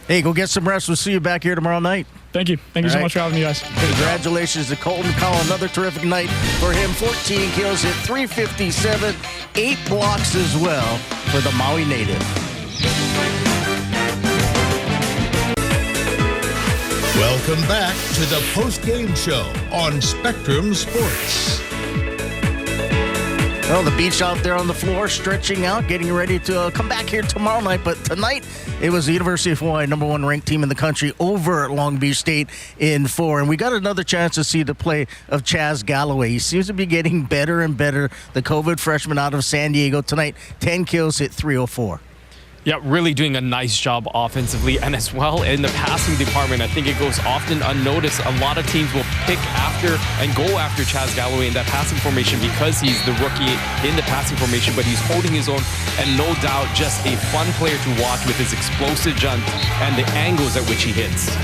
Hey, go get some rest. We'll see you back here tomorrow night. Thank you. Thank you so much for having me, guys. Congratulations to Colton Cowell. Another terrific night for him. 14 kills, hit 357, 8 blocks as well for the Maui native. Welcome back to the post-game show on Spectrum Sports. Well, the beach out there on the floor, stretching out, getting ready to come back here tomorrow night. But tonight, it was the University of Hawaii, #1 ranked team in the country, over at Long Beach State in 4. And we got another chance to see the play of Chaz Galloway. He seems to be getting better and better. The COVID freshman out of San Diego tonight, 10 kills, hit 304. Yeah, really doing a nice job offensively, and as well in the passing department. I think it goes often unnoticed. A lot of teams will pick after and go after Chaz Galloway in that passing formation because he's the rookie in the passing formation, but he's holding his own, and no doubt just a fun player to watch with his explosive jump and the angles at which he hits.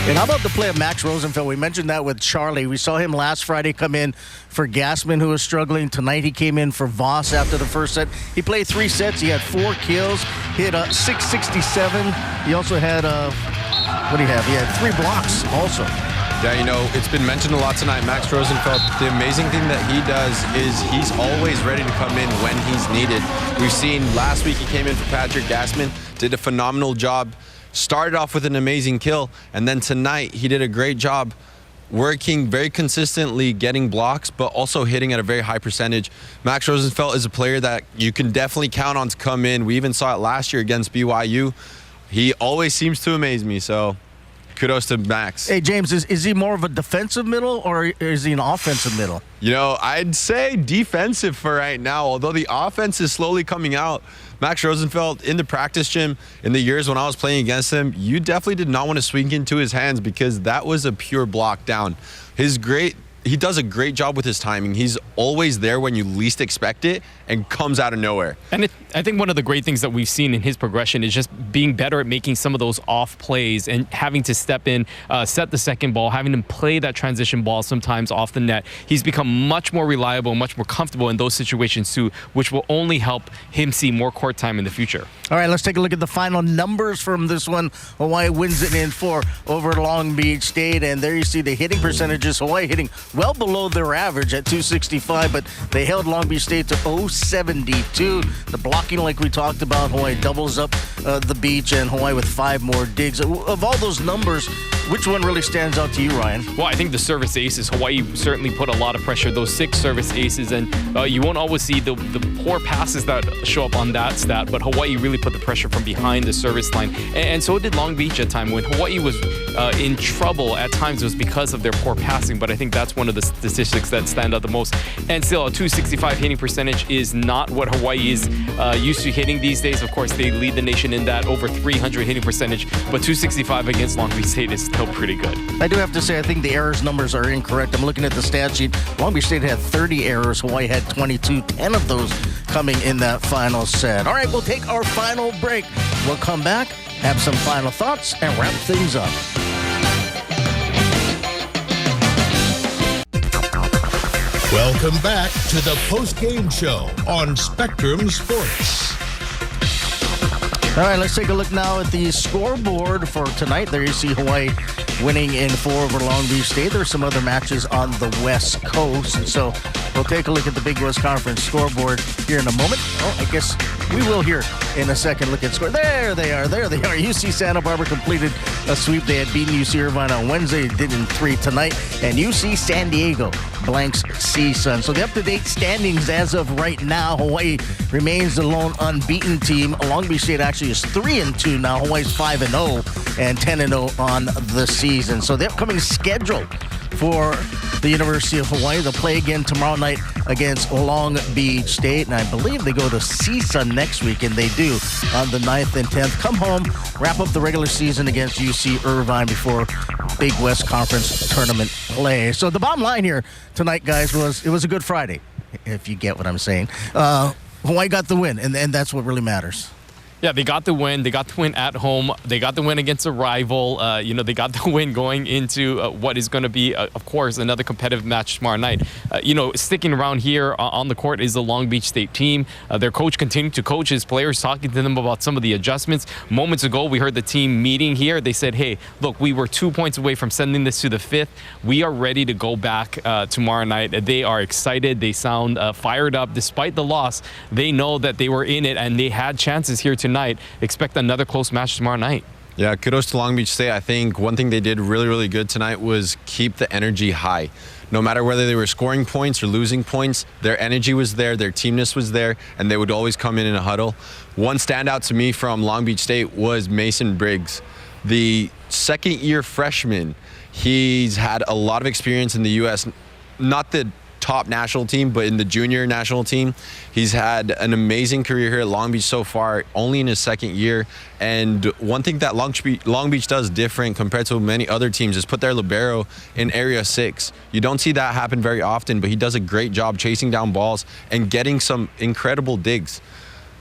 And how about the play of Max Rosenfeld? We mentioned that with Charlie. We saw him last Friday come in for Gassman, who was struggling. Tonight he came in for Voss after the first set. He played 3 sets. He had 4 kills. He had 667. He also had, what do you have? He had 3 blocks also. Yeah, it's been mentioned a lot tonight. Max Rosenfeld, the amazing thing that he does is he's always ready to come in when he's needed. We've seen last week he came in for Patrick Gassman, did a phenomenal job. Started off with an amazing kill, and then tonight he did a great job working very consistently, getting blocks, but also hitting at a very high percentage. Max Rosenfeld is a player that you can definitely count on to come in. We even saw it last year against BYU. He always seems to amaze me, so kudos to Max. Hey, James, is he more of a defensive middle or is he an offensive middle? I'd say defensive for right now, although the offense is slowly coming out. Max Rosenfeld in the practice gym in the years when I was playing against him, you definitely did not want to swing into his hands because that was a pure block down. He does a great job with his timing. He's always there when you least expect it and comes out of nowhere. And I think one of the great things that we've seen in his progression is just being better at making some of those off plays and having to step in, set the second ball, having him play that transition ball sometimes off the net. He's become much more reliable, much more comfortable in those situations too, which will only help him see more court time in the future. All right, let's take a look at the final numbers from this one. Hawaii wins it in 4 over Long Beach State, and there you see the hitting percentages. Hawaii hitting well below their average at .265, but they held Long Beach State to .072. The blocking, like we talked about, Hawaii doubles up the beach, and Hawaii with 5 more digs. Of all those numbers, which one really stands out to you, Ryan? Well, I think the service aces. Hawaii certainly put a lot of pressure, those 6 service aces, and you won't always see the poor passes that show up on that stat, but Hawaii really put the pressure from behind the service line, and so did Long Beach at time. When Hawaii was in trouble at times, it was because of their poor passing, but I think that's one of the statistics that stand out the most. And still, a .265 hitting percentage is not what Hawaii is used to hitting these days. Of course, they lead the nation in that, over 300 hitting percentage, but .265 against Long Beach State is still pretty good. I do have to say, I think the errors numbers are incorrect. I'm looking at the stat sheet. Long Beach State had 30 errors. Hawaii had 22, 10 of those coming in that final set. All right, we'll take our final break. We'll come back, have some final thoughts, and wrap things up. Welcome back to the post-game show on Spectrum Sports. All right, let's take a look now at the scoreboard for tonight. There you see Hawaii winning in 4 over Long Beach State. There's some other matches on the West Coast. So we'll take a look at the Big West Conference scoreboard here in a moment. Oh, I guess we will here in a second. Look at score. There they are. UC Santa Barbara completed a sweep. They had beaten UC Irvine on Wednesday. They did in 3 tonight. And UC San Diego blanks CSUN. So the up-to-date standings as of right now, Hawaii remains the lone unbeaten team. Long Beach State actually is 3-2 now. Hawaii's 5-0 and 10-0 on the season. So the upcoming schedule for the University of Hawaii, they'll play again tomorrow night against Long Beach State, and I believe they go to CSUN next week, and they do on the 9th and 10th. Come home, wrap up the regular season against UC Irvine before Big West Conference tournament play. So the bottom line here tonight, guys, was it was a good Friday, if you get what I'm saying. Hawaii got the win, and that's what really matters. Yeah, they got the win. They got the win at home. They got the win against a rival. They got the win going into what is going to be, of course, another competitive match tomorrow night. Sticking around here on the court is the Long Beach State team. Their coach continued to coach his players, talking to them about some of the adjustments. Moments ago, we heard the team meeting here. They said, hey, look, we were 2 points away from sending this to the 5th. We are ready to go back tomorrow night. They are excited. They sound fired up. Despite the loss, they know that they were in it and they had chances here tonight. Expect another close match tomorrow night. Yeah, kudos to Long Beach State. I think one thing they did really, really good tonight was keep the energy high. No matter whether they were scoring points or losing points, their energy was there, their teamness was there, and they would always come in a huddle. One standout to me from Long Beach State was Mason Briggs, the second-year freshman. He's had a lot of experience in the U.S., not the top national team, but in the junior national team. He's had an amazing career here at Long Beach so far, only in his second year. And one thing that Long Beach does different compared to many other teams is put their libero in Area 6. You don't see that happen very often, but he does a great job chasing down balls and getting some incredible digs.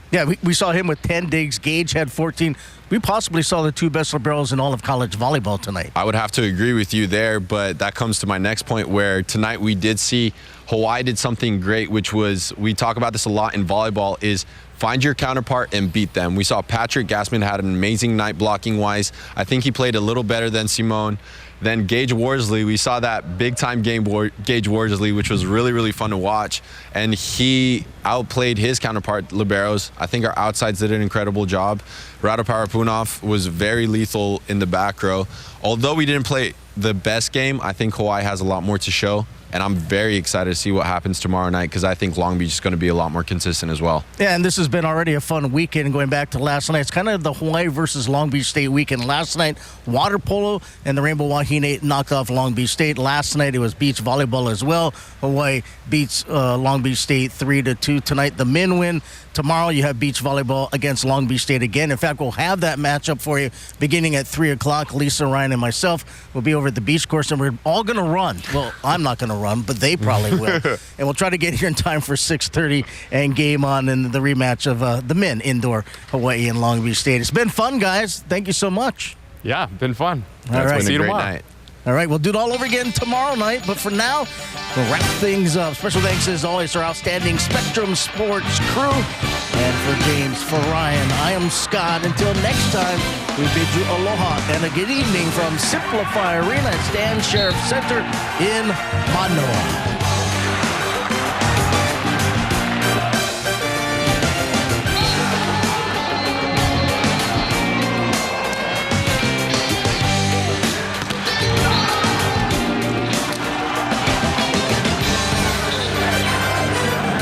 Yeah, we saw him with 10 digs. Gage had 14. We possibly saw the 2 best liberos in all of college volleyball tonight. I would have to agree with you there, but that comes to my next point where tonight we did see Hawaii did something great, which was, we talk about this a lot in volleyball, is find your counterpart and beat them. We saw Patrick Gassman had an amazing night blocking-wise. I think he played a little better than Simone. Then Gage Worsley, we saw that big-time game, Gage Worsley, which was really, really fun to watch. And he outplayed his counterpart, liberos. I think our outsides did an incredible job. Rado Parapunov was very lethal in the back row. Although we didn't play the best game, I think Hawaii has a lot more to show. And I'm very excited to see what happens tomorrow night because I think Long Beach is going to be a lot more consistent as well. Yeah, and this has been already a fun weekend going back to last night. It's kind of the Hawaii versus Long Beach State weekend. Last night, water polo and the Rainbow Wahine knocked off Long Beach State. Last night, it was beach volleyball as well. Hawaii beats Long Beach State 3-2. Tonight, the men win. Tomorrow, you have beach volleyball against Long Beach State again. In fact, we'll have that matchup for you beginning at 3 o'clock. Lisa, Ryan, and myself will be over at the beach course, and we're all going to run. Well, I'm not going to run, but they probably will. And we'll try to get here in time for 6:30 and game on in the rematch of the men indoor Hawaii and Long Beach State. It's been fun, guys. Thank you so much. Yeah, been fun. All right. See you Great tomorrow. night. All right, we'll do it all over again tomorrow night. But for now, we'll wrap things up. Special thanks, as always, to our outstanding Spectrum Sports crew. And for James, for Ryan, I am Scott. Until next time, we bid you aloha and a good evening from Simplify Arena at Stan Sheriff Center in Manoa.